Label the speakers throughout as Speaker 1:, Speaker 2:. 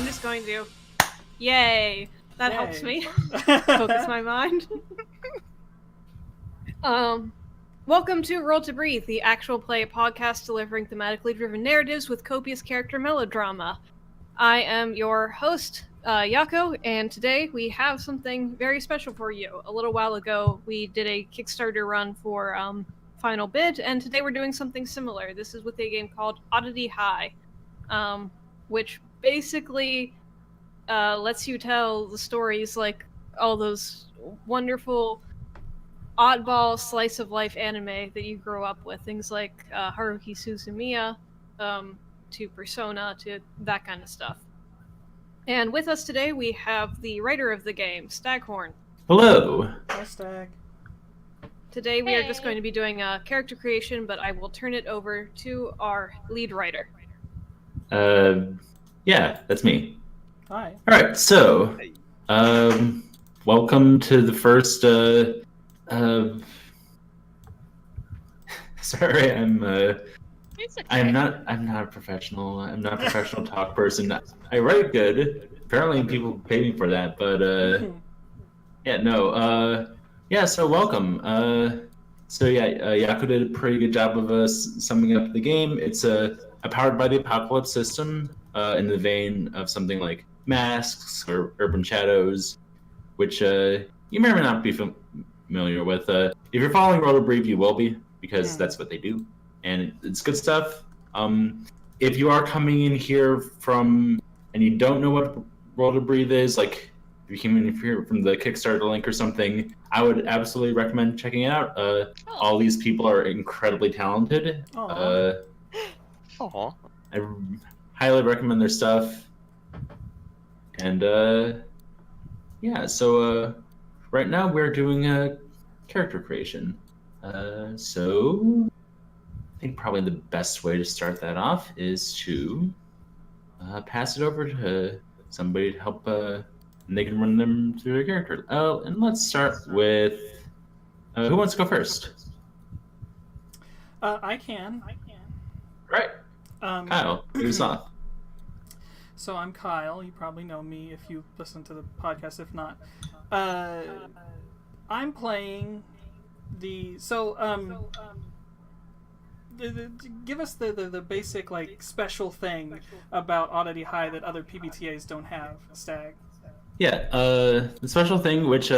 Speaker 1: I'm just going to... Yay! That helps me
Speaker 2: Yay.
Speaker 1: focus my mind. Welcome to Roll to Breathe, the actual play podcast delivering thematically driven narratives with copious character melodrama. I am your host, Yako, and today we have something very special for you. A little while ago, we did a Kickstarter run for Final Bid, and today we're doing something similar. This is with a game called Oddity High, which basically lets you tell the stories like all those wonderful oddball slice of life anime that you grew up with. Things like Haruhi Suzumiya, to Persona, to that kind of stuff. And with us today we have the writer of the game, Staghorn.
Speaker 3: Hello.
Speaker 2: Hi, Stag.
Speaker 1: Today we are just going to be doing character creation, but I will turn it over to our lead writer.
Speaker 3: Yeah, that's me.
Speaker 2: Hi.
Speaker 3: All right, so, welcome to the first, sorry, I'm not a professional. I'm not a professional talk person. I write good. Apparently people pay me for that, but, yeah, no, yeah, so welcome. Yako did a pretty good job of summing up the game. It's a powered by the apocalypse system, in the vein of something like Masks or Urban Shadows, which you may or may not be familiar with. If you're following Roll to Breathe, you will be, because that's what they do, and it's good stuff. If you are coming in here and you don't know what Roll to Breathe is, like if you came in here from the Kickstarter link or something, I would absolutely recommend checking it out. All these people are incredibly talented.
Speaker 2: Aww.
Speaker 3: I highly recommend their stuff. And yeah, so right now we're doing a character creation. So I think probably the best way to start that off is to pass it over to somebody to help, and they can run them through their character. Oh, and let's start with who wants to go first?
Speaker 2: I can.
Speaker 3: Right. Kyle, who's off?
Speaker 2: So I'm Kyle. You probably know me if you listen to the podcast. If not, I'm playing the. Give us the basic like special thing about Oddity High that other PBTAs don't have, Stag.
Speaker 3: Yeah, the special thing which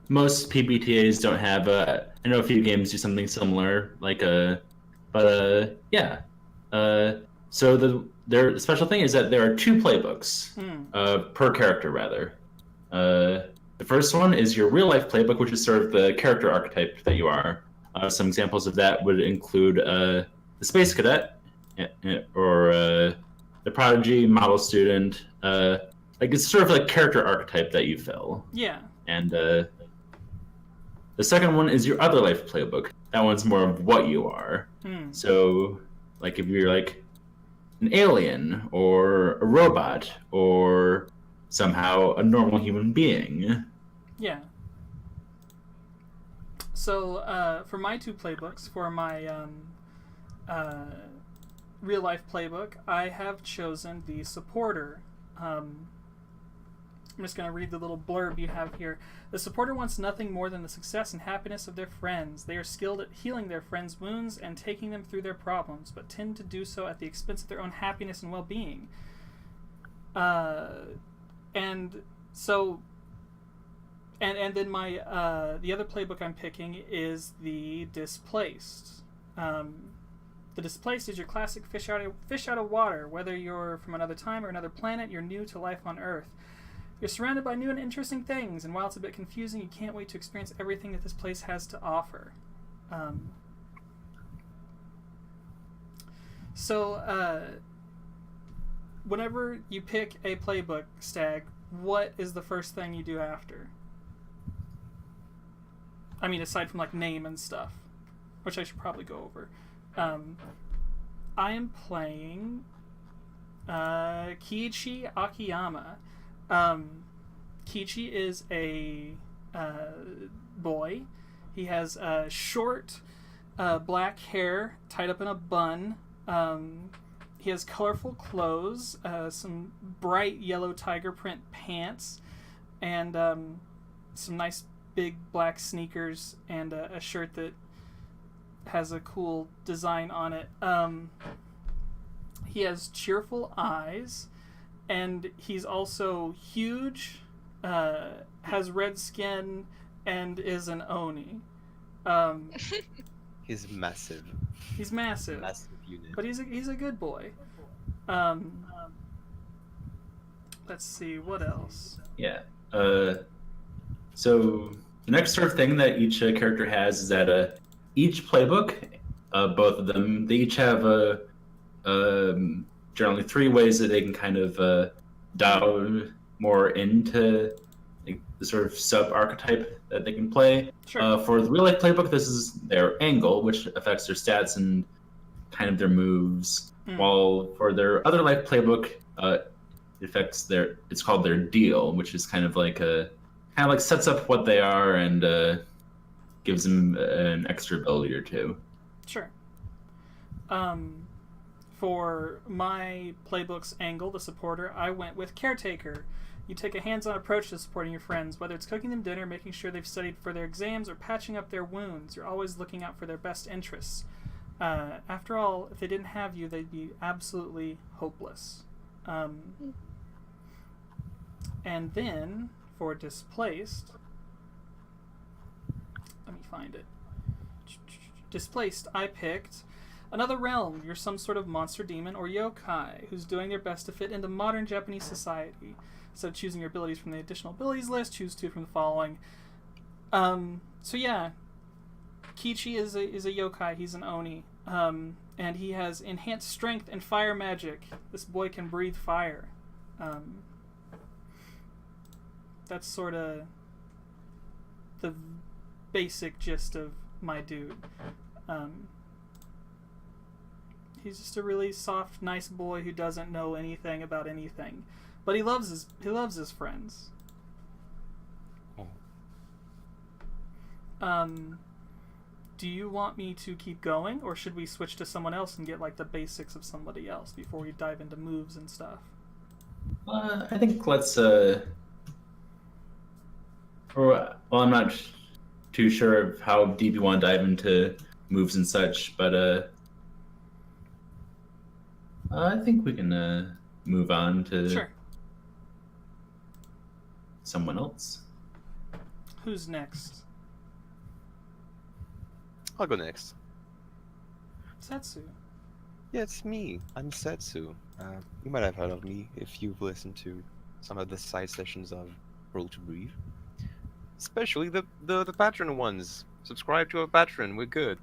Speaker 3: most PBTAs don't have. I know a few games do something similar, like yeah. So the special thing is that there are two playbooks per character, rather. The first one is your real life playbook, which is sort of the character archetype that you are. Some examples of that would include the Space Cadet, or the Prodigy, Model Student. Like it's sort of like character archetype that you fill.
Speaker 2: Yeah.
Speaker 3: And the second one is your other life playbook. That one's more of what you are. So, like if you're like an alien or a robot or somehow a normal human being.
Speaker 2: Yeah. So for my two playbooks, for my real life playbook, I have chosen the supporter. I'm just going to read the little blurb you have here. The supporter wants nothing more than the success and happiness of their friends. They are skilled at healing their friends' wounds and taking them through their problems, but tend to do so at the expense of their own happiness and well-being. And then my the other playbook I'm picking is the Displaced. The Displaced is your classic fish out of water. Whether you're from another time or another planet, you're new to life on Earth. You're surrounded by new and interesting things, and while it's a bit confusing, you can't wait to experience everything that this place has to offer. Whenever you pick a playbook, Stag, what is the first thing you do after? I mean, aside from like name and stuff, which I should probably go over. I am playing Kiichi Akiyama. Kiichi is a boy. He has short black hair tied up in a bun, He has colorful clothes, some bright yellow tiger print pants, and some nice big black sneakers, and a shirt that has a cool design on it. He has cheerful eyes, and he's also huge, has red skin, and is an oni.
Speaker 4: He's massive.
Speaker 2: He's massive.
Speaker 4: Massive unit.
Speaker 2: But he's a good boy. Let's see, what else?
Speaker 3: Yeah. So the next sort of thing that each character has is that each playbook, both of them, they each have generally 3 ways that they can kind of dive more into the sort of sub-archetype that they can play.
Speaker 2: Sure.
Speaker 3: For the real-life playbook, this is their angle, which affects their stats and kind of their moves. While for their other life playbook, it affects it's called their deal, which is kind of like sets up what they are and gives them an extra ability or 2.
Speaker 2: Sure. For my playbook's angle, the supporter, I went with caretaker. You take a hands-on approach to supporting your friends, whether it's cooking them dinner, making sure they've studied for their exams, or patching up their wounds. You're always looking out for their best interests. After all, if they didn't have you, they'd be absolutely hopeless. And then, for displaced... Let me find it. Displaced, I picked another realm. You're some sort of monster demon or yokai who's doing their best to fit into modern Japanese society. So choosing your abilities from the additional abilities list, choose 2 from the following. So yeah, Kiichi is a yokai. He's an oni, and he has enhanced strength and fire magic. This boy can breathe fire. That's sort of the basic gist of my dude. He's just a really soft, nice boy who doesn't know anything about anything. But he loves his friends. Do you want me to keep going, or should we switch to someone else and get like the basics of somebody else before we dive into moves and stuff?
Speaker 3: I think let's. Well, I'm not too sure of how deep you want to dive into moves and such, but I think we can move on to.
Speaker 2: Sure.
Speaker 3: Someone else.
Speaker 2: Who's next?
Speaker 4: I'll go next.
Speaker 2: Setsu.
Speaker 4: Yeah, it's me. I'm Setsu. You might have heard of me if you've listened to some of the side sessions of Roll to Breathe. Especially the patron ones. Subscribe to a patron, we're good.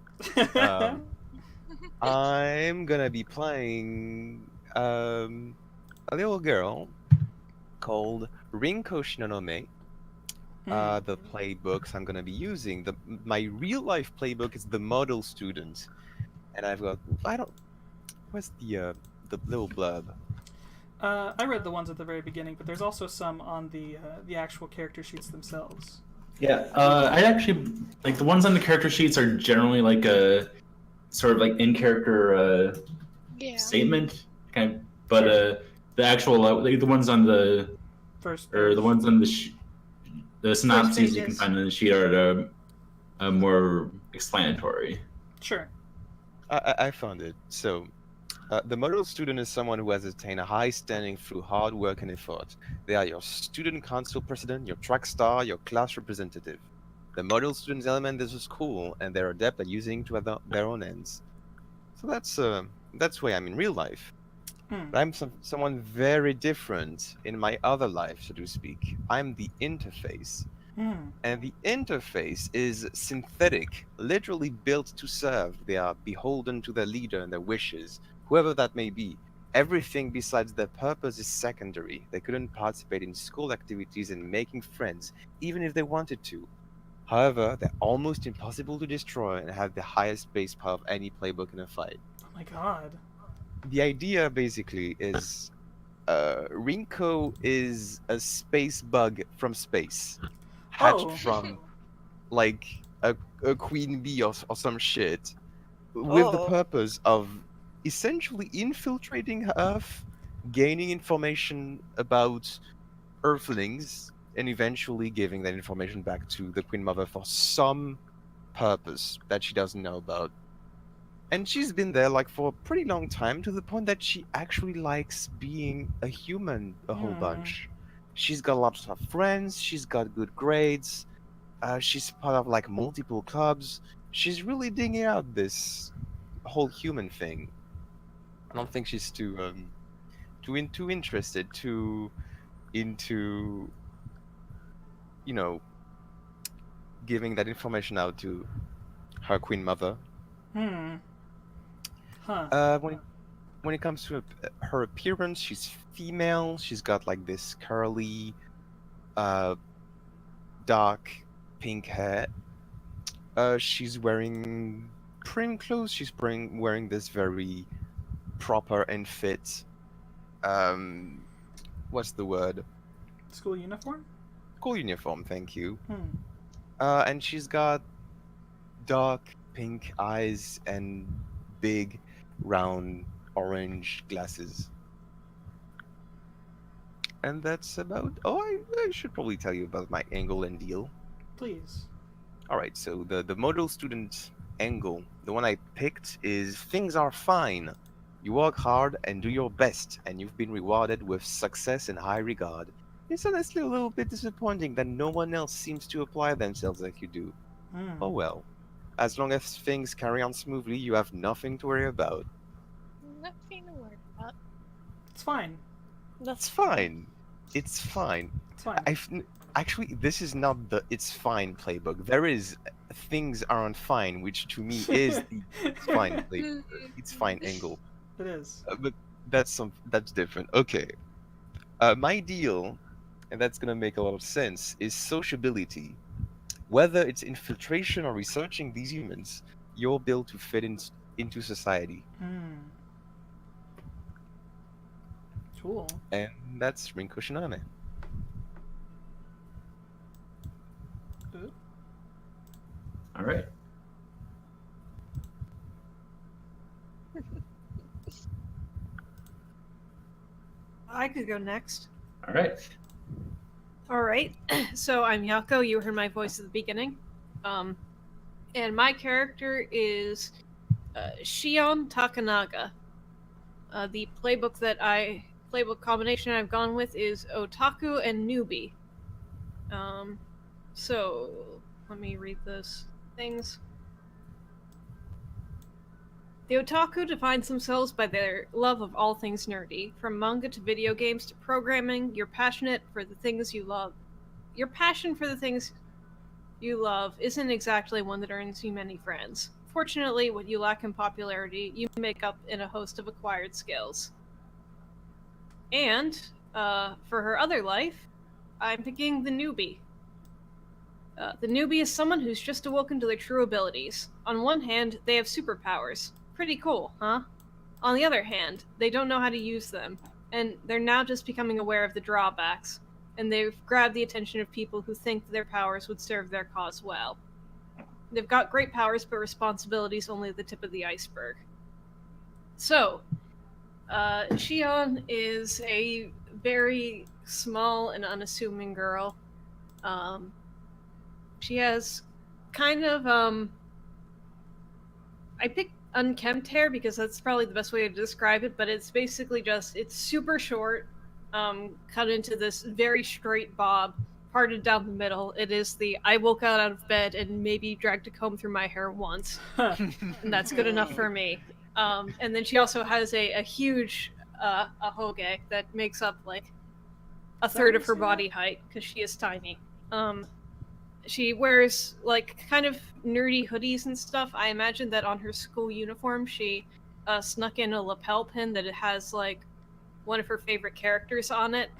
Speaker 4: I'm gonna be playing a little girl called Rinko Shinonome. The playbooks I'm gonna be using. My real life playbook is the model student, and I've got where's the little blurb?
Speaker 2: I read the ones at the very beginning, but there's also some on the actual character sheets themselves.
Speaker 3: Yeah, I actually like the ones on the character sheets are generally like a sort of like in character statement kind of, but
Speaker 2: Sure.
Speaker 3: The actual the ones on the
Speaker 2: First
Speaker 3: or the ones on the synopses you can
Speaker 1: pages.
Speaker 3: find on the sheet are more explanatory.
Speaker 2: Sure.
Speaker 4: I found it. So, the model student is someone who has attained a high standing through hard work and effort. They are your student council president, your track star, your class representative. The model student's element is school, and they're adept at using to their own ends. So that's why I'm in real life. But I'm someone very different in my other life, so to speak. I'm the interface. And the interface is synthetic, literally built to serve. They are beholden to their leader and their wishes, whoever that may be. Everything besides their purpose is secondary. They couldn't participate in school activities and making friends, even if they wanted to. However, they're almost impossible to destroy and have the highest base power of any playbook in a fight.
Speaker 2: Oh my god.
Speaker 4: The idea basically is Rinko is a space bug from space, hatched from like a queen bee or some shit, with the purpose of essentially infiltrating Earth, gaining information about Earthlings, and eventually giving that information back to the Queen Mother for some purpose that she doesn't know about. And she's been there like for a pretty long time, to the point that she actually likes being a human a whole bunch. She's got lots of friends, she's got good grades, she's part of like multiple clubs. She's really digging out this whole human thing. I don't think she's too interested, too into, you know, giving that information out to her Queen Mother. When it comes to her appearance, she's female. She's got like this curly, dark pink hair. She's wearing prim clothes. She's wearing this very proper and fit. What's the word?
Speaker 2: School uniform?
Speaker 4: School uniform, thank you. And she's got dark pink eyes and big, round, orange glasses. And that's about... Oh, I should probably tell you about my angle and deal.
Speaker 2: Please.
Speaker 4: Alright, so the model student angle, the one I picked, is things are fine. You work hard and do your best, and you've been rewarded with success and high regard. It's honestly a little bit disappointing that no one else seems to apply themselves like you do. Oh well. As long as things carry on smoothly, you have nothing to worry about.
Speaker 5: Nothing to worry about.
Speaker 2: It's fine.
Speaker 4: That's fine. It's fine.
Speaker 2: It's fine.
Speaker 4: Actually, this is not the "it's fine" playbook. There is "things aren't fine," which to me is the "it's fine" playbook. It's fine angle.
Speaker 2: It is.
Speaker 4: But that's different. Okay. My deal, and that's gonna make a lot of sense, is sociability. Whether it's infiltration or researching these humans, you're built to fit into society.
Speaker 2: Cool.
Speaker 4: And that's Rinko Shiname.
Speaker 3: All right.
Speaker 1: I could go next.
Speaker 3: All right.
Speaker 1: All right. So I'm Yako. You heard my voice at the beginning. And my character is Shion Takanaga. The playbook combination I've gone with is otaku and newbie. So let me read those things. The otaku defines themselves by their love of all things nerdy, from manga to video games to programming. You're passionate for the things you love. Your passion for the things you love isn't exactly one that earns you many friends. Fortunately, what you lack in popularity, you make up in a host of acquired skills. And, for her other life, I'm picking the newbie. The newbie is someone who's just awoken to their true abilities. On one hand, they have superpowers. Pretty cool, huh? On the other hand, they don't know how to use them, and they're now just becoming aware of the drawbacks, and they've grabbed the attention of people who think their powers would serve their cause well. They've got great powers, but responsibilities only at the tip of the iceberg. So, Shion is a very small and unassuming girl. She has kind of, I picked unkempt hair because that's probably the best way to describe it, but it's basically just, it's super short, cut into this very straight bob, parted down the middle. It is the I woke out of bed and maybe dragged a comb through my hair once. And that's good enough for me. And then she also has a huge a hoge that makes up like a third of her body height because she is tiny. She wears like kind of nerdy hoodies and stuff. I imagine that on her school uniform she snuck in a lapel pin that it has like one of her favorite characters on it.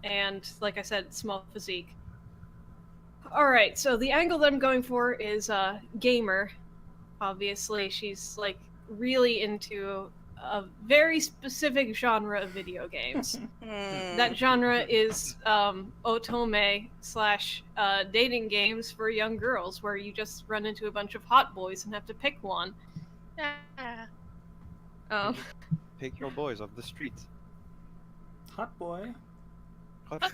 Speaker 1: And like I said, small physique. Alright, so the angle that I'm going for is gamer. Obviously, she's like really into a very specific genre of video games. That genre is otome / dating games for young girls, where you just run into a bunch of hot boys and have to pick one.
Speaker 5: Ah,
Speaker 1: Oh.
Speaker 4: Pick your boys off the street.
Speaker 2: Hot boy.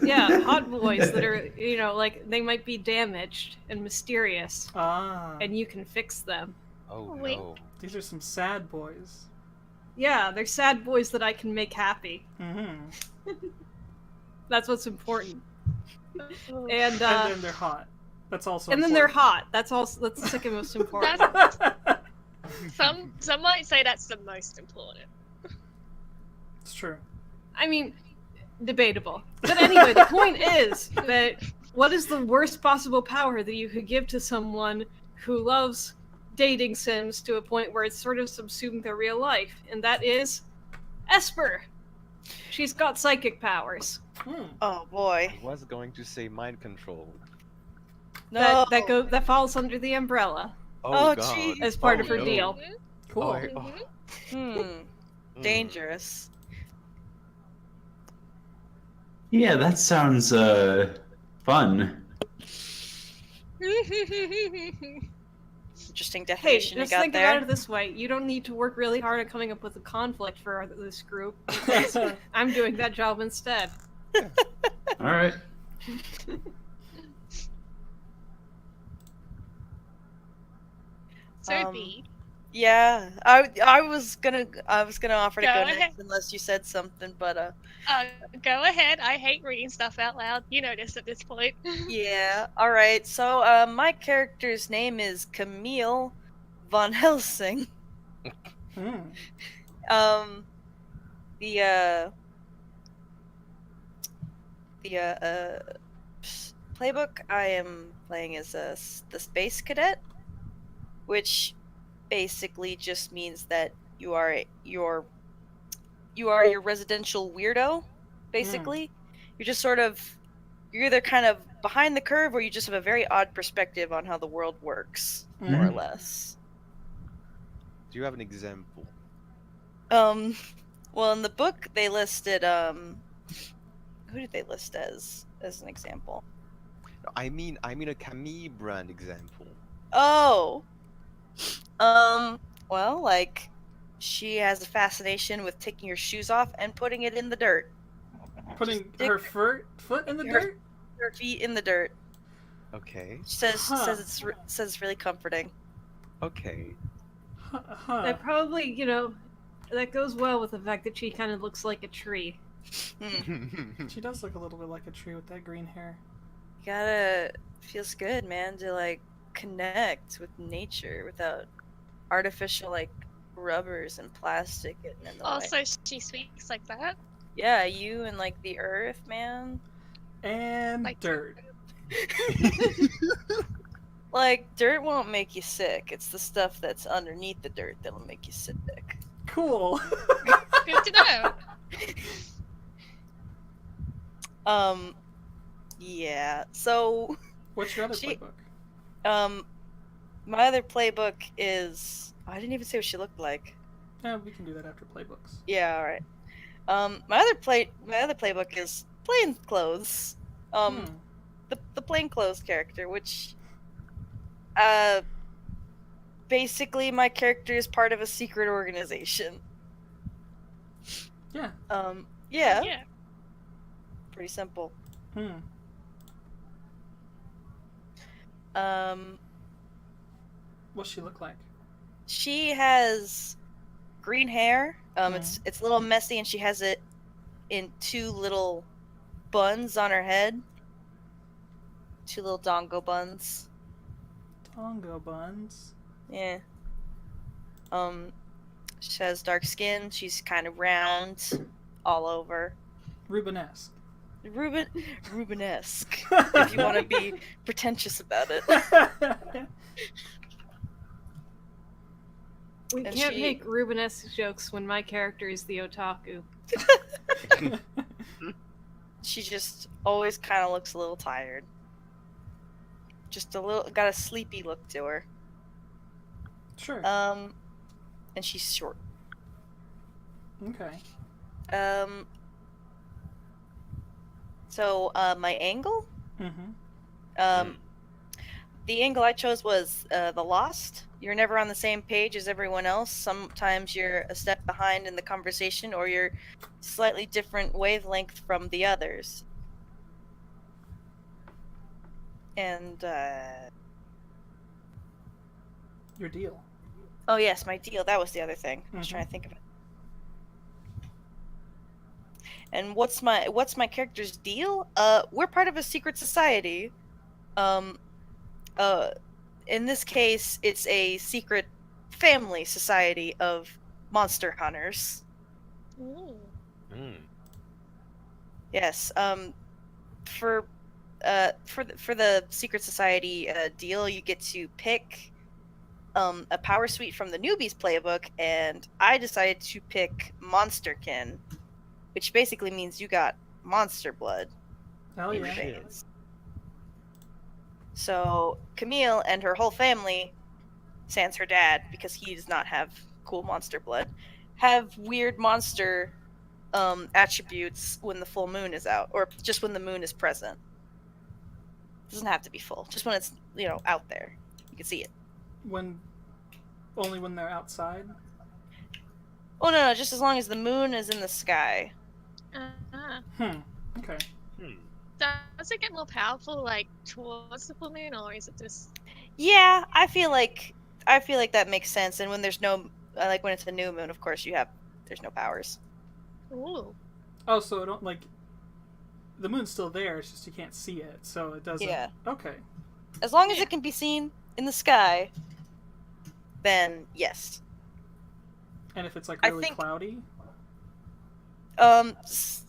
Speaker 1: Yeah, hot boys that are, like, they might be damaged and mysterious,
Speaker 2: Ah.
Speaker 1: and you can fix them.
Speaker 4: Oh
Speaker 5: Wink.
Speaker 4: no.
Speaker 2: These are some sad boys.
Speaker 1: Yeah, they're sad boys that I can make happy.
Speaker 2: Mm-hmm.
Speaker 1: That's what's important. And,
Speaker 2: And then they're hot. That's also
Speaker 1: and then they're
Speaker 2: important.
Speaker 1: hot. That's the second most important.
Speaker 5: some might say that's the most important.
Speaker 2: It's true.
Speaker 1: I mean, debatable. But anyway, the point is that what is the worst possible power that you could give to someone who loves dating sims to a point where it's sort of subsumed their real life? And that is Esper. She's got psychic powers.
Speaker 6: Oh boy.
Speaker 4: I was going to say mind control.
Speaker 6: No.
Speaker 1: That falls under the umbrella
Speaker 6: Oh,
Speaker 4: God.
Speaker 6: jeez.
Speaker 1: as part
Speaker 4: Oh,
Speaker 1: of her
Speaker 4: no.
Speaker 1: deal.
Speaker 2: Cool.
Speaker 6: Dangerous.
Speaker 3: Yeah, that sounds fun.
Speaker 6: Interesting
Speaker 1: Hey,
Speaker 6: definition
Speaker 1: just
Speaker 6: you got
Speaker 1: think
Speaker 6: there.
Speaker 1: about it this way. You don't need to work really hard on coming up with a conflict for this group, because I'm doing that job instead.
Speaker 3: All right.
Speaker 5: So B.
Speaker 6: Yeah, I was gonna offer to
Speaker 5: Go
Speaker 6: go
Speaker 5: ahead.
Speaker 6: next unless you said something, but
Speaker 5: Go ahead. I hate reading stuff out loud. You know this at this point.
Speaker 6: yeah. All right. So my character's name is Camille van Helsing.
Speaker 2: Hmm.
Speaker 6: The playbook I am playing is the space cadet, which basically just means that you are your residential weirdo. Basically, you're just you're either kind of behind the curve or you just have a very odd perspective on how the world works, more or less.
Speaker 4: Do you have an example?
Speaker 6: Well, in the book they listed who did they list as an example?
Speaker 4: No, I mean a Camille brand example.
Speaker 6: Oh. Well, like, she has a fascination with taking her shoes off and putting it in the dirt.
Speaker 2: Putting
Speaker 6: Stick
Speaker 2: her foot in the
Speaker 6: her-
Speaker 2: dirt?
Speaker 6: Her feet in the dirt.
Speaker 4: Okay.
Speaker 6: She says
Speaker 2: Huh.
Speaker 6: says it's really comforting.
Speaker 4: Okay.
Speaker 2: Huh.
Speaker 1: That probably, that goes well with the fact that she kind of looks like a tree.
Speaker 2: She does look a little bit like a tree with that green hair.
Speaker 6: Feels good, man, to like connect with nature without artificial like rubbers and plastic getting in the way.
Speaker 5: Also, she speaks like that.
Speaker 6: Yeah, you and like the earth, man.
Speaker 2: And
Speaker 5: Like-
Speaker 2: dirt.
Speaker 6: Like, dirt won't make you sick. It's the stuff that's underneath the dirt that'll make you sick.
Speaker 2: Cool.
Speaker 5: Good to know.
Speaker 6: Yeah. So,
Speaker 2: What's your other
Speaker 6: She-
Speaker 2: playbook?
Speaker 6: my other playbook is I didn't even say what she looked like.
Speaker 2: Yeah, we can do that after playbooks.
Speaker 6: Yeah, all right. My other playbook is plain clothes. The plain clothes character, which basically my character is part of a secret organization.
Speaker 2: Yeah.
Speaker 6: Yeah,
Speaker 5: Yeah.
Speaker 6: pretty simple.
Speaker 2: Hmm. What's she look like?
Speaker 6: She has green hair. It's a little messy, and she has it in two little buns on her head. Two little dongo buns.
Speaker 2: Tongo buns.
Speaker 6: Yeah. She has dark skin. She's kind of round all over.
Speaker 2: Rubenesque.
Speaker 6: Rubenesque, if you want to be pretentious about it.
Speaker 1: We
Speaker 6: And
Speaker 1: can't
Speaker 6: she-
Speaker 1: make Rubenesque jokes when my character is the otaku.
Speaker 6: She just always kind of looks a little tired. Just got a sleepy look to her.
Speaker 2: Sure.
Speaker 6: And she's short.
Speaker 2: Okay.
Speaker 6: So my angle,
Speaker 2: Mm-hmm.
Speaker 6: the angle I chose was the Lost. you're never on the same page as everyone else. Sometimes you're a step behind in the conversation, or you're slightly different wavelength from the others. And
Speaker 2: Your deal.
Speaker 6: oh yes, my deal. That was the other thing. I was trying to think of it. And what's my character's deal? We're part of a secret society. In this case, it's a secret family society of monster hunters.
Speaker 5: Ooh.
Speaker 6: Yes. For the secret society deal, you get to pick a power suite from the newbies playbook, and I decided to pick Monsterkin, which basically means you got monster blood
Speaker 2: Hell
Speaker 6: in your
Speaker 2: yeah.
Speaker 6: veins. So Camille and her whole family, sans her dad, because he does not have cool monster blood, have weird monster attributes when the full moon is out, or just when the moon is present. It doesn't have to be full, just when it's, out there. You can see it.
Speaker 2: Only when they're outside?
Speaker 6: Oh no, just as long as the moon is in the sky.
Speaker 2: Okay.
Speaker 5: Does it get more powerful, like, towards the full moon, or is it just...
Speaker 6: Yeah, I feel like that makes sense. And when there's no, like when it's a new moon, of course there's no powers.
Speaker 5: Ooh.
Speaker 2: Oh, so it don't, like, the moon's still there, it's just you can't see it, so it doesn't...
Speaker 6: Yeah.
Speaker 2: Okay.
Speaker 6: As long as it can be seen in the sky, then yes.
Speaker 2: And if it's, like,
Speaker 6: I
Speaker 2: really
Speaker 6: think-
Speaker 2: cloudy?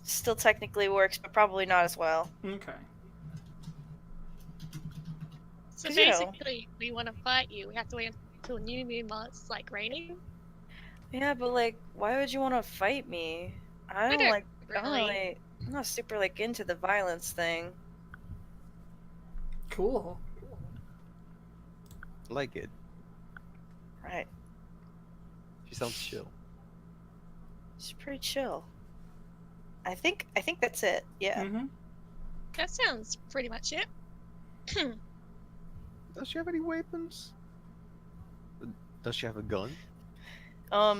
Speaker 6: Still technically works, but probably not as well.
Speaker 2: Okay.
Speaker 5: So
Speaker 6: 'Cause,
Speaker 5: basically, we want to fight you. We have to wait until new moon months, like, raining?
Speaker 6: Yeah, but like, why would you want to fight me? I don't
Speaker 5: don't
Speaker 6: really.
Speaker 5: really.
Speaker 6: I'm not super like into the violence thing.
Speaker 2: Cool.
Speaker 4: Like it.
Speaker 6: Right.
Speaker 4: She sounds chill.
Speaker 6: She's pretty chill. I think that's it. Yeah.
Speaker 2: Mm-hmm.
Speaker 5: That sounds pretty much it.
Speaker 4: Does she have any weapons? Does she have a gun?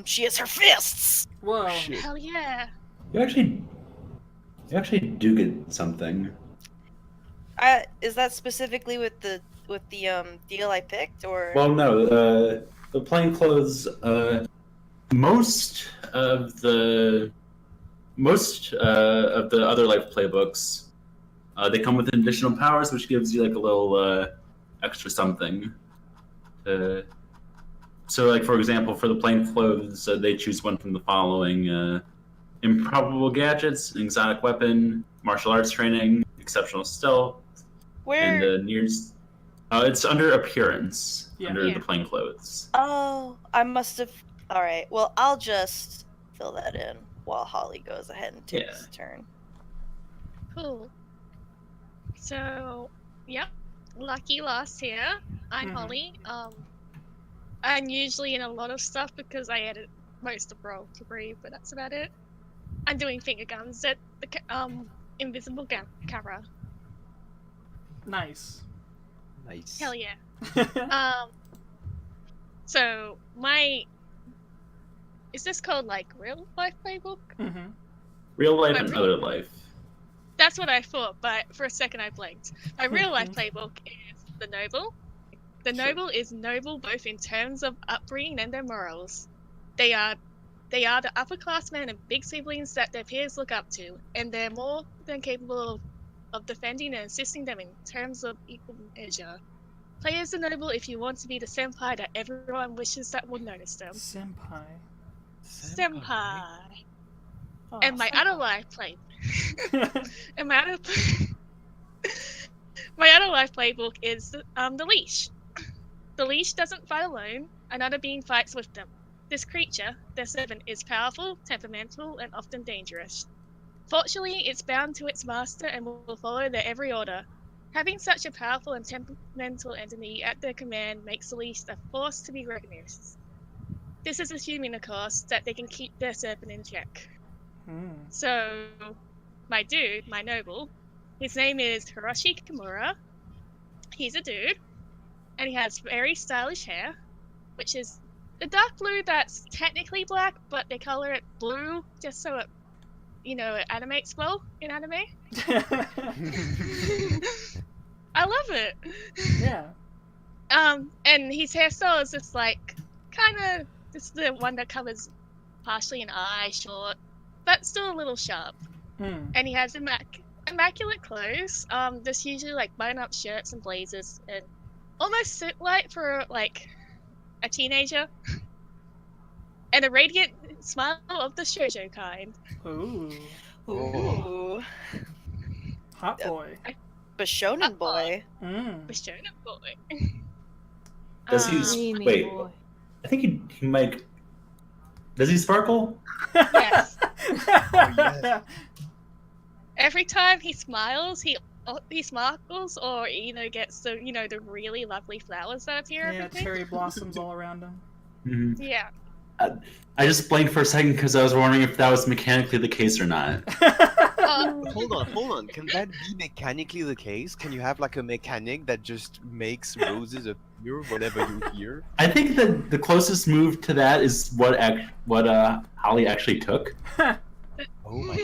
Speaker 6: She has her fists.
Speaker 2: Whoa.
Speaker 4: Shit.
Speaker 5: Hell yeah.
Speaker 3: You actually do get something.
Speaker 6: Is that specifically with the deal I picked, or?
Speaker 3: Well, no, the plainclothes. Most of the other life playbooks, they come with additional powers, which gives you like a little extra something. So, like for example, for the plainclothes, they choose one from the following: improbable gadgets, exotic weapon, martial arts training, exceptional stealth,
Speaker 6: Where?
Speaker 3: and nears. It's under appearance,
Speaker 2: Yeah.
Speaker 3: under
Speaker 5: Yeah.
Speaker 3: the plainclothes.
Speaker 6: Oh, I must have. All right. Well, I'll just fill that in while Holly goes ahead and takes
Speaker 3: Yeah.
Speaker 6: a turn.
Speaker 5: Cool. So, yep. Lucky last here. I'm
Speaker 2: Mhm.
Speaker 5: Holly. I'm usually in a lot of stuff because I edit most of Roll to Breathe, but that's about it. I'm doing finger guns at the invisible camera.
Speaker 2: Nice.
Speaker 4: Nice.
Speaker 5: Hell yeah. So is this called like real life playbook?
Speaker 2: Mm-hmm.
Speaker 3: Real life
Speaker 5: But
Speaker 3: and
Speaker 5: real-
Speaker 3: other life.
Speaker 5: That's what I thought, but for a second I blanked. My real life playbook is the noble. The
Speaker 2: Sure.
Speaker 5: noble is noble both in terms of upbringing and their morals. They are the upperclassmen and big siblings that their peers look up to, and they're more than capable of defending and assisting them in terms of equal measure. Play as the noble if you want to be the senpai that everyone wishes that would notice them.
Speaker 2: Senpai.
Speaker 5: Senpai.
Speaker 2: Oh,
Speaker 5: And my other life play. And my other life playbook is the leash. The leash doesn't fight alone. Another being fights with them. This creature, their servant, is powerful, temperamental, and often dangerous. Fortunately, it's bound to its master and will follow their every order. Having such a powerful and temperamental entity at their command makes the leash a force to be recognized. This is assuming, of course, that they can keep their serpent in check. So, my dude, my noble, his name is Hiroshi Kimura. He's a dude, and he has very stylish hair, which is the dark blue that's technically black, but they color it blue just so it, it animates well in anime. I love it.
Speaker 2: Yeah.
Speaker 5: And his hairstyle is just like kind of just the one that covers partially an eye, short, but still a little sharp. And he has immaculate clothes. There's usually like button-up shirts and blazers, and almost suit-like for like a teenager, and a radiant smile of the JoJo kind.
Speaker 2: Ooh.
Speaker 6: Ooh.
Speaker 2: Hot boy.
Speaker 6: Bishonen boy.
Speaker 5: Bishonen boy.
Speaker 3: Does he wait?
Speaker 1: boy.
Speaker 3: I think he might. Does he sparkle?
Speaker 5: Yes.
Speaker 4: Oh, yes.
Speaker 5: Every time he smiles, he sparkles, or gets the the really lovely flowers that appear.
Speaker 2: Yeah,
Speaker 5: everything.
Speaker 2: cherry blossoms all around him.
Speaker 3: Mm-hmm.
Speaker 5: Yeah.
Speaker 3: I just blanked for a second because I was wondering if that was mechanically the case or not.
Speaker 4: Hold on. Can that be mechanically the case? Can you have like a mechanic that just makes roses appear whenever you hear?
Speaker 3: I think that the closest move to that is what Holly actually took.
Speaker 4: Oh my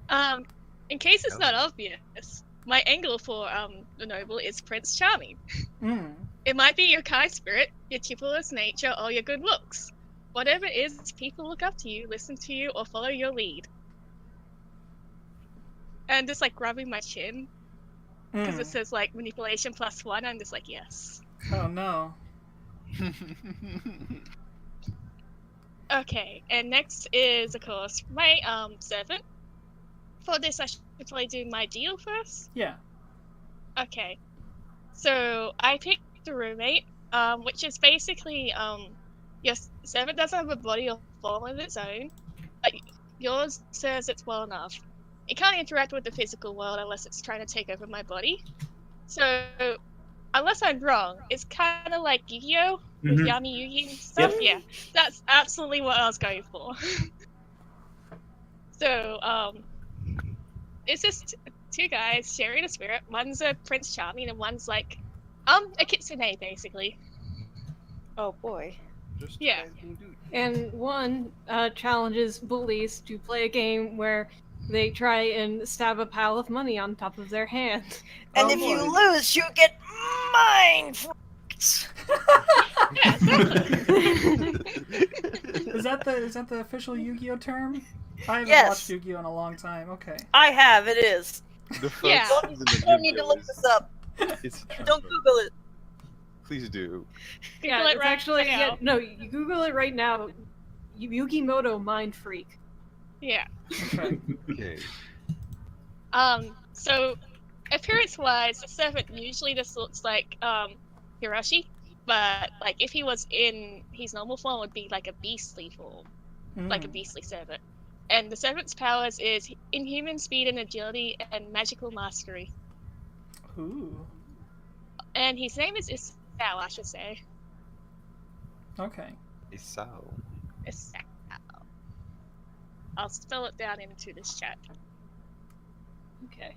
Speaker 4: god.
Speaker 5: In case it's not obvious, my angle for the noble is Prince Charming. It might be your kind spirit, your chivalrous nature, or your good looks. Whatever it is, people look up to you, listen to you, or follow your lead. And just like rubbing my chin, because it says like manipulation +1, I'm just like, yes.
Speaker 2: Oh no.
Speaker 5: Okay, and next is, of course, my servant. For this, I should probably do my deal first.
Speaker 2: Yeah.
Speaker 5: Okay, so I picked the roommate, which is basically your servant doesn't have a body or form of its own, but yours says it's well enough. It can't interact with the physical world unless it's trying to take over my body. So, unless I'm wrong, it's kind of like Yu-Gi-Oh! With Yami Yugi and stuff.
Speaker 3: Yep.
Speaker 5: Yeah, that's absolutely what I was going for. So, it's just two guys sharing a spirit. One's a Prince Charming and one's like, a kitsune, basically.
Speaker 6: Oh boy.
Speaker 4: Just
Speaker 5: Yeah.
Speaker 1: And one challenges bullies to play a game where they try and stab a pile of money on top of their hand.
Speaker 6: And
Speaker 2: Oh,
Speaker 6: if you
Speaker 2: boy.
Speaker 6: lose, you get mind fucked.
Speaker 5: Yeah,
Speaker 2: Is that the official Yu-Gi-Oh term? I haven't
Speaker 6: Yes.
Speaker 2: watched Yu-Gi-Oh in a long time. Okay.
Speaker 6: I have, it is.
Speaker 4: The first
Speaker 5: Yeah.
Speaker 4: season of
Speaker 6: You don't need to
Speaker 4: Yu-Gi-Oh!
Speaker 6: look this up.
Speaker 4: It's a
Speaker 6: Don't
Speaker 4: trooper.
Speaker 6: Google it.
Speaker 4: Please do.
Speaker 1: Yeah,
Speaker 5: Google it
Speaker 1: it's
Speaker 5: right
Speaker 1: actually
Speaker 5: now.
Speaker 1: no. You Google it right now. Yugimoto Mind Freak.
Speaker 5: Yeah.
Speaker 2: Okay.
Speaker 4: Okay.
Speaker 5: So appearance-wise, the servant usually just looks like Hiroshi, but like if he was in his normal form, it would be like a beastly form, like a beastly servant. And the servant's powers is inhuman speed and agility and magical mastery.
Speaker 2: Ooh.
Speaker 5: And his name is Isao, I should say.
Speaker 2: Okay.
Speaker 4: Isao.
Speaker 5: Isao. I'll spell it down into this chat.
Speaker 1: Okay.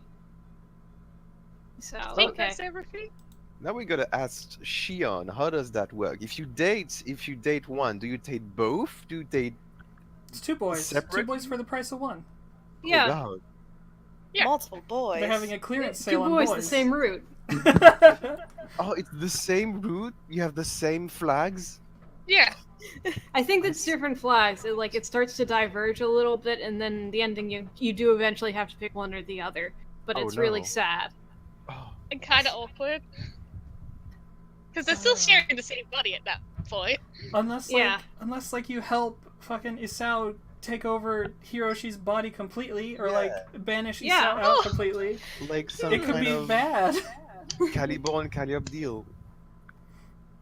Speaker 1: So
Speaker 5: I think
Speaker 1: okay.
Speaker 5: that's everything.
Speaker 4: Now we gotta ask Shion, how does that work? If you date one, do you date both? Do you date
Speaker 2: It's two boys.
Speaker 4: Separate?
Speaker 2: 2 boys for the price of one.
Speaker 1: Yeah,
Speaker 4: Oh, wow.
Speaker 5: Yeah.
Speaker 6: Multiple boys.
Speaker 2: They're having a clearance
Speaker 1: two
Speaker 2: sale on
Speaker 1: boys,
Speaker 2: boys.
Speaker 1: the same route.
Speaker 4: Oh, it's the same route? You have the same flags?
Speaker 5: Yeah.
Speaker 1: I think that's different flags. It starts to diverge a little bit, and then in the ending, you do eventually have to pick one or the other. But
Speaker 4: Oh,
Speaker 1: it's really
Speaker 4: no.
Speaker 1: sad.
Speaker 4: Oh,
Speaker 5: And kind of awkward. Because they're still sharing the same body at that point.
Speaker 2: unless
Speaker 1: Yeah.
Speaker 2: like you help fucking Isao take over Hiroshi's body completely, or like banish Isao
Speaker 1: Yeah.
Speaker 2: out completely.
Speaker 4: like some
Speaker 2: It could
Speaker 4: kind
Speaker 2: be
Speaker 4: of
Speaker 2: bad.
Speaker 4: Calibur and Calliope deal.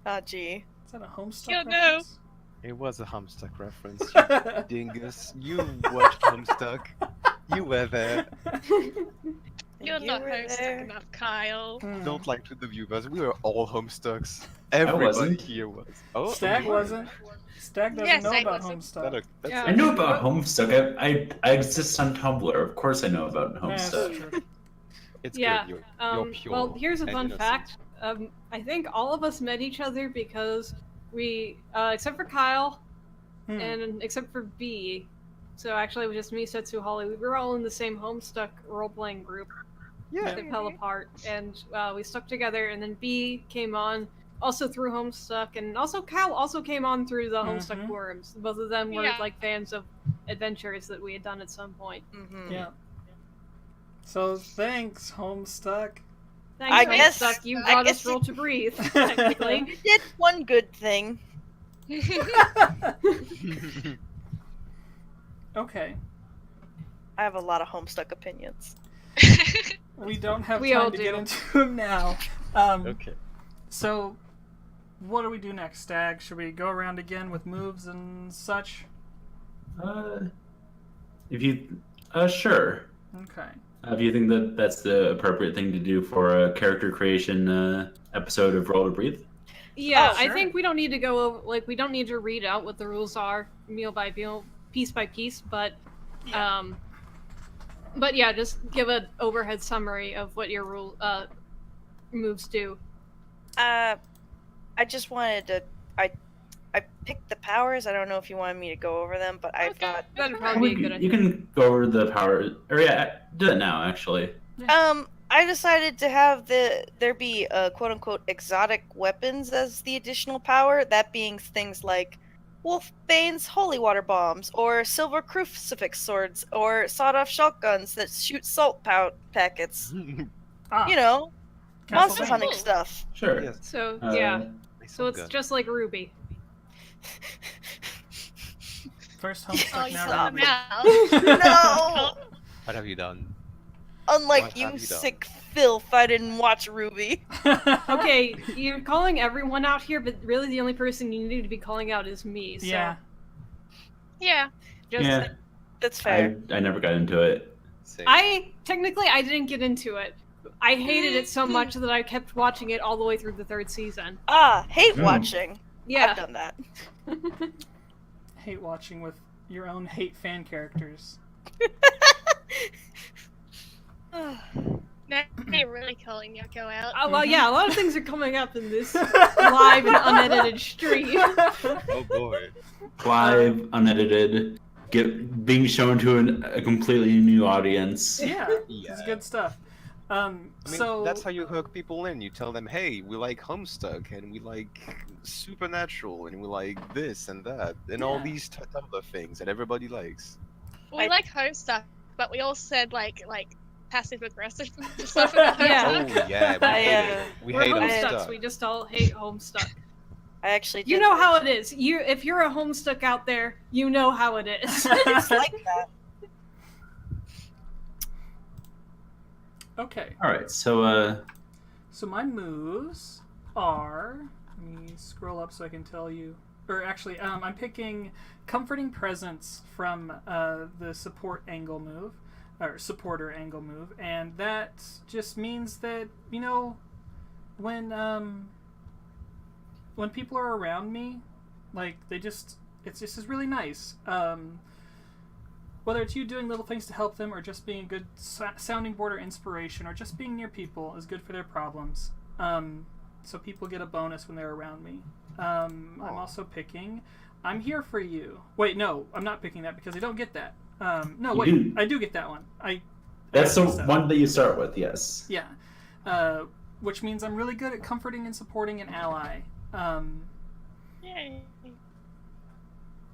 Speaker 6: Oh, gee.
Speaker 2: Is that a Homestuck
Speaker 5: Don't know.
Speaker 2: reference?
Speaker 4: It was a Homestuck reference. You dingus. You watched Homestuck. You were there.
Speaker 5: You're
Speaker 6: You
Speaker 5: not
Speaker 6: were
Speaker 5: homestuck
Speaker 6: there.
Speaker 5: enough, Kyle.
Speaker 4: Don't lie to the viewers. We were all Homestucks. Everybody
Speaker 3: wasn't.
Speaker 4: here was. Oh,
Speaker 2: Stag
Speaker 4: you were.
Speaker 2: wasn't. Stag doesn't
Speaker 5: Yes,
Speaker 2: know
Speaker 5: I
Speaker 2: about
Speaker 5: wasn't.
Speaker 2: Homestuck.
Speaker 4: That's
Speaker 1: Yeah.
Speaker 3: I know about Homestuck. I exist on Tumblr. Of course I know about
Speaker 2: Yeah, that's
Speaker 3: Homestuck.
Speaker 2: true.
Speaker 4: It's
Speaker 1: Yeah,
Speaker 4: good. You're pure.
Speaker 1: Well, here's a
Speaker 4: and
Speaker 1: fun
Speaker 4: innocent.
Speaker 1: fact. I think all of us met each other because we, except for Kyle, and except for B, so actually it was just me, Setsu, Holly, we were all in the same Homestuck role-playing group.
Speaker 4: Yeah.
Speaker 1: They fell apart, and we stuck together, and then B came on, also through Homestuck, and also Cal also came on through the Homestuck forums. Both of them were like fans of adventures that we had done at some point.
Speaker 2: Yeah. So thanks, Homestuck.
Speaker 1: Thanks, Homestuck. You brought us Roll to Breathe, technically.
Speaker 6: You did one good thing.
Speaker 2: Okay.
Speaker 6: I have a lot of Homestuck opinions.
Speaker 2: We don't have time to get into them now.
Speaker 4: Okay.
Speaker 2: So, what do we do next, Stag? Should we go around again with moves and such?
Speaker 3: If you, sure.
Speaker 2: Okay.
Speaker 3: If you think that that's the appropriate thing to do for a character creation episode of Roll to Breathe.
Speaker 1: Yeah,
Speaker 2: sure.
Speaker 1: I think we don't need to go over, like, we don't need to read out what the rules are meal by meal, piece by piece, but yeah, just give an overhead summary of what your moves do.
Speaker 6: I just wanted to. I picked the powers. I don't know if you wanted me to go over them, but I thought
Speaker 1: that'd probably be a good idea.
Speaker 3: You can go over the power, or do it now actually.
Speaker 6: I decided to have there be quote-unquote exotic weapons as the additional power, that being things like Wolfbane's holy water bombs, or silver crucifix swords, or sawed-off shotguns that shoot salt packets. You know, monster hunting stuff.
Speaker 3: Sure.
Speaker 4: Yes.
Speaker 1: So, so it's just like Ruby.
Speaker 2: First Homestuck
Speaker 5: now.
Speaker 6: No!
Speaker 4: What have you done?
Speaker 6: Unlike you, sick filth, I didn't watch Ruby.
Speaker 1: Okay, you're calling everyone out here, but really the only person you need to be calling out is me. So.
Speaker 2: Yeah.
Speaker 5: Yeah.
Speaker 1: Just
Speaker 6: That's fair.
Speaker 3: I never got into it.
Speaker 4: Same.
Speaker 1: I didn't get into it. I hated it so much that I kept watching it all the way through the 3rd season.
Speaker 6: Hate watching.
Speaker 1: Yeah.
Speaker 6: I've done that.
Speaker 2: Hate watching with your own hate fan characters.
Speaker 5: Now you're really calling Yako out.
Speaker 1: Well, yeah, a lot of things are coming up in this live and unedited stream.
Speaker 4: Oh boy.
Speaker 3: Live, unedited, being shown to a completely new audience.
Speaker 2: Yeah, it's good stuff.
Speaker 4: I mean, that's how you hook people in. You tell them, hey, we like Homestuck, and we like Supernatural, and we like this and that, and all these other things that everybody likes.
Speaker 5: We like Homestuck, but we all said like passive aggressive stuff about Homestuck.
Speaker 4: Oh yeah, we hate
Speaker 1: Homestucks. We just all hate Homestuck.
Speaker 6: I actually did.
Speaker 1: You know how it is. If you're a Homestuck out there, you know how it is.
Speaker 6: It's like that.
Speaker 2: Okay.
Speaker 3: All right. So
Speaker 2: So my moves are. Let me scroll up so I can tell you. Or actually, I'm picking Comforting Presence from the support angle move, or supporter angle move, and that just means that, you know, when people are around me, like it's just is really nice. Whether it's you doing little things to help them, or just being a good sounding board or inspiration, or just being near people is good for their problems. So people get a bonus when they're around me. I'm also picking I'm Here For You. Wait, no, I'm not picking that because I don't get that. No, wait, I do get that one.
Speaker 3: That's the one that you start with, yes.
Speaker 2: Yeah. Which means I'm really good at comforting and supporting an ally.
Speaker 5: Yay.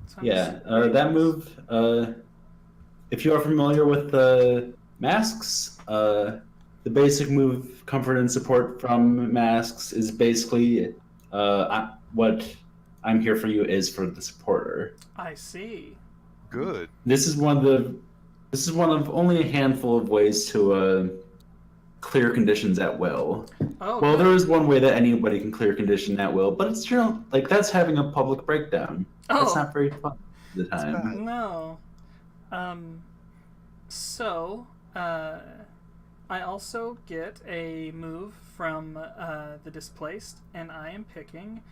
Speaker 2: So
Speaker 3: that move, if you are familiar with the masks, the basic move, comfort and support from masks, is basically what I'm Here For You is for the supporter.
Speaker 2: I see.
Speaker 4: Good.
Speaker 3: This is one of only a handful of ways to clear conditions at will.
Speaker 2: Oh,
Speaker 3: well,
Speaker 2: good.
Speaker 3: there is one way that anybody can clear condition at will, but it's true. Like, that's having a public breakdown. That's not very fun at the time.
Speaker 2: No. So, I also get a move from the Displaced, and I am picking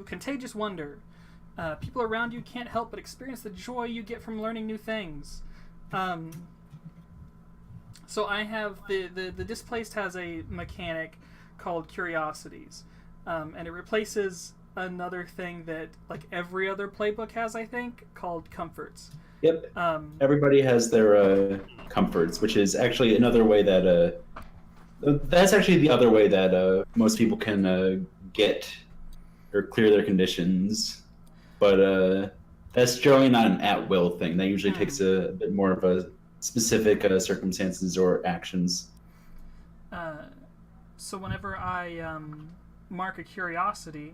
Speaker 2: Contagious Wonder. People around you can't help but experience the joy you get from learning new things. So I have the Displaced has a mechanic called Curiosities, and it replaces another thing that like every other playbook has, I think, called Comforts.
Speaker 3: Yep. Everybody has their comforts, which is actually another way that that's actually the other way that most people can get or clear their conditions. But that's generally not an at-will thing. That usually takes a bit more of a specific circumstances or actions.
Speaker 2: So whenever I mark a curiosity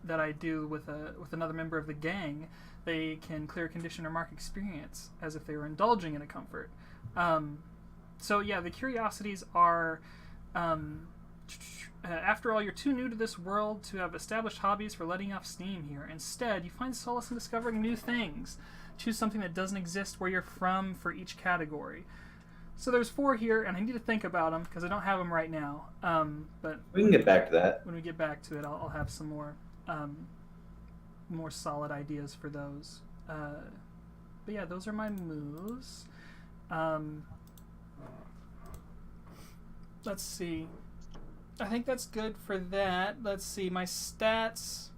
Speaker 2: that I do with another member of the gang, they can clear a condition or mark experience as if they were indulging in a comfort. So yeah, the curiosities are, after all, you're too new to this world to have established hobbies for letting off steam here. Instead, you find solace in discovering new things. Choose something that doesn't exist where you're from for each category. So there's 4 here, and I need to think about them because I don't have them right now. But
Speaker 3: we can get back to that.
Speaker 2: When we get back to it, I'll have some more solid ideas for those. But yeah, those are my moves. Let's see. I think that's good for that. Let's see, my stats.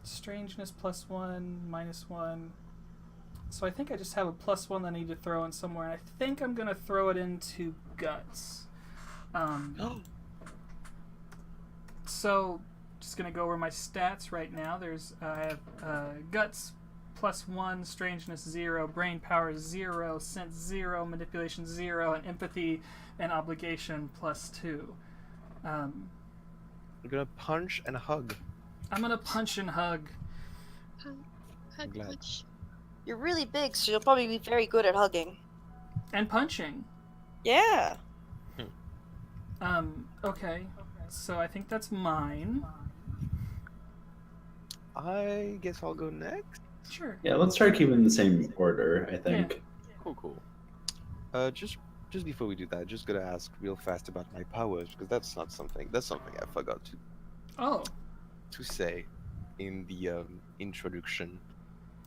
Speaker 2: Strangeness +1, -1. So I think I just have a +1 that I need to throw in somewhere. And I think I'm gonna throw it into Guts. So just gonna go over my stats right now. I have Guts +1, Strangeness 0, Brain Power 0, Sense 0, Manipulation 0, and Empathy and Obligation +2.
Speaker 4: You're gonna punch and hug.
Speaker 2: I'm gonna punch and hug.
Speaker 5: Hug
Speaker 4: glad.
Speaker 5: punch.
Speaker 6: You're really big, so you'll probably be very good at hugging.
Speaker 2: And punching.
Speaker 6: Yeah.
Speaker 2: Okay. So I think that's mine.
Speaker 4: I guess I'll go next.
Speaker 2: Sure.
Speaker 3: Yeah, let's try keeping the same order, I think.
Speaker 4: Cool. Just before we do that, just gonna ask real fast about my powers because that's something I forgot to say in the introduction.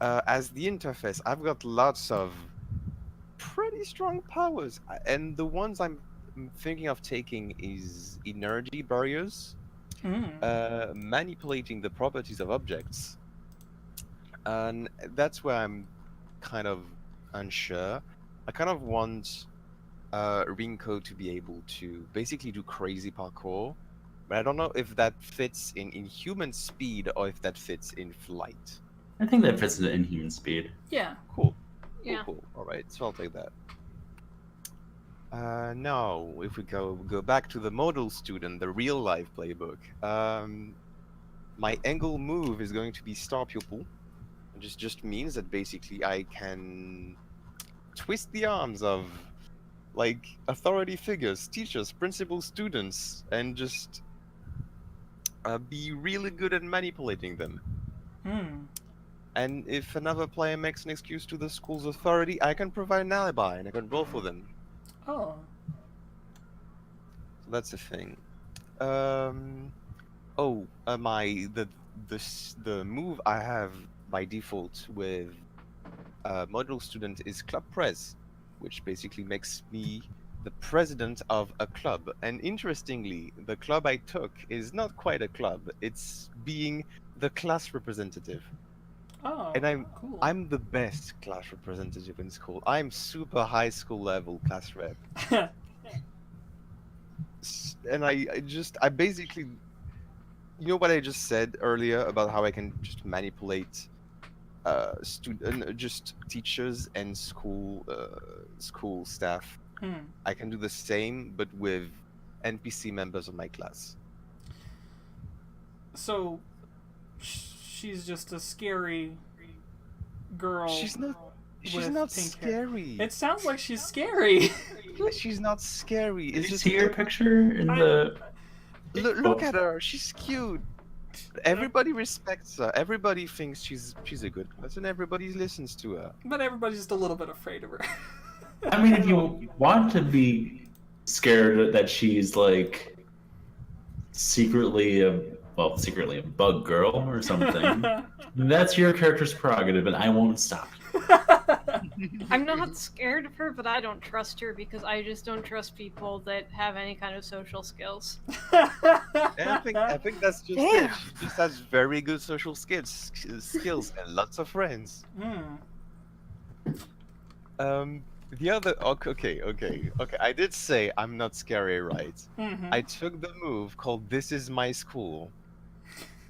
Speaker 4: As the interface, I've got lots of pretty strong powers, and the ones I'm thinking of taking is energy barriers, manipulating the properties of objects, and that's where I'm kind of unsure. I kind of want Rinko to be able to basically do crazy parkour, but I don't know if that fits in human speed or if that fits in flight.
Speaker 3: I think that fits in human speed.
Speaker 2: Yeah.
Speaker 4: Cool.
Speaker 1: Yeah.
Speaker 4: Cool. All right, so I'll take that. Now, if we go back to the model student, the real life playbook, my angle move is going to be Star Pupil. It just means that basically I can twist the arms of like authority figures, teachers, principals, students, and just be really good at manipulating them. And if another player makes an excuse to the school's authority, I can provide an alibi and I can roll for them.
Speaker 2: Oh.
Speaker 4: So that's the thing. The move I have by default with model student is Club Pres, which basically makes me the president of a club. And interestingly, the club I took is not quite a club. It's being the class representative.
Speaker 2: Oh.
Speaker 4: And
Speaker 2: cool.
Speaker 4: I'm the best class representative in school. I'm super high school level class rep. And I basically, you know what I just said earlier about how I can just manipulate just teachers and school staff. I can do the same, but with NPC members of my class.
Speaker 2: So she's just a scary girl.
Speaker 4: She's not
Speaker 2: pink
Speaker 4: scary.
Speaker 2: Hair. It sounds like she's scary.
Speaker 4: She's not scary.
Speaker 3: Did you see her picture in the...
Speaker 4: Look at her. She's cute. Everybody respects her. Everybody thinks she's a good person. Everybody listens to her.
Speaker 2: But everybody's just a little bit afraid of her.
Speaker 3: I mean, if you want to be scared that she's like secretly well, secretly a bug girl or something, that's your character's prerogative, and I won't stop you.
Speaker 1: I'm not scared of her, but I don't trust her because I just don't trust people that have any kind of social skills.
Speaker 4: And I think that's just
Speaker 6: Damn.
Speaker 4: it. She just has very good social skills and lots of friends. The other okay. I did say I'm not scary, right? I took the move called "This is my school."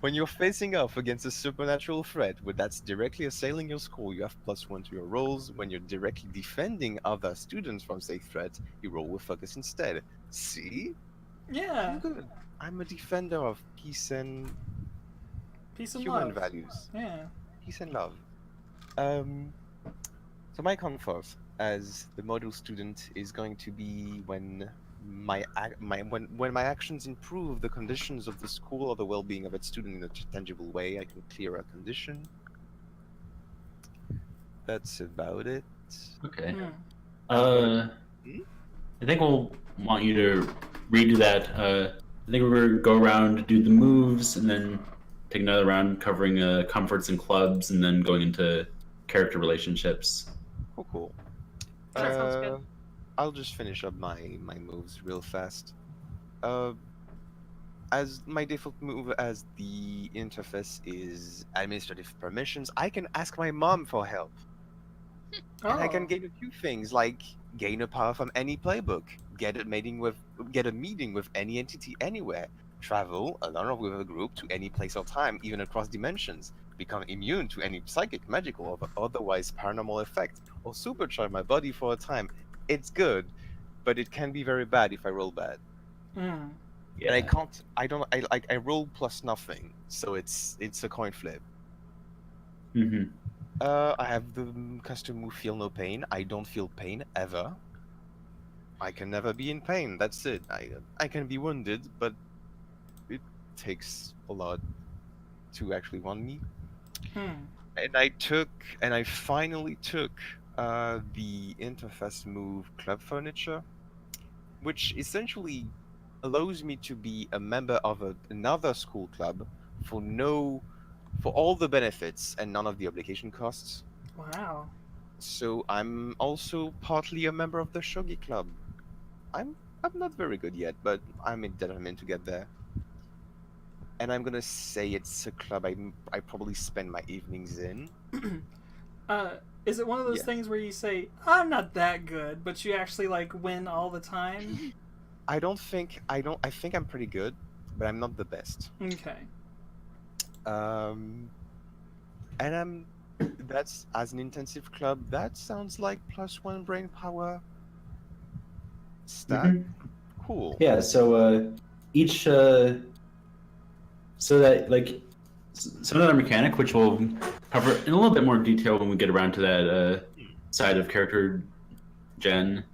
Speaker 4: When you're facing off against a supernatural threat that's directly assailing your school, you have +1 to your rolls. When you're directly defending other students from safe threats, you roll with focus instead. See?
Speaker 2: Yeah.
Speaker 4: I'm good. I'm a defender of peace and human
Speaker 2: love.
Speaker 4: values.
Speaker 2: Yeah.
Speaker 4: Peace and love. So my comfort as the model student is going to be when my actions improve the conditions of the school or the well-being of its student in a tangible way. I can clear a condition. That's about it.
Speaker 3: Okay. I think we'll want you to redo that. I think we're going to go around, do the moves, and then take another round covering comforts and clubs, and then going into character relationships.
Speaker 4: Cool.
Speaker 1: That sounds good.
Speaker 4: I'll just finish up my moves real fast. As my default move as the interface is administrative permissions, I can ask my mom for help. And I can gain a few things like gain a power from any playbook, get a meeting with any entity anywhere, travel along with a group to any place or time, even across dimensions, become immune to any psychic, magical, or otherwise paranormal effect, or supercharge my body for a time. It's good, but it can be very bad if I roll bad.
Speaker 2: Yeah.
Speaker 4: And I roll plus nothing, so it's a coin flip. I have the custom move Feel No Pain. I don't feel pain ever. I can never be in pain. That's it. I can be wounded, but it takes a lot to actually wound me. And I finally took the interface move Club Furniture, which essentially allows me to be a member of another school club for all the benefits and none of the obligation costs.
Speaker 2: Wow.
Speaker 4: So I'm also partly a member of the Shogi Club. I'm not very good yet, but I'm determined to get there. And I'm gonna say it's a club I probably spend my evenings in.
Speaker 2: Is it one of those things where you say, I'm not that good, but you actually win all the time?
Speaker 4: I think I'm pretty good, but I'm not the best.
Speaker 2: Okay.
Speaker 4: And that's as an intensive club, that sounds like +1 brain power stat. Cool.
Speaker 3: Yeah, so each so that some other mechanic, which we'll cover in a little bit more detail when we get around to that side of character gen,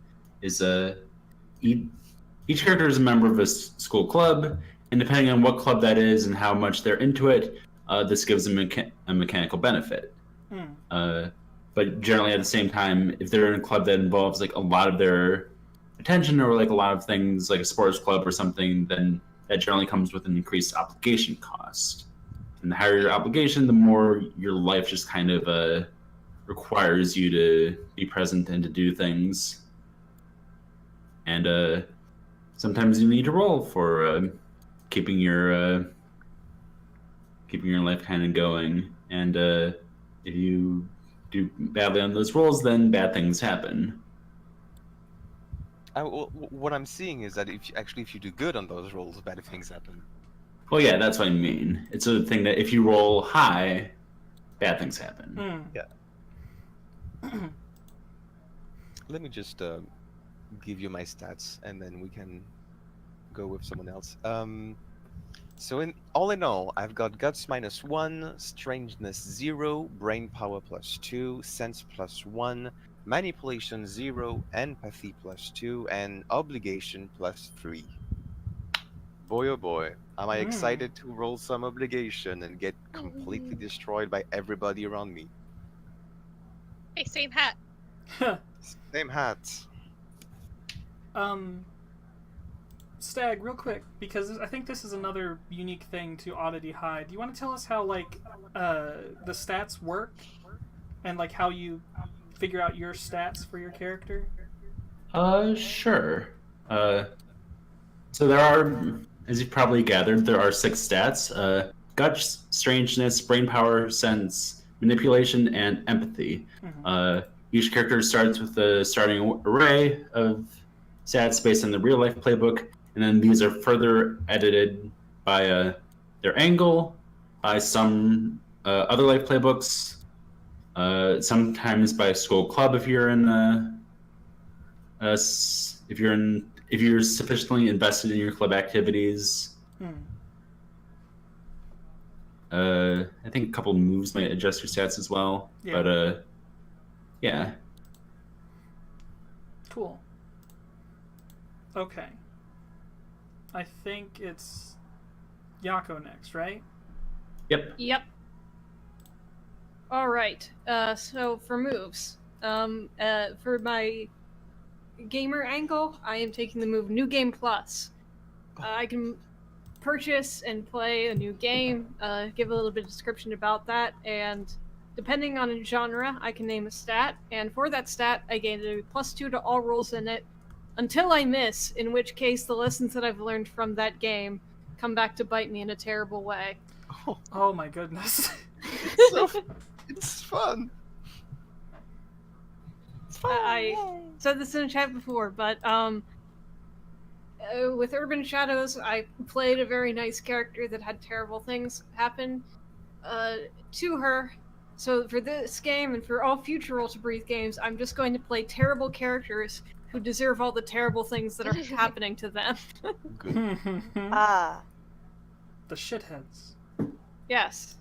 Speaker 3: is each character is a member of a school club, and depending on what club that is and how much they're into it, this gives them a mechanical benefit. But generally, at the same time, if they're in a club that involves a lot of their attention or a lot of things like a sports club or something, then that generally comes with an increased obligation cost. And the higher your obligation, the more your life just kind of requires you to be present and to do things. And sometimes you need to roll for keeping your life kind of going. And if you do badly on those rolls, then bad things happen.
Speaker 4: What I'm seeing is that if you do good on those rolls, bad things happen.
Speaker 3: Well, yeah, that's what I mean. It's a thing that if you roll high, bad things happen.
Speaker 4: Yeah. Let me just give you my stats, and then we can go with someone else. So in all, I've got Guts -1, Strangeness 0, Brain Power +2, Sense +1, Manipulation 0, Empathy +2, and Obligation +3. Boy oh boy, am I excited to roll some obligation and get completely destroyed by everybody around me.
Speaker 5: Hey, same hat.
Speaker 4: Same hat.
Speaker 2: Stag, real quick, because I think this is another unique thing to Oddity High. Do you want to tell us how, like, the stats work? And, like, how you figure out your stats for your character?
Speaker 3: Sure. So there are, as you've probably gathered, there are 6 stats. Guts, strangeness, brain power, sense, manipulation, and empathy. Each character starts with a starting array of stats based on the real-life playbook, and then these are further edited by their angle, by some other life playbooks, sometimes by school club if you're in if you're sufficiently invested in your club activities. I think a couple moves might adjust your stats as well.
Speaker 2: Yeah.
Speaker 3: But yeah.
Speaker 2: Cool. Okay. I think it's Yako next, right?
Speaker 3: Yep.
Speaker 1: Yep. All right. So for moves, for my gamer angle, I am taking the move New Game Plus. I can purchase and play a new game, give a little bit of description about that, and depending on a genre, I can name a stat, and for that stat, I gain a +2 to all rolls in it, until I miss, in which case the lessons that I've learned from that game come back to bite me in a terrible way.
Speaker 2: Oh my goodness.
Speaker 4: It's fun.
Speaker 1: I said this in the chat before, but with Urban Shadows, I played a very nice character that had terrible things happen to her. So for this game and for all future Roll to Breathe games, I'm just going to play terrible characters who deserve all the terrible things that are happening to them.
Speaker 4: Good.
Speaker 6: Ah.
Speaker 2: The shitheads.
Speaker 1: Yes.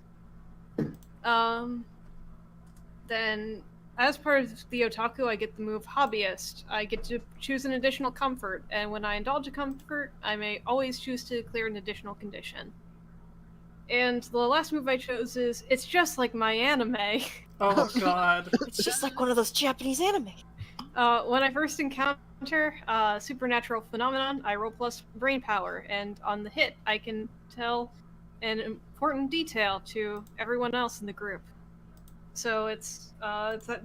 Speaker 1: Then, as part of the otaku, I get the move hobbyist. I get to choose an additional comfort, and when I indulge a comfort, I may always choose to clear an additional condition. And the last move I chose is, it's just like my anime.
Speaker 2: Oh god.
Speaker 6: It's just like one of those Japanese anime.
Speaker 1: When I first encounter supernatural phenomenon, I roll plus brain power, and on the hit, I can tell an important detail to everyone else in the group. So it's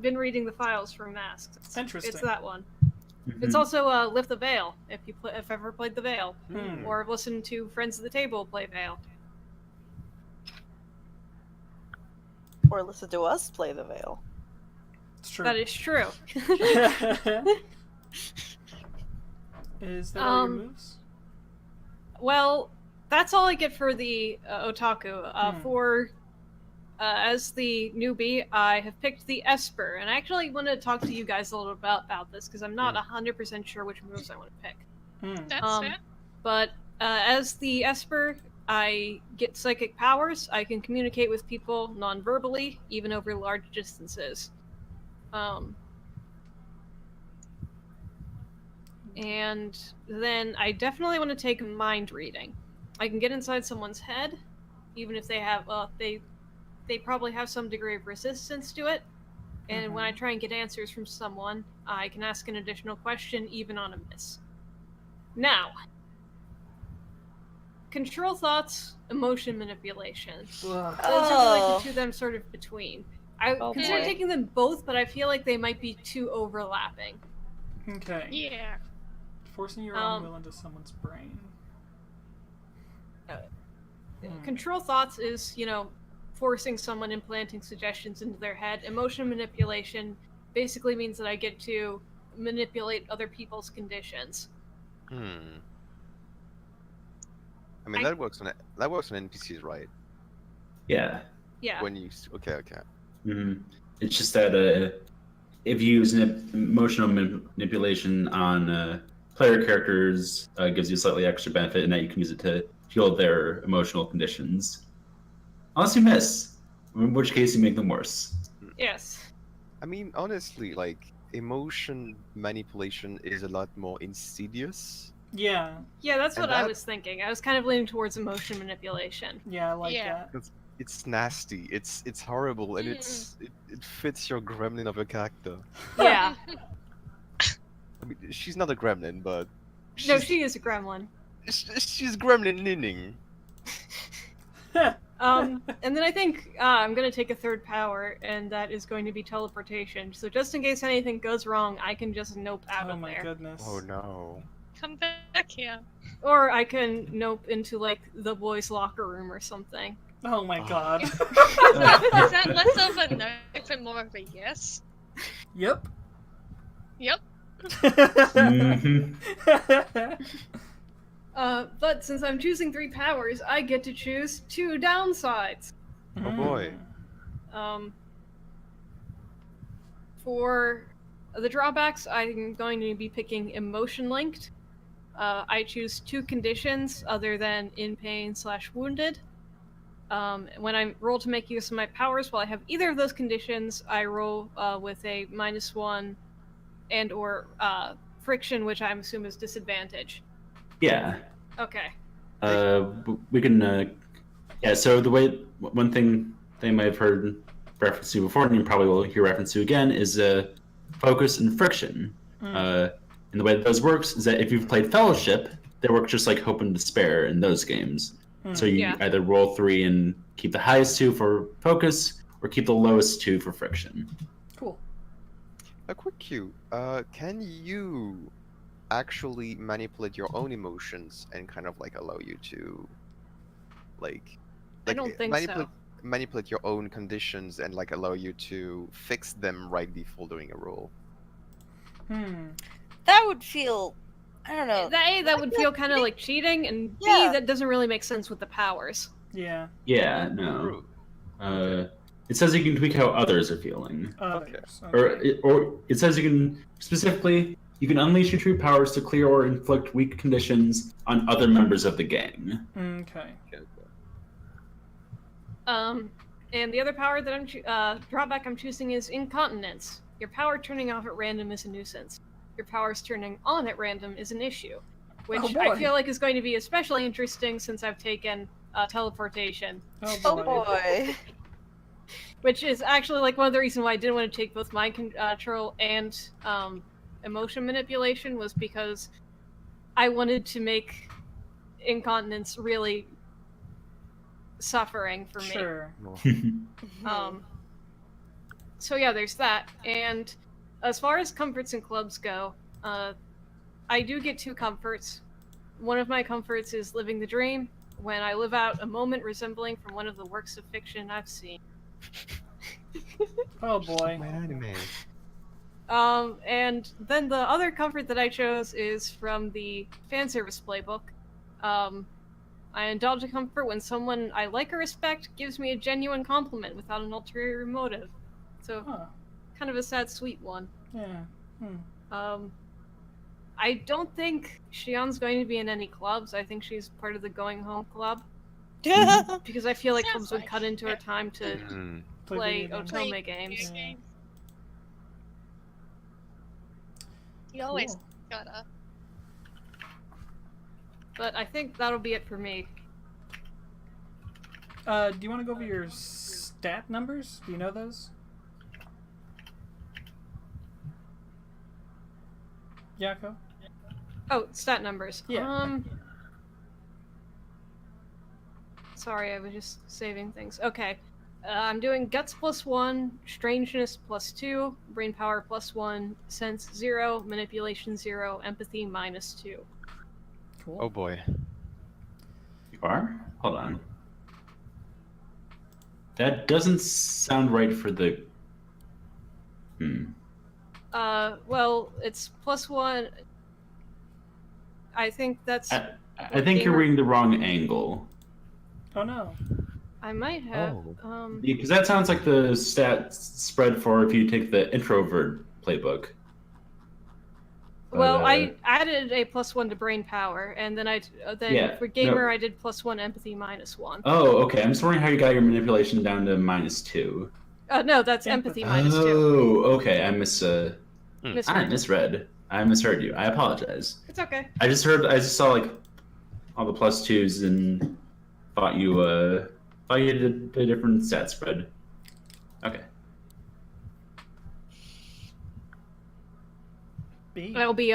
Speaker 1: been reading the files from Masks.
Speaker 2: Interesting.
Speaker 1: It's that one. It's also Lift the Veil, if ever played the Veil, or listened to Friends of the Table play Veil.
Speaker 6: Or listen to us play the Veil.
Speaker 2: It's true.
Speaker 1: That is true.
Speaker 2: Is that all your moves?
Speaker 1: Well, that's all I get for the otaku. For as the newbie, I have picked the esper, and I actually want to talk to you guys a little about this because I'm not 100% sure which moves I want to pick.
Speaker 5: That's fair.
Speaker 1: But as the esper, I get psychic powers. I can communicate with people non-verbally, even over large distances. And then I definitely want to take mind reading. I can get inside someone's head, even if they have they probably have some degree of resistance to it. And when I try and get answers from someone, I can ask an additional question, even on a miss. Now, control thoughts, emotion manipulation. Those are like the two that I'm sort of between. I consider taking them both, but I feel like they might be too overlapping.
Speaker 2: Okay.
Speaker 5: Yeah.
Speaker 2: Forcing your own will into someone's brain.
Speaker 1: Control thoughts is, forcing someone, implanting suggestions into their head. Emotion manipulation basically means that I get to manipulate other people's conditions.
Speaker 4: I mean, that works on NPCs, right?
Speaker 3: Yeah.
Speaker 1: Yeah.
Speaker 4: When you okay.
Speaker 3: It's just that if you use emotional manipulation on player characters, gives you a slightly extra benefit in that you can use it to heal their emotional conditions. Unless you miss, in which case you make them worse.
Speaker 1: Yes.
Speaker 4: I mean, honestly, like, emotion manipulation is a lot more insidious.
Speaker 2: Yeah.
Speaker 1: Yeah, that's what I was thinking. I was kind of leaning towards emotion manipulation.
Speaker 2: Yeah, I like that.
Speaker 4: It's nasty. It's horrible, and it fits your gremlin of a character.
Speaker 1: Yeah.
Speaker 4: I mean, she's not a gremlin, but
Speaker 1: No, she is a gremlin.
Speaker 4: She's gremlin-inning.
Speaker 1: And then I think I'm going to take a third power, and that is going to be teleportation. So just in case anything goes wrong, I can just nope out
Speaker 2: Oh
Speaker 1: of
Speaker 2: my
Speaker 1: there.
Speaker 2: goodness.
Speaker 4: Oh no.
Speaker 5: Come back here.
Speaker 1: Or I can nope into, like, the boys' locker room or something.
Speaker 2: Oh my god.
Speaker 5: Is that less of a no and more of a yes?
Speaker 2: Yep.
Speaker 5: Yep.
Speaker 3: Mhm.
Speaker 1: But since I'm choosing 3 powers, I get to choose 2 downsides.
Speaker 4: Oh boy.
Speaker 1: For the drawbacks, I'm going to be picking emotion linked. I choose 2 conditions other than in pain / wounded. When I roll to make use of my powers, while I have either of those conditions, I roll with a -1 and or friction, which I assume is disadvantage.
Speaker 3: Yeah.
Speaker 1: Okay.
Speaker 3: We can. Yeah. So the way one thing they might have heard reference to before, and you probably will hear reference to again, is focus and friction. And the way that those works is that if you've played Fellowship, they work just like Hope and Despair in those games. So you either roll 3 and keep the highest 2 for focus, or keep the lowest 2 for friction.
Speaker 2: Cool.
Speaker 4: A quick cue. Can you actually manipulate your own emotions and kind of like allow you to, like
Speaker 1: I don't think so.
Speaker 4: Manipulate your own conditions and like allow you to fix them right before doing a roll?
Speaker 6: That would feel, I don't know.
Speaker 1: That would feel kind of like cheating, and
Speaker 6: Yeah.
Speaker 1: B, that doesn't really make sense with the powers.
Speaker 2: Yeah.
Speaker 3: Yeah. No. It says you can tweak how others are feeling.
Speaker 2: Others.
Speaker 3: Or it says you can specifically you can unleash your true powers to clear or inflict weak conditions on other members of the gang.
Speaker 2: Okay.
Speaker 1: And the other power that I'm drawback I'm choosing is incontinence. Your power turning off at random is a nuisance. Your powers turning on at random is an issue, which I feel like is going to be especially interesting since I've taken teleportation.
Speaker 6: Oh boy.
Speaker 1: Which is actually like one of the reasons why I didn't want to take both mind control and emotion manipulation, was because I wanted to make incontinence really suffering for me.
Speaker 2: Sure.
Speaker 1: So yeah, there's that. And as far as comforts and clubs go, I do get 2 comforts. One of my comforts is living the dream, when I live out a moment resembling from one of the works of fiction I've seen.
Speaker 2: Oh boy.
Speaker 4: My anime.
Speaker 1: And then the other comfort that I chose is from the fan service playbook. I indulge a comfort when someone I like or respect gives me a genuine compliment without an ulterior motive. So, kind of a sad, sweet one.
Speaker 2: Yeah.
Speaker 1: I don't think Shion's going to be in any clubs. I think she's part of the Going Home Club. Because I feel like clubs would cut into her time to play Otome games.
Speaker 5: You always gotta.
Speaker 1: But I think that'll be it for me.
Speaker 2: Do you want to go over your stat numbers? Do you know those? Yako?
Speaker 1: Oh, stat numbers.
Speaker 2: Yeah.
Speaker 1: Sorry, I was just saving things. Okay. I'm doing Guts +1, Strangeness +2, Brain Power +1, Sense 0, Manipulation 0, Empathy -2.
Speaker 2: Cool.
Speaker 4: Oh boy.
Speaker 3: You are? Hold on. That doesn't sound right for the.
Speaker 1: Well, it's +1. I think that's.
Speaker 3: I think you're reading the wrong angle.
Speaker 2: Oh no.
Speaker 1: I might have.
Speaker 3: Because that sounds like the stat spread for if you take the introvert playbook.
Speaker 1: Well, I added a +1 to brain power, and then for gamer I did +1 empathy -1.
Speaker 3: Oh, okay. I'm just wondering how you got your manipulation down to -2.
Speaker 1: No, that's empathy -2.
Speaker 3: Oh, okay. I misread. I misheard you. I apologize.
Speaker 1: It's okay.
Speaker 3: I just saw like all the +2s and thought you did a different stat spread. Okay.
Speaker 2: B.
Speaker 1: That'll be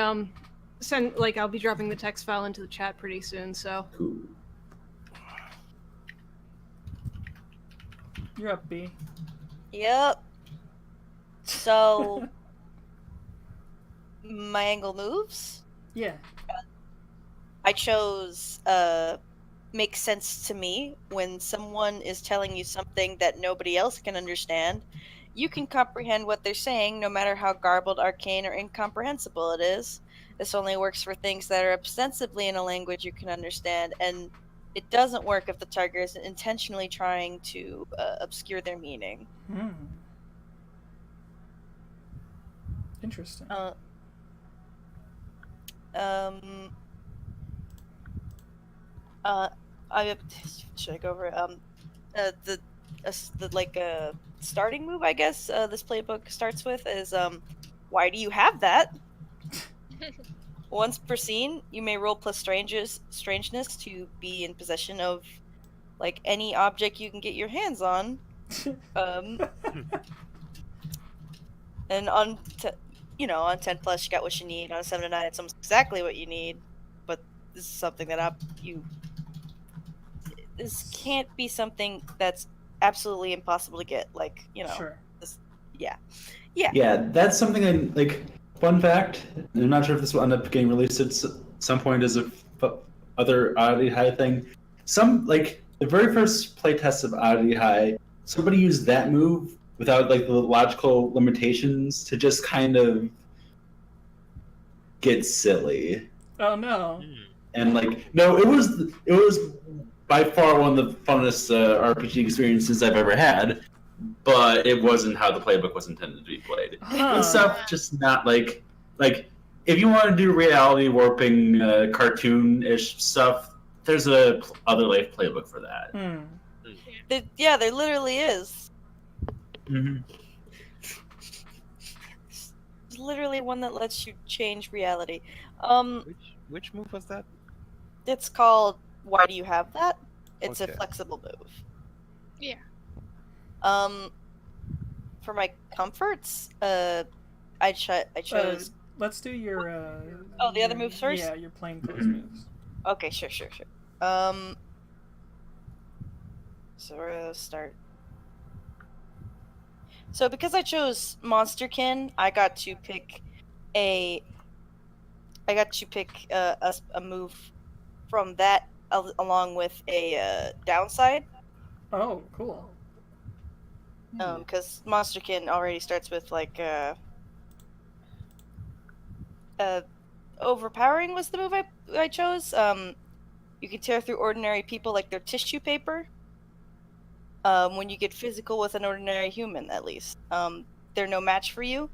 Speaker 1: I'll be dropping the text file into the chat pretty soon, so.
Speaker 3: Cool.
Speaker 2: You're up, B.
Speaker 6: Yep. So, my angle moves.
Speaker 2: Yeah.
Speaker 6: I chose makes sense to me. When someone is telling you something that nobody else can understand, you can comprehend what they're saying, no matter how garbled, arcane, or incomprehensible it is. This only works for things that are ostensibly in a language you can understand, and it doesn't work if the target is intentionally trying to obscure their meaning.
Speaker 2: Interesting.
Speaker 6: Should I go over the starting move? I guess this playbook starts with is why do you have that? Once per scene, you may roll plus strangeness to be in possession of like any object you can get your hands on. And on 10 plus, you got what you need. On a 7 to 9, it's almost exactly what you need. But this is something that this can't be something that's absolutely impossible to get. Like,
Speaker 2: Sure.
Speaker 6: Yeah.
Speaker 3: Yeah, that's something I like. Fun fact, I'm not sure if this will end up getting released at some point as a other Oddity High thing. The very first playtest of Oddity High, somebody used that move without like the logical limitations to just kind of get silly.
Speaker 2: Oh no.
Speaker 3: And no, it was by far one of the funnest RPG experiences I've ever had. But it wasn't how the playbook was intended to be played. And stuff just not like if you want to do reality warping cartoon-ish stuff, there's a other life playbook for that.
Speaker 6: There literally is.
Speaker 3: Mm-hmm.
Speaker 6: There's literally one that lets you change reality.
Speaker 4: Which move was that?
Speaker 6: It's called Why Do You Have That? It's
Speaker 4: Okay.
Speaker 6: a flexible move.
Speaker 5: Yeah.
Speaker 6: For my comforts, I chose.
Speaker 2: Let's do your.
Speaker 6: The other moves first?
Speaker 2: Yeah, your plainclothes moves.
Speaker 6: Okay, sure. So we're gonna start. So because I chose Monsterkin, I got to pick a move from that along with a downside.
Speaker 2: Oh, cool.
Speaker 6: Because Monsterkin already starts with overpowering was the move I chose. You can tear through ordinary people like they're tissue paper. When you get physical with an ordinary human, at least. They're no match for you.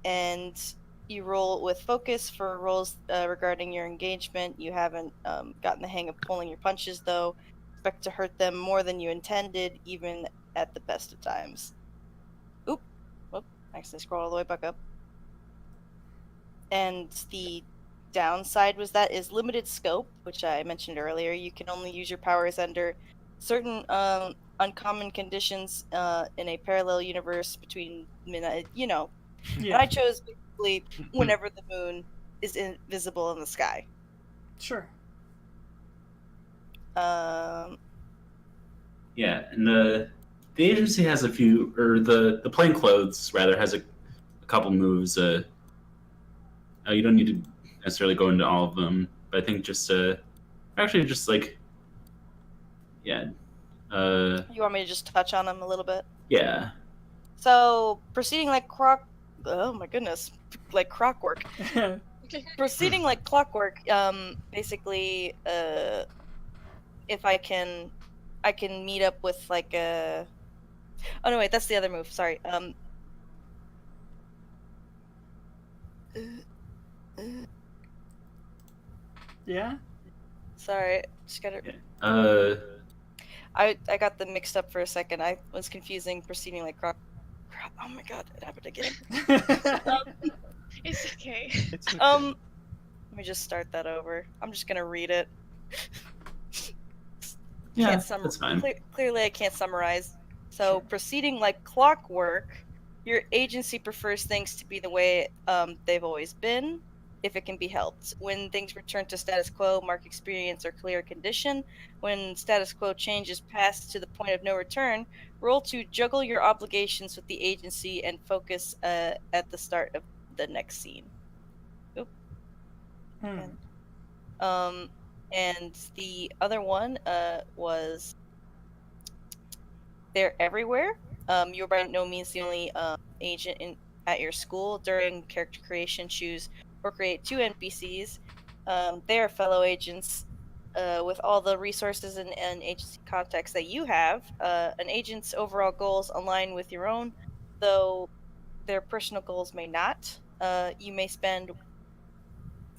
Speaker 6: And you roll with focus for rolls regarding your engagement. You haven't gotten the hang of pulling your punches, though. Expect to hurt them more than you intended, even at the best of times. Oop. Actually scroll all the way back up. And the downside was that is limited scope, which I mentioned earlier. You can only use your powers under certain uncommon conditions in a parallel universe between
Speaker 2: Yeah.
Speaker 6: And I chose basically whenever the moon is invisible in the sky.
Speaker 2: Sure.
Speaker 3: Yeah, and the agency has a few, or the plainclothes rather has a couple moves. You don't need to necessarily go into all of them, but I think just you
Speaker 6: want me to just touch on them a little bit?
Speaker 3: Yeah.
Speaker 6: So proceeding like oh my goodness, like clockwork. Proceeding like clockwork. Basically, if I can meet up with like a. Oh no, wait, that's the other move. Sorry.
Speaker 2: Yeah.
Speaker 6: Sorry, just gotta. I got them mixed up for a second. I was confusing proceeding like crap. Oh my god, it happened again.
Speaker 5: It's okay.
Speaker 6: Let me just start that over. I'm just gonna read it.
Speaker 3: Yeah, that's fine.
Speaker 6: Clearly, I can't summarize. So,
Speaker 2: Sure.
Speaker 6: Proceeding like clockwork, your agency prefers things to be the way they've always been. if it can be helped. When things return to status quo, mark experience or clear condition. When status quo changes past to the point of no return, roll to juggle your obligations with the agency and focus at the start of the next scene. Oop. And the other one was they're everywhere. You're by no means the only agent at your school. During character creation, choose or create 2 NPCs. They are fellow agents with all the resources and agency contacts that you have. An agent's overall goals align with your own, though their personal goals may not. You may spend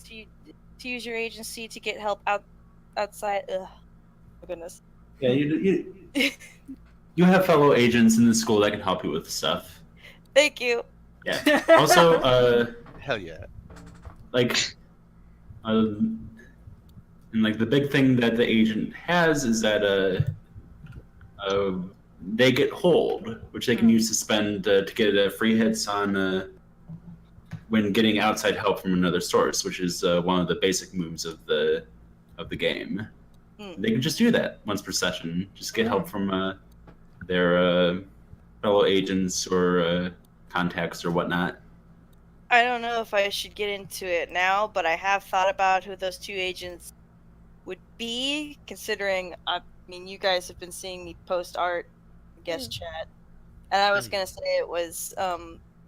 Speaker 6: to use your agency to get help outside. Ugh, my goodness.
Speaker 3: Yeah, you have fellow agents in the school that can help you with stuff.
Speaker 6: Thank you.
Speaker 3: Yeah. Also,
Speaker 4: Hell yeah.
Speaker 3: like, and like the big thing that the agent has is that they get hold, which they can use to spend to get free hits on when getting outside help from another source, which is one of the basic moves of the game. They can just do that once per session. Just get help from their fellow agents or contacts or whatnot.
Speaker 6: I don't know if I should get into it now, but I have thought about who those 2 agents would be, considering, I mean, you guys have been seeing me post art, guest chat, and I was going to say it was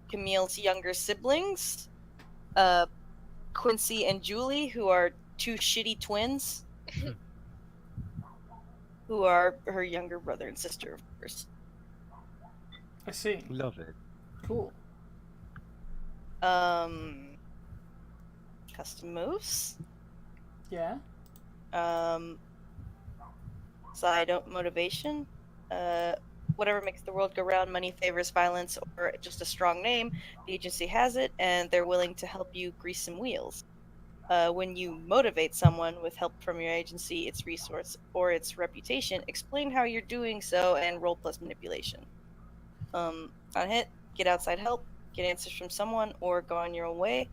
Speaker 6: Camille's younger siblings, Quincy and Julie, who are 2 shitty twins, who are her younger brother and sister, of course.
Speaker 2: I see.
Speaker 4: Love it.
Speaker 2: Cool.
Speaker 6: Custom moves.
Speaker 2: Yeah.
Speaker 6: Side motivation. Whatever makes the world go round, money favors violence, or just a strong name, the agency has it, and they're willing to help you grease some wheels. When you motivate someone with help from your agency, its resource, or its reputation, explain how you're doing so and roll plus manipulation. On hit, get outside help, get answers from someone, or go on your own way.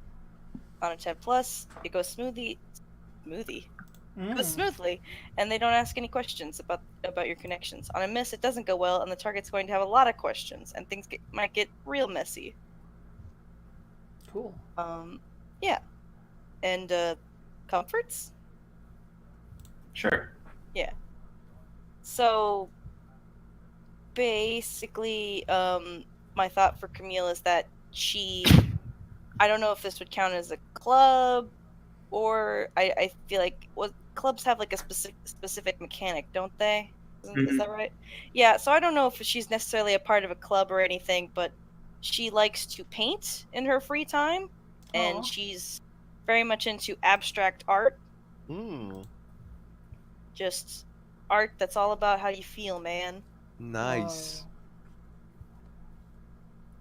Speaker 6: On a 10 plus, it goes smoothly, and they don't ask any questions about your connections. On a miss, it doesn't go well, and the target's going to have a lot of questions, and things might get real messy.
Speaker 2: Cool.
Speaker 6: Yeah. And comforts?
Speaker 3: Sure.
Speaker 6: Yeah. So basically, my thought for Camille is that I don't know if this would count as a club, or I feel like clubs have like a specific mechanic, don't they? Is that right? Yeah, so I don't know if she's necessarily a part of a club or anything, but she likes to paint in her free time, and she's very much into abstract art. Just art that's all about how you feel, man.
Speaker 4: Nice.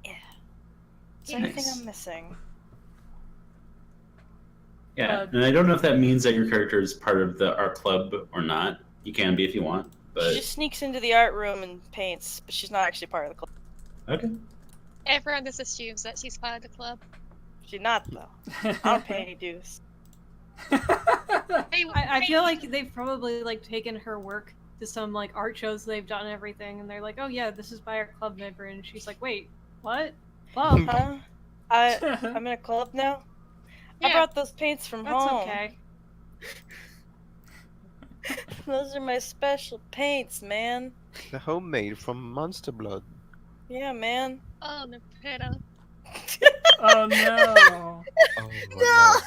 Speaker 6: Yeah. Is there anything I'm missing?
Speaker 3: Yeah, and I don't know if that means that your character is part of the art club or not. You can be if you want, but
Speaker 6: She just sneaks into the art room and paints, but she's not actually part of the club.
Speaker 3: okay.
Speaker 5: Everyone just assumes that she's part of the club.
Speaker 6: She's not, though. I don't pay any dues.
Speaker 1: I feel like they've probably like taken her work to some like art shows they've done and everything, and they're like, "Oh yeah, this is by our club member," and she's like, "Wait, what? Club?
Speaker 6: Huh? I'm in a club now?
Speaker 5: Yeah.
Speaker 6: I brought those paints from
Speaker 1: That's
Speaker 6: home.
Speaker 1: okay."
Speaker 6: Those are my special paints, man.
Speaker 4: The homemade from Monster Blood.
Speaker 6: Yeah, man.
Speaker 5: Oh, no, Peter.
Speaker 2: Oh no.
Speaker 4: Oh my God.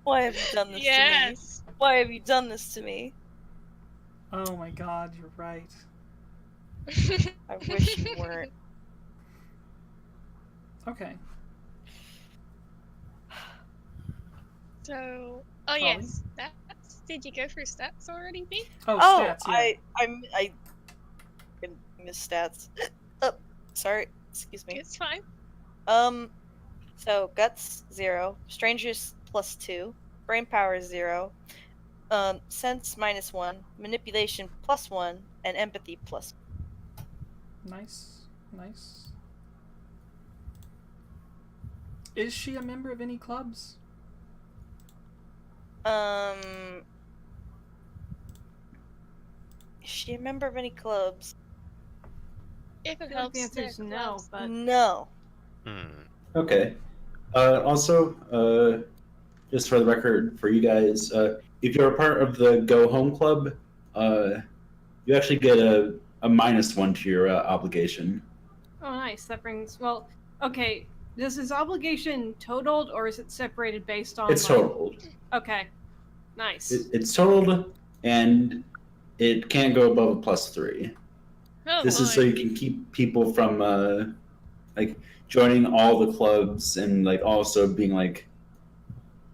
Speaker 6: Why have you done this to me?
Speaker 5: Yes.
Speaker 6: Why have you done this to me?
Speaker 2: Oh my god, you're right.
Speaker 6: I wish you weren't.
Speaker 2: Okay.
Speaker 5: So, oh yes, stats. Did you go through stats already, B?
Speaker 2: Oh,
Speaker 6: Oh,
Speaker 2: stats, yeah.
Speaker 6: I missed stats. Oh, sorry. Excuse me.
Speaker 5: It's fine.
Speaker 6: So guts 0, strangers +2, brain power 0, sense -1, manipulation +1, and empathy +1.
Speaker 2: Nice. Nice. Is she a member of any clubs?
Speaker 6: Is she a member of any clubs?
Speaker 5: If it
Speaker 1: I feel like
Speaker 5: helps,
Speaker 1: the answer is
Speaker 5: they're
Speaker 1: no,
Speaker 5: clubs.
Speaker 1: but
Speaker 6: No.
Speaker 3: Okay. Also, just for the record, for you guys, if you're a part of the Go Home Club, you actually get a -1 to your obligation.
Speaker 1: oh, nice. That brings well. Okay, is his obligation totaled or is it separated based on?
Speaker 3: It's
Speaker 1: like...
Speaker 3: totaled.
Speaker 1: Okay, nice.
Speaker 3: It's totaled, and it can't go above a +3.
Speaker 5: Oh,
Speaker 3: This is
Speaker 5: boy.
Speaker 3: so you can keep people from like joining all the clubs and like also being like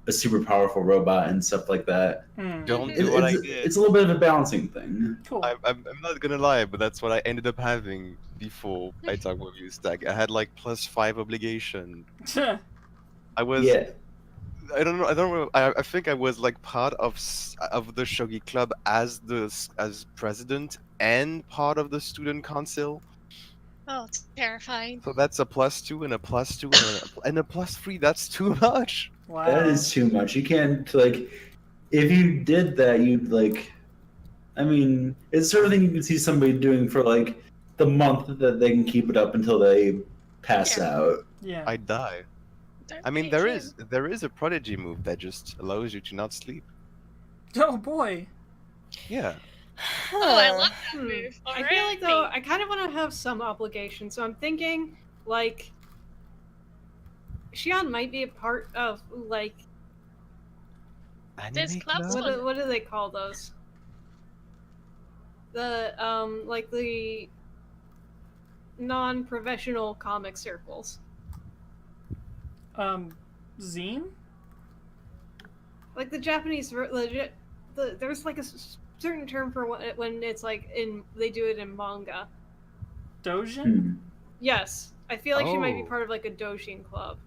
Speaker 3: a super powerful robot and stuff like that.
Speaker 4: Don't do what I did.
Speaker 3: It's a little bit of a balancing thing.
Speaker 2: Cool.
Speaker 4: I'm not gonna lie, but that's what I ended up having before I talked with you, Stag. I had like +5 obligation. I was.
Speaker 3: Yeah.
Speaker 4: I don't know. I think I was like part of the shogi club as president and part of the student council.
Speaker 5: Oh, it's terrifying.
Speaker 4: So that's a +2 and a +2 and a +3. That's too much.
Speaker 2: Wow.
Speaker 3: That is too much. You can't like if you did that you'd like I mean, it's sort of thing you can see somebody doing for like the month that they can keep it up until they pass
Speaker 5: Yeah.
Speaker 3: out.
Speaker 2: Yeah.
Speaker 4: I die.
Speaker 5: Don't
Speaker 4: I mean,
Speaker 5: be
Speaker 4: there
Speaker 5: a
Speaker 4: is a prodigy move that just allows you to not sleep.
Speaker 2: Oh boy.
Speaker 4: Yeah.
Speaker 5: Oh, I love that
Speaker 1: Hmm.
Speaker 5: move.
Speaker 1: I feel like though I kind of want to have some obligation, so I'm thinking like Shion might be a part of like
Speaker 5: There's
Speaker 4: Anime
Speaker 5: clubs
Speaker 4: club?
Speaker 1: what do they call those? The like the non-professional comic circles.
Speaker 2: Zine?
Speaker 1: Like the Japanese there's like a certain term for when it's like they do it in manga.
Speaker 2: Dojin?
Speaker 3: Hmm.
Speaker 1: Yes, I feel like she might be
Speaker 4: Oh.
Speaker 1: part of like a dojin club.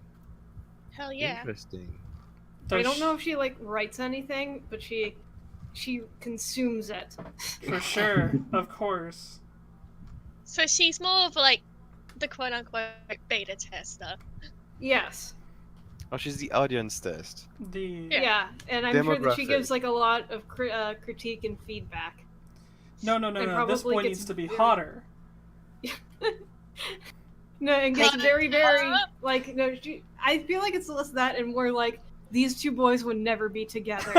Speaker 5: Hell yeah.
Speaker 4: Interesting.
Speaker 1: I don't know if she like writes anything, but she consumes it.
Speaker 2: For sure. Of course.
Speaker 5: So she's more of like the quote unquote beta tester.
Speaker 1: Yes.
Speaker 4: Oh, she's the audience test.
Speaker 2: The
Speaker 1: Yeah, and I'm sure that she
Speaker 4: Demographic.
Speaker 1: gives like a lot of critique and feedback.
Speaker 2: No.
Speaker 1: And
Speaker 2: This
Speaker 1: probably
Speaker 2: boy
Speaker 1: gets
Speaker 2: needs to be
Speaker 1: very-
Speaker 2: hotter.
Speaker 1: No, and gets
Speaker 5: Cut
Speaker 1: very, very
Speaker 5: up.
Speaker 1: like no. I feel like it's less that and more like these two boys would never be together.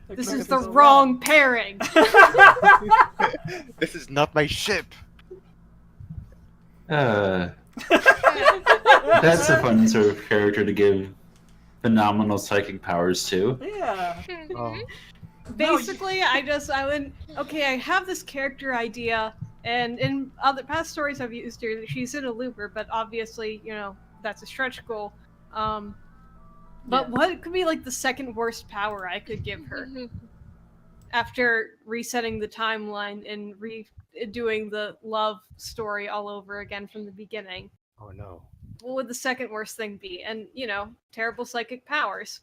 Speaker 1: This is the wrong pairing.
Speaker 4: This is not my ship.
Speaker 3: That's a fun sort of character to give phenomenal psychic powers to.
Speaker 2: Yeah.
Speaker 4: Oh.
Speaker 1: Basically, I went, okay, I have this character idea, and in other past stories I've used her, she's in a looper, but obviously, you know, that's a stretch goal. But
Speaker 2: Yeah.
Speaker 1: what could be like the second worst power I could give her after resetting the timeline and redoing the love story all over again from the beginning?
Speaker 4: Oh no.
Speaker 1: What would the second worst thing be? And, you know, terrible psychic powers.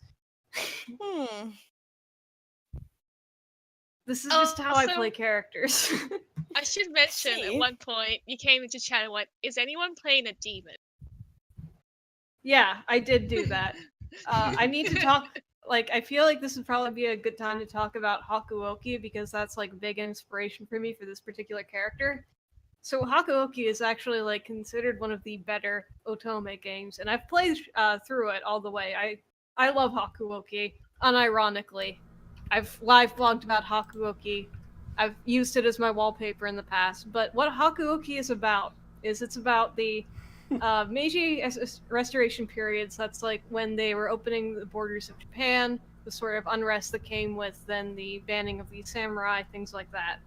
Speaker 1: This is just how I
Speaker 5: Also-
Speaker 1: play characters.
Speaker 5: I should mention
Speaker 6: See?
Speaker 5: at one point you came into chat and went, "Is anyone playing a demon?"
Speaker 1: Yeah, I did do that. I need to talk. Like, I feel like this would probably be a good time to talk about Hakuoki because that's like big inspiration for me for this particular character. So Hakuoki is actually like considered one of the better Otome games, and I've played through it all the way. I love Hakuoki, unironically. I've live blogged about Hakuoki. I've used it as my wallpaper in the past. But what Hakuoki is about is it's about the Meiji Restoration periods. That's like when they were opening the borders of Japan, the sort of unrest that came with then the banning of the samurai, things like that.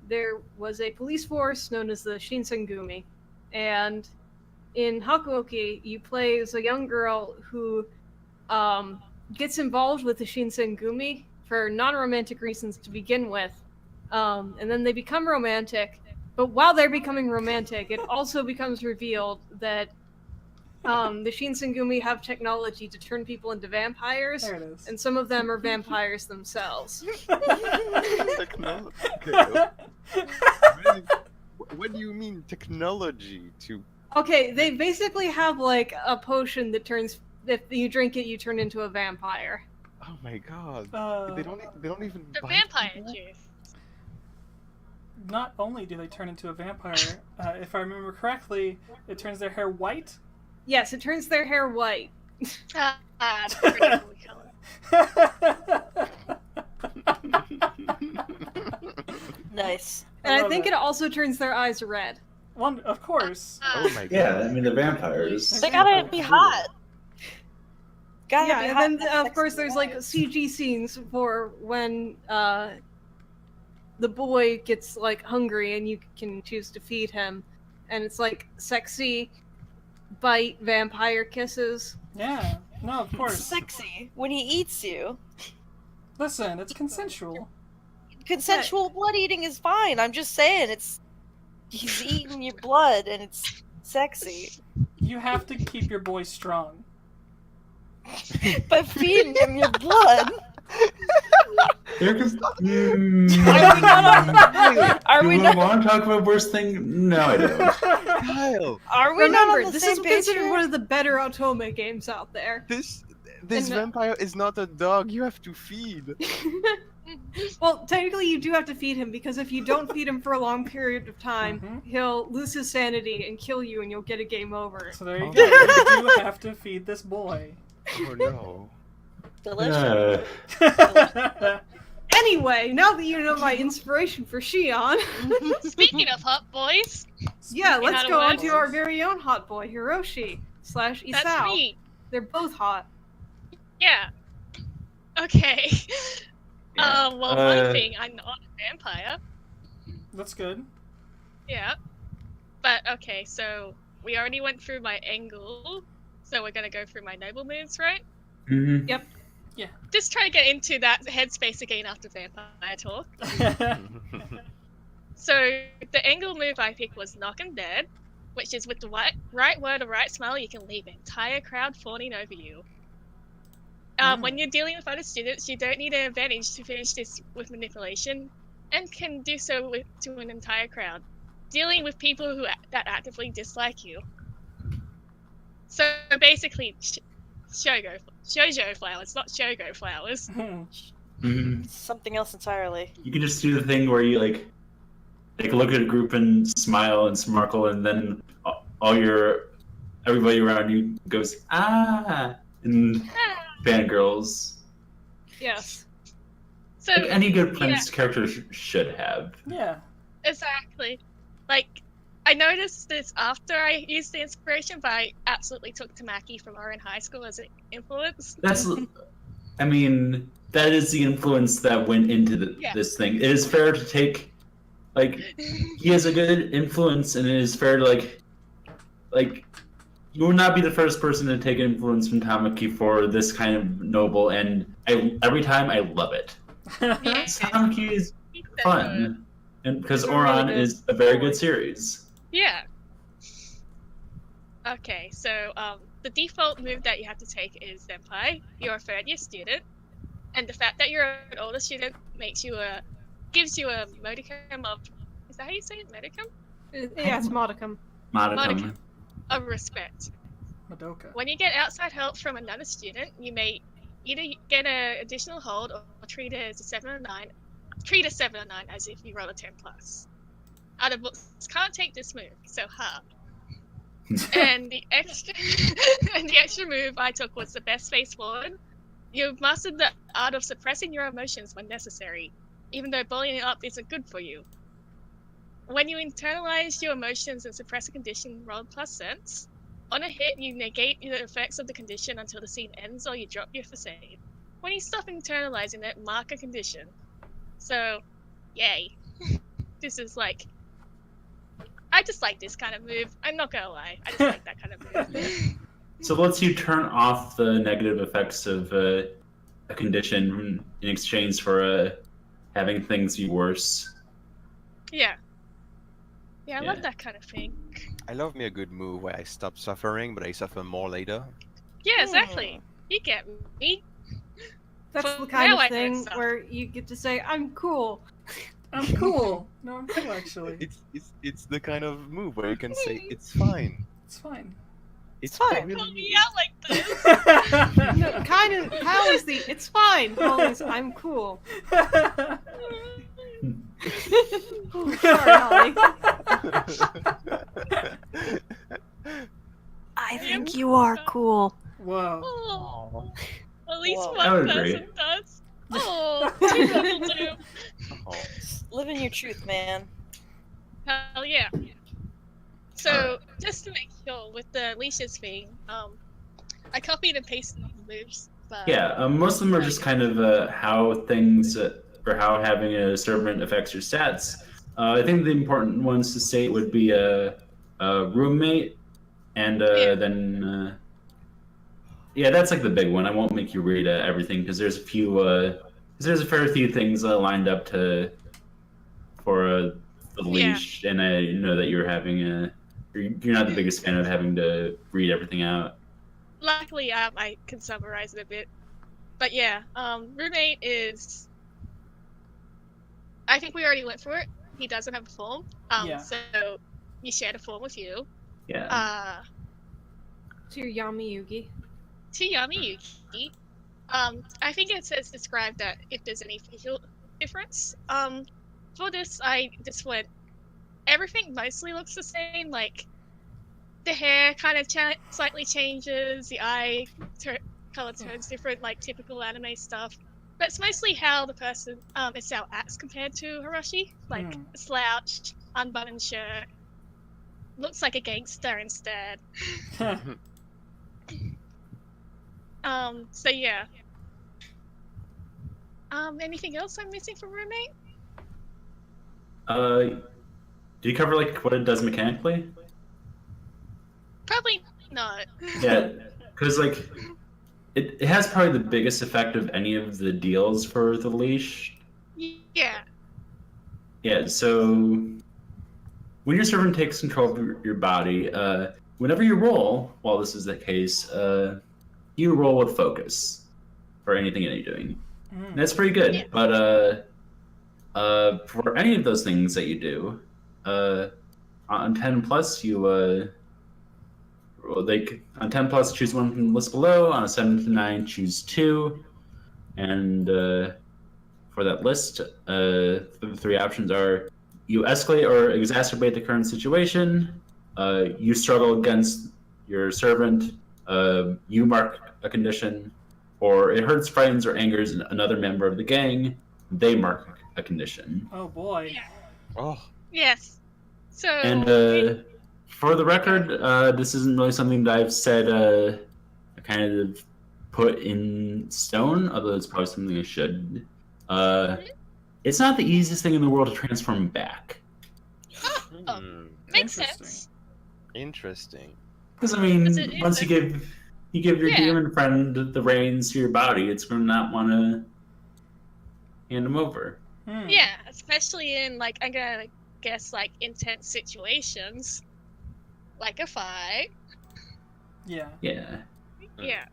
Speaker 1: There was a police force known as the Shinsengumi, and in Hakuoki, you play as a young girl who gets involved with the Shinsengumi for non-romantic reasons to begin with, and then they become romantic. But while they're becoming romantic, it also becomes revealed that the Shinsengumi have technology to turn people into vampires,
Speaker 2: There it is.
Speaker 1: and some of them are vampires themselves.
Speaker 4: What do you mean technology to?
Speaker 1: Okay, they basically have like a potion that turns if you drink it, you turn into a vampire.
Speaker 4: Oh my god. They don't even
Speaker 5: The
Speaker 4: bite
Speaker 5: vampire
Speaker 4: people?
Speaker 5: juice.
Speaker 2: Not only do they turn into a vampire, if I remember correctly, it turns their hair white.
Speaker 1: Yes, it turns their hair white.
Speaker 5: That's pretty cool color.
Speaker 6: Nice.
Speaker 1: And I
Speaker 2: love
Speaker 1: think
Speaker 2: it.
Speaker 1: it also turns their eyes red.
Speaker 2: Well, of course.
Speaker 4: Oh my god.
Speaker 3: Yeah, I mean, the vampires.
Speaker 6: They gotta be hot. Gotta
Speaker 1: Yeah,
Speaker 6: be
Speaker 1: and
Speaker 6: hot.
Speaker 1: then
Speaker 6: That's
Speaker 1: of course
Speaker 6: sexy
Speaker 1: there's like
Speaker 6: eyes.
Speaker 1: CG scenes for when the boy gets like hungry and you can choose to feed him, and it's like sexy bite vampire kisses.
Speaker 2: Yeah. No, of course.
Speaker 6: Sexy when he eats you.
Speaker 2: Listen, it's consensual.
Speaker 6: Consensual blood eating is fine. I'm just saying, he's eating your blood and it's sexy.
Speaker 2: You have to keep your boy strong.
Speaker 6: By feeding him your blood.
Speaker 3: They're just.
Speaker 6: Are we
Speaker 3: Do
Speaker 6: not?
Speaker 3: I want to talk about worst thing? No, I don't.
Speaker 4: Kyle,
Speaker 6: Are we not
Speaker 1: Remember,
Speaker 6: on the
Speaker 1: this
Speaker 6: same
Speaker 1: is
Speaker 6: page
Speaker 1: considered
Speaker 6: here?
Speaker 1: one of the better Otome games out there.
Speaker 4: this
Speaker 1: And,
Speaker 4: vampire is not a dog you have to feed.
Speaker 1: Well, technically you do have to feed him, because if you don't feed him for a long period of time,
Speaker 2: Mhm.
Speaker 1: he'll lose his sanity and kill you and you'll get a game over.
Speaker 2: So there you
Speaker 4: Oh.
Speaker 2: go. You do have to feed this boy.
Speaker 4: Oh no.
Speaker 6: Delicious.
Speaker 1: Anyway, now that you know my inspiration for Shion,
Speaker 5: Speaking of hot boys,
Speaker 1: yeah,
Speaker 5: Speaking
Speaker 1: let's
Speaker 5: out
Speaker 1: go
Speaker 5: of
Speaker 1: on to
Speaker 5: words.
Speaker 1: our very own hot boy, Hiroshi /
Speaker 5: that's
Speaker 1: Isao.
Speaker 5: me.
Speaker 1: They're both hot.
Speaker 5: Yeah. Okay.
Speaker 3: Yeah.
Speaker 5: Well, one thing, I'm not a vampire.
Speaker 2: That's good.
Speaker 5: Yeah. But okay, so we already went through my angle, so we're gonna go through my noble moves, right?
Speaker 3: Mhm.
Speaker 5: Just try to get into that headspace again after vampire talk. So the angle move I picked was Knock 'em Dead, which is with the right word or right smile, you can leave an entire crowd fawning over you. When you're dealing with other students, you don't need an advantage to finish this with manipulation, and can do so to an entire crowd, dealing with people that actively dislike you. So basically, JoJo flowers, not Shogo flowers.
Speaker 3: Mhm.
Speaker 6: Something else entirely.
Speaker 3: You can just do the thing where you like look at a group and smile and smirkle, and then everybody around you goes and fangirls.
Speaker 1: Yes.
Speaker 5: So
Speaker 3: Like any good Prince character should have.
Speaker 2: Yeah.
Speaker 5: exactly, like I noticed this after I used the inspiration, but I absolutely took Tamaki from Orin High School as an influence.
Speaker 3: That's, I mean, that is the influence that went into
Speaker 5: Yeah.
Speaker 3: this thing. It is fair to take, like, he has a good influence, and it is fair to like, you will not be the first person to take influence from Tamaki for this kind of noble, and every time I love it.
Speaker 5: Yeah.
Speaker 3: Tamaki is fun, and because
Speaker 1: It's a really
Speaker 3: Oran
Speaker 1: good
Speaker 3: is a very
Speaker 1: story.
Speaker 3: good series.
Speaker 5: Yeah. Okay, so the default move that you have to take is Senpai. You're a third year student, and the fact that you're an older student gives you a modicum of, is that how you say it, modicum?
Speaker 1: Yeah, it's modicum.
Speaker 3: Modicum.
Speaker 5: Of respect.
Speaker 2: Madoka.
Speaker 5: When you get outside help from another student, you may either get an additional hold or treat it as a 7 or 9. Treat a 7 or 9 as if you roll a 10 plus. Other books can't take this move, so hard. And the extra move I took was the best face forward. You've mastered the art of suppressing your emotions when necessary, even though bullying up isn't good for you. When you internalize your emotions and suppress a condition rolled plus sense, on a hit you negate the effects of the condition until the scene ends or you drop your facade. When you stop internalizing it, mark a condition. So, yay. This is like, I just like this kind of move. I'm not gonna lie, I just like that kind of move.
Speaker 3: So it lets you turn off the negative effects of a condition in exchange for having things be worse.
Speaker 5: Yeah. Yeah, I
Speaker 3: Yeah.
Speaker 5: love that kind of thing.
Speaker 4: I love me a good move where I stop suffering, but I suffer more later.
Speaker 5: Yeah, exactly. You get me.
Speaker 1: That's
Speaker 5: Well,
Speaker 1: the kind
Speaker 5: now
Speaker 1: of
Speaker 5: I know
Speaker 1: thing
Speaker 5: stuff.
Speaker 1: where you get to say, I'm cool.
Speaker 2: I'm cool. No, I'm cool actually.
Speaker 4: It's the kind of move where you can say it's fine.
Speaker 2: It's fine.
Speaker 1: It's fine.
Speaker 5: Call me out like this.
Speaker 1: No, kind of. Holly's the. It's fine. Holly's. I'm cool. Ooh, sorry, Holly. I think you are cool.
Speaker 2: Whoa.
Speaker 5: Oh, at least
Speaker 6: Whoa.
Speaker 3: I would
Speaker 5: one
Speaker 3: agree.
Speaker 5: person does. Oh, two people do.
Speaker 4: Oh.
Speaker 6: Living your truth, man.
Speaker 5: Hell yeah. So, just to make sure, with the leashes thing, I copied and pasted the moves. But
Speaker 3: Yeah, most of them are just kind of how things or how having a servant affects your stats. I think the important ones to state would be a roommate, and then yeah, that's like the big one. I won't make you read everything because there's a few, there's a fair few things lined up for the leash, and I know that you're having you're not the biggest fan of having to read everything out.
Speaker 5: luckily, I can summarize it a bit. But yeah, roommate is. I think we already went for it. He doesn't have a form.
Speaker 2: Yeah.
Speaker 5: So you shared a form with you.
Speaker 3: Yeah.
Speaker 1: To your Yami Yugi.
Speaker 5: To Yami Yuki. I think it says describe that if there's any facial difference. For this, I just went. Everything mostly looks the same. Like the hair kind of slightly changes. The eye color turns different, like typical anime stuff. But it's mostly how the person itself acts compared to Hiroshi. Like slouched, unbuttoned shirt. Looks like a gangster instead. So yeah. Anything else I'm missing from roommate?
Speaker 3: Do you cover like what it does mechanically?
Speaker 5: Probably not.
Speaker 3: Yeah, because like it has probably the biggest effect of any of the deals for the leash.
Speaker 5: Yeah.
Speaker 3: Yeah, so when your servant takes control of your body, whenever you roll, while this is the case, you roll with focus for anything that you're doing. And that's pretty good.
Speaker 5: Yeah.
Speaker 3: But for any of those things that you do, on 10 plus, you on 10 plus, choose one from the list below. On a 7 to 9, choose 2. And for that list, the 3 options are you escalate or exacerbate the current situation, you struggle against your servant, you mark a condition, or it hurts, frightens, or angers another member of the gang, they mark a condition.
Speaker 2: Oh boy.
Speaker 5: Yeah.
Speaker 4: Oh.
Speaker 5: Yes. So.
Speaker 3: And for the record, this isn't really something that I've said kind of put in stone, although it's probably something I should. It's not the easiest thing in the world to transform back.
Speaker 5: Makes sense.
Speaker 4: Interesting.
Speaker 3: Because I mean,
Speaker 5: Is it-
Speaker 3: once you give your
Speaker 5: Yeah.
Speaker 3: demon friend the reins to your body, it's going to not want to hand him over.
Speaker 5: Yeah, especially in like I'm gonna guess like intense situations, like a fight.
Speaker 2: Yeah.
Speaker 3: Yeah.
Speaker 5: Yeah.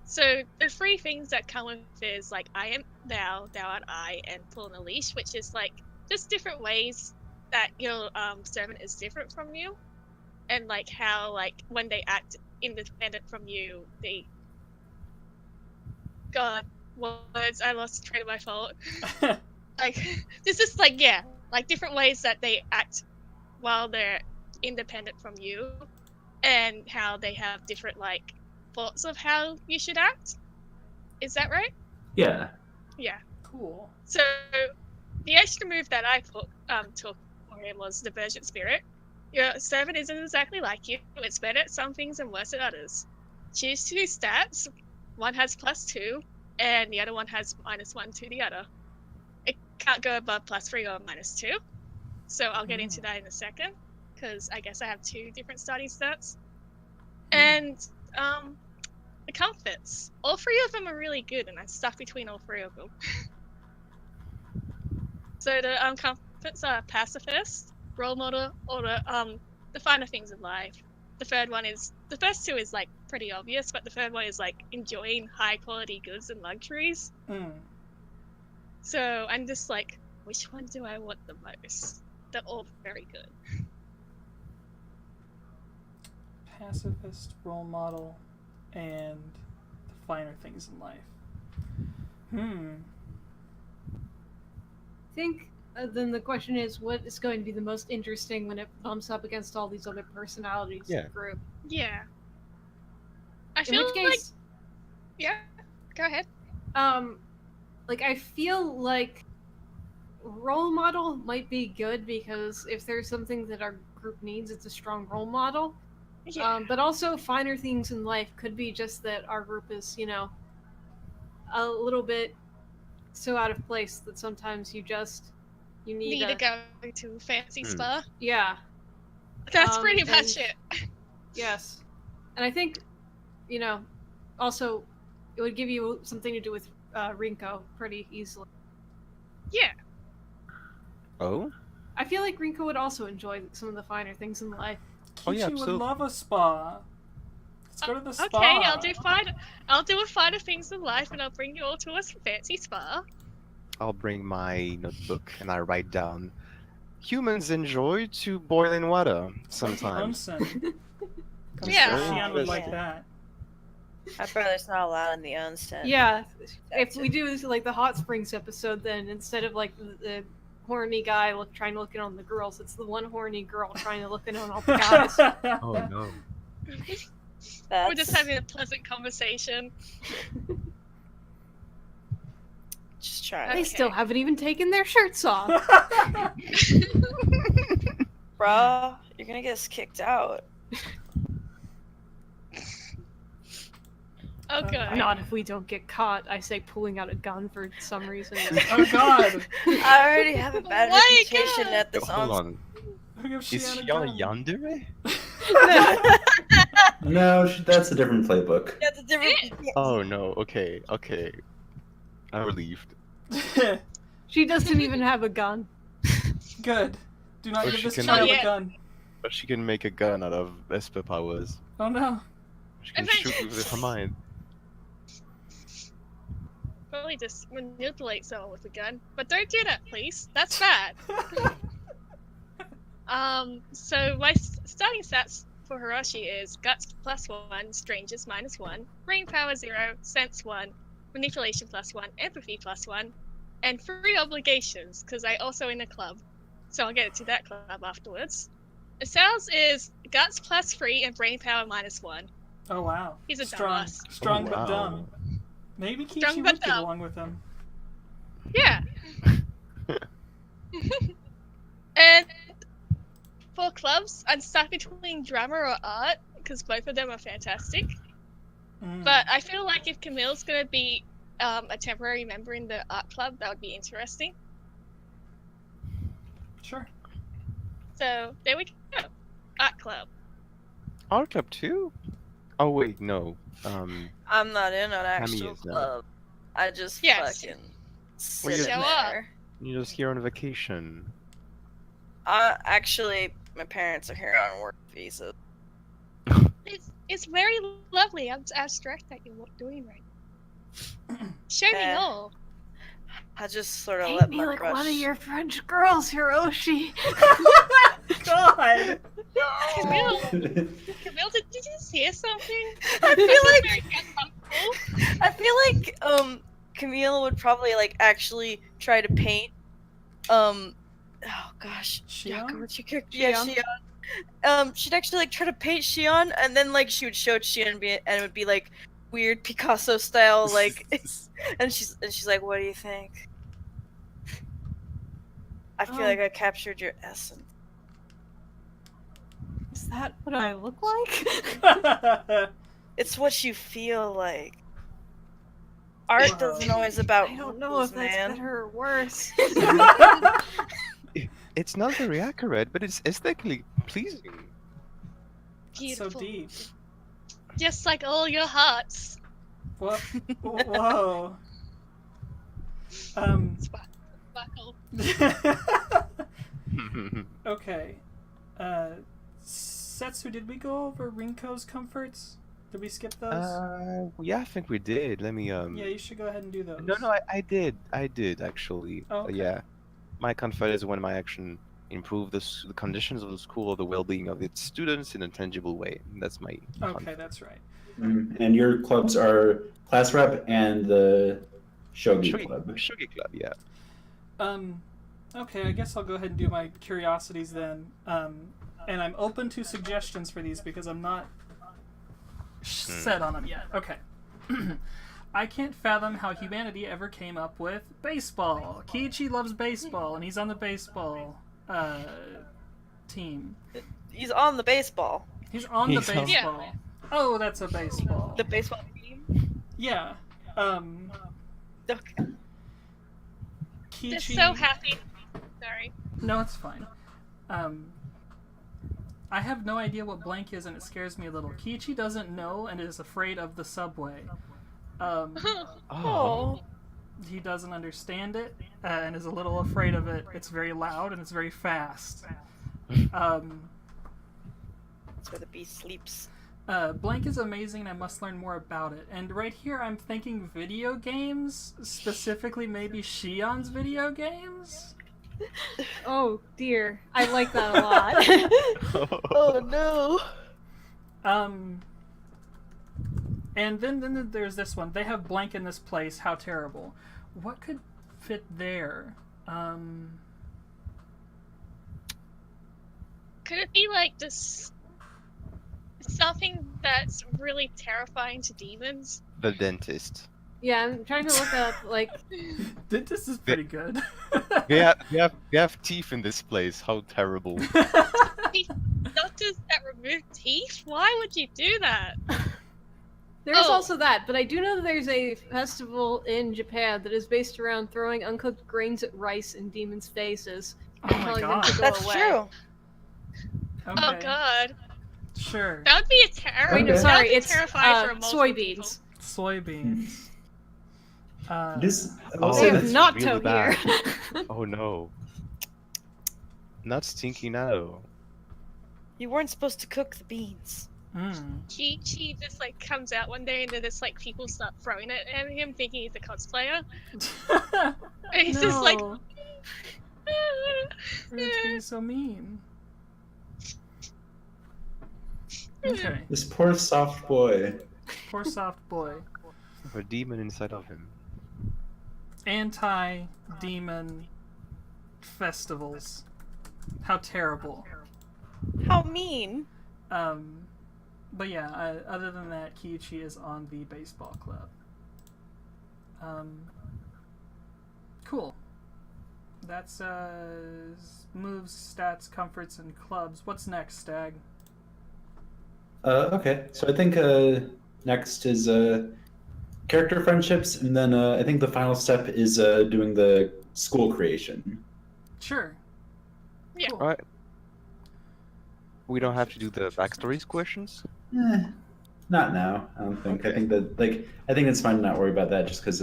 Speaker 5: So the 3 things that come with it is like I am thou, thou art I, and pulling a leash, which is like just different ways that your servant is different from you, and like how like when they act independent from you, they. God, words! I lost train of my thought. Like this is like like different ways that they act while they're independent from you, and how they have different like thoughts of how you should act. Is that right?
Speaker 3: Yeah.
Speaker 5: Yeah.
Speaker 2: Cool.
Speaker 5: So the extra move that I took for him was Divergent Spirit. Your servant isn't exactly like you. It's better at some things and worse at others. Choose 2 stats. One has +2, and the other one has -1 to the other. It can't go above +3 or -2. So I'll get into that in a second, because I guess I have 2 different starting stats. And the comforts. All 3 of them are really good, and I'm stuck between all 3 of them. So the comforts are pacifist, role model, or the finer things in life. The first 2 is like pretty obvious, but the third one is like enjoying high quality goods and luxuries. So I'm just like, which one do I want the most? They're all very good.
Speaker 2: pacifist, role model, and the finer things in life.
Speaker 1: I think then the question is, what is going to be the most interesting when it bumps up against all these other personalities in the group?
Speaker 5: Yeah. I
Speaker 1: In
Speaker 5: feel
Speaker 1: which case,
Speaker 5: yeah. Go ahead.
Speaker 1: like I feel like role model might be good because if there's something that our group needs, it's a strong role model.
Speaker 5: Yeah.
Speaker 1: But also finer things in life could be just that our group is, a little bit so out of place that sometimes you need
Speaker 5: to go to a fancy spa.
Speaker 1: Yeah.
Speaker 5: That's pretty much it.
Speaker 1: Yes. And I think, also it would give you something to do with Rinko pretty easily.
Speaker 5: Yeah.
Speaker 4: Oh?
Speaker 1: I feel like Rinko would also enjoy some of the finer things in life.
Speaker 2: Kiichi would love a spa. Let's go to the spa.
Speaker 5: Okay, I'll do a finer things in life, and I'll bring you all to a fancy spa.
Speaker 4: I'll bring my notebook and I write down. Humans enjoy to boil in water sometimes.
Speaker 5: Yeah.
Speaker 2: Shion would like that.
Speaker 6: I'd rather it's not allowed in the onsen.
Speaker 1: Yeah, if we do this like the hot springs episode, then instead of like the horny guy trying to look in on the girls, it's the one horny girl trying to look in on all the guys.
Speaker 4: Oh no.
Speaker 5: We're just having a pleasant conversation.
Speaker 6: Just try.
Speaker 1: They still haven't even taken their shirts off.
Speaker 6: Bruh, you're gonna get us kicked out.
Speaker 5: Oh, good.
Speaker 1: Not if we don't get caught. I say pulling out a gun for some reason.
Speaker 2: Oh god!
Speaker 6: I already have a bad reputation at this
Speaker 4: Hold on. Is Shion a yandere?
Speaker 3: No, that's a different playbook.
Speaker 6: That's a different.
Speaker 4: Oh no, okay. I'm relieved.
Speaker 1: She doesn't even have a gun.
Speaker 2: Good. Do not
Speaker 4: Or
Speaker 2: give
Speaker 4: she
Speaker 2: this
Speaker 4: can
Speaker 2: child
Speaker 5: make-
Speaker 2: a gun.
Speaker 4: But she can make a gun out of esper powers.
Speaker 2: Oh no.
Speaker 4: She can shoot with her mind.
Speaker 5: Probably just manipulate someone with a gun. But don't do that, please. That's bad. So my starting stats for Hiroshi is Guts +1, Strangers -1, Brain Power 0, Sense 1, Manipulation +1, Empathy +1, and 3 obligations, because I also in a club. So I'll get to that club afterwards. Sales is Guts +3 and Brain Power -1.
Speaker 2: Oh wow.
Speaker 5: He's a
Speaker 2: strong,
Speaker 5: dumbass.
Speaker 2: strong
Speaker 4: Oh,
Speaker 2: but
Speaker 4: wow.
Speaker 2: dumb. Maybe Kiichi
Speaker 5: Strong but
Speaker 2: would get
Speaker 5: dumb.
Speaker 2: along with him.
Speaker 5: Yeah. And for clubs, I'm stuck between drama or art, because both of them are fantastic. But I feel like if Camille's gonna be a temporary member in the art club, that would be interesting.
Speaker 2: Sure.
Speaker 5: So there we go. Art club.
Speaker 4: Art club too? Oh wait, no.
Speaker 6: I'm not in an actual
Speaker 4: is not.
Speaker 6: club. I just
Speaker 5: Yes.
Speaker 6: fucking
Speaker 4: Well,
Speaker 6: sit
Speaker 4: you're-
Speaker 6: in
Speaker 5: Show up.
Speaker 6: there.
Speaker 4: You're just here on vacation.
Speaker 6: Actually, my parents are here on work visas.
Speaker 5: It's very lovely. I'm abstract that you're doing right. Show me all.
Speaker 6: I just sort of
Speaker 1: Paint
Speaker 6: let
Speaker 1: me
Speaker 6: my
Speaker 1: like
Speaker 6: crush.
Speaker 1: one of your French girls, Hiroshi.
Speaker 2: God!
Speaker 5: Camille, did you just hear something?
Speaker 6: I feel like
Speaker 5: Very uncomfortable.
Speaker 6: I feel like Camille would probably like actually try to paint oh gosh.
Speaker 2: Shion?
Speaker 6: Yako, what's your character? Yeah, Shion. She'd actually like try to paint Shion and then like she would show it to Shion and it would be like weird Picasso style like and she's like, what do you think? I feel like I captured your essence.
Speaker 1: Is that what I look like?
Speaker 6: It's what you feel like. Art doesn't always about
Speaker 1: I don't know
Speaker 6: rules,
Speaker 1: if that's
Speaker 6: man.
Speaker 1: better or worse.
Speaker 4: It's not very accurate, but it's aesthetically pleasing.
Speaker 2: So
Speaker 5: Beautiful.
Speaker 2: deep.
Speaker 5: Just like all your hearts.
Speaker 2: What? Whoa.
Speaker 5: Buckle.
Speaker 2: Okay. Setsu, did we go over Rinko's comforts? Did we skip those?
Speaker 4: Yeah, I think we did. Let me
Speaker 2: Yeah, you should go ahead and do those.
Speaker 4: No, I did actually.
Speaker 2: Oh, okay.
Speaker 4: Yeah. My comfort is when my action improve the conditions of the school or the well-being of its students in a tangible way. That's my
Speaker 2: Okay, that's right.
Speaker 3: And your clubs are class rep and the shogi club.
Speaker 4: Shogi club, yeah.
Speaker 2: Okay, I guess I'll go ahead and do my curiosities then. And I'm open to suggestions for these because I'm not set on them yet. Okay. I can't fathom how humanity ever came up with baseball. Kiichi loves baseball, and he's on the baseball team.
Speaker 6: He's on the baseball.
Speaker 2: He's on the baseball.
Speaker 5: Yeah.
Speaker 2: Oh, that's a baseball.
Speaker 6: The baseball team?
Speaker 2: Yeah.
Speaker 6: Okay.
Speaker 2: Kiichi...
Speaker 5: Just so happy. Sorry.
Speaker 2: No, it's fine. I have no idea what blank is, and it scares me a little. Kiichi doesn't know and is afraid of the subway.
Speaker 6: Oh.
Speaker 2: He doesn't understand it and is a little afraid of it. It's very loud and it's very fast.
Speaker 6: That's where the beast sleeps.
Speaker 2: Blank is amazing and I must learn more about it. And right here I'm thinking video games, specifically maybe Shion's video games?
Speaker 1: Oh dear, I like that a lot.
Speaker 6: Oh no.
Speaker 2: And then there's this one. They have blank in this place. How terrible. What could fit there?
Speaker 5: Could it be like this something that's really terrifying to demons?
Speaker 4: The dentist.
Speaker 1: Yeah, I'm trying to look up like.
Speaker 2: This is pretty good.
Speaker 4: We have teeth in this place. How terrible.
Speaker 5: Doctors that remove teeth? Why would you do that?
Speaker 1: There's
Speaker 5: Oh.
Speaker 1: also that, but I do know that there's a festival in Japan that is based around throwing uncooked grains at rice in demons' faces.
Speaker 2: Oh my
Speaker 1: telling them
Speaker 2: god.
Speaker 1: to go
Speaker 6: That's
Speaker 1: away.
Speaker 6: true.
Speaker 2: Okay.
Speaker 5: Oh god.
Speaker 2: Sure.
Speaker 5: That would be a terror.
Speaker 1: Wait, no,
Speaker 3: Okay.
Speaker 1: sorry,
Speaker 5: That would be
Speaker 1: it's
Speaker 5: terrifying for multiple
Speaker 1: soybeans.
Speaker 2: Soybeans.
Speaker 1: They have
Speaker 4: that's
Speaker 1: not
Speaker 4: really
Speaker 1: toe
Speaker 4: bad.
Speaker 1: here.
Speaker 4: Oh no. Not stinky now.
Speaker 6: You weren't supposed to cook the beans.
Speaker 5: Kiichi just like comes out one day and then it's like people start throwing it at him thinking he's a cosplayer. And he's just like
Speaker 2: It's being so mean. Okay.
Speaker 3: This poor soft boy.
Speaker 2: Poor soft boy.
Speaker 4: A demon inside of him.
Speaker 2: Anti-demon festivals. How terrible.
Speaker 6: How mean.
Speaker 2: But yeah, other than that, Kiichi is on the baseball club. Cool. That's moves, stats, comforts, and clubs. What's next, Stag?
Speaker 3: Okay, so I think next is character friendships, and then I think the final step is doing the school creation.
Speaker 2: Sure.
Speaker 5: Yeah.
Speaker 2: Cool.
Speaker 4: Right. We don't have to do the backstories questions?
Speaker 3: Not now, I don't think.
Speaker 4: Okay.
Speaker 3: I think that I think it's fine to not worry about that just because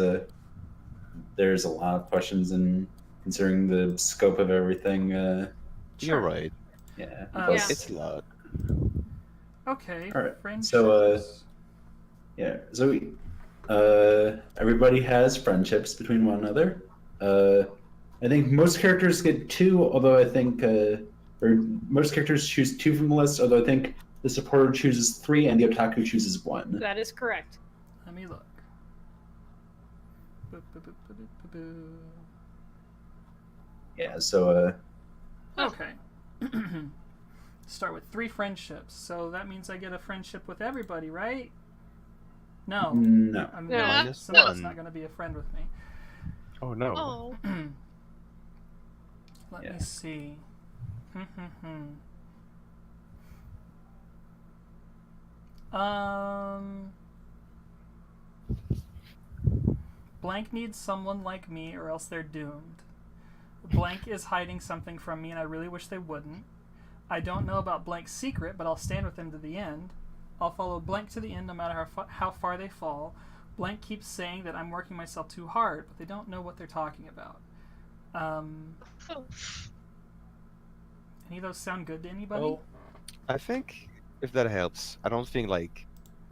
Speaker 3: there's a lot of questions, and considering the scope of everything,
Speaker 4: You're right.
Speaker 3: yeah.
Speaker 2: Yeah.
Speaker 3: Plus,
Speaker 4: It's a lot.
Speaker 2: Okay.
Speaker 3: All right,
Speaker 2: Friendships.
Speaker 3: so, yeah, so we, everybody has friendships between one another. I think most characters get 2, although I think, or most characters choose 2 from the list, although I think the supporter chooses 3 and the otaku chooses 1.
Speaker 1: That is correct.
Speaker 2: Let me look.
Speaker 3: Yeah, so,
Speaker 2: Okay. Start with 3 friendships. So that means I get a friendship with everybody, right? No.
Speaker 3: no.
Speaker 2: I'm
Speaker 1: No.
Speaker 4: Minus
Speaker 2: someone's
Speaker 4: 1.
Speaker 2: not going to be a friend with me.
Speaker 4: Oh no.
Speaker 5: Oh.
Speaker 2: Let
Speaker 3: Yeah.
Speaker 2: me see. Blank needs someone like me or else they're doomed. Blank is hiding something from me and I really wish they wouldn't. I don't know about Blank's secret, but I'll stand with him to the end. I'll follow Blank to the end no matter how far they fall. Blank keeps saying that I'm working myself too hard, but they don't know what they're talking about. Any of those sound good to anybody?
Speaker 4: Oh, I think if that helps, I don't think like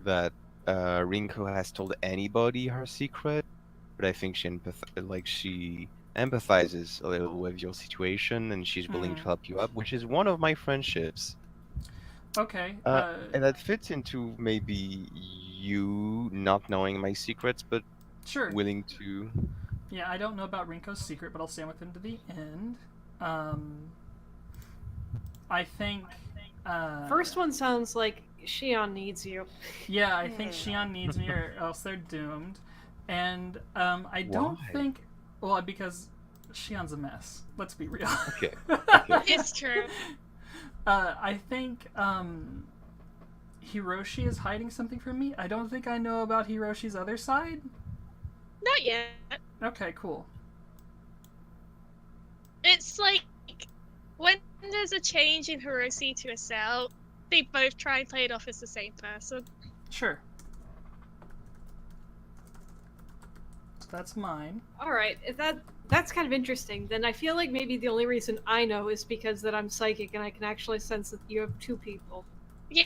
Speaker 4: that Rinko has told anybody her secret, but I think she empathizes a little with your situation, and she's willing to help you up, which is one of my friendships.
Speaker 2: Okay.
Speaker 4: And that fits into maybe you not knowing my secrets, but
Speaker 2: Sure.
Speaker 4: willing to.
Speaker 2: Yeah, I don't know about Rinko's secret, but I'll stand with him to the end. I think.
Speaker 1: First one sounds like Shion needs you.
Speaker 2: Yeah, I think Shion needs me, or else they're doomed. And I don't
Speaker 4: Why?
Speaker 2: think. Well, because Shion's a mess. Let's be real.
Speaker 4: Okay.
Speaker 5: It's true.
Speaker 2: I think Hiroshi is hiding something from me. I don't think I know about Hiroshi's other side.
Speaker 5: Not yet.
Speaker 2: Okay, cool.
Speaker 5: It's like when there's a change in Hiroshi to Asel, they both try and play it off as the same person.
Speaker 2: Sure. So that's mine.
Speaker 1: All right, if that's kind of interesting. Then I feel like maybe the only reason I know is because that I'm psychic and I can actually sense that you have two people.
Speaker 5: Yeah,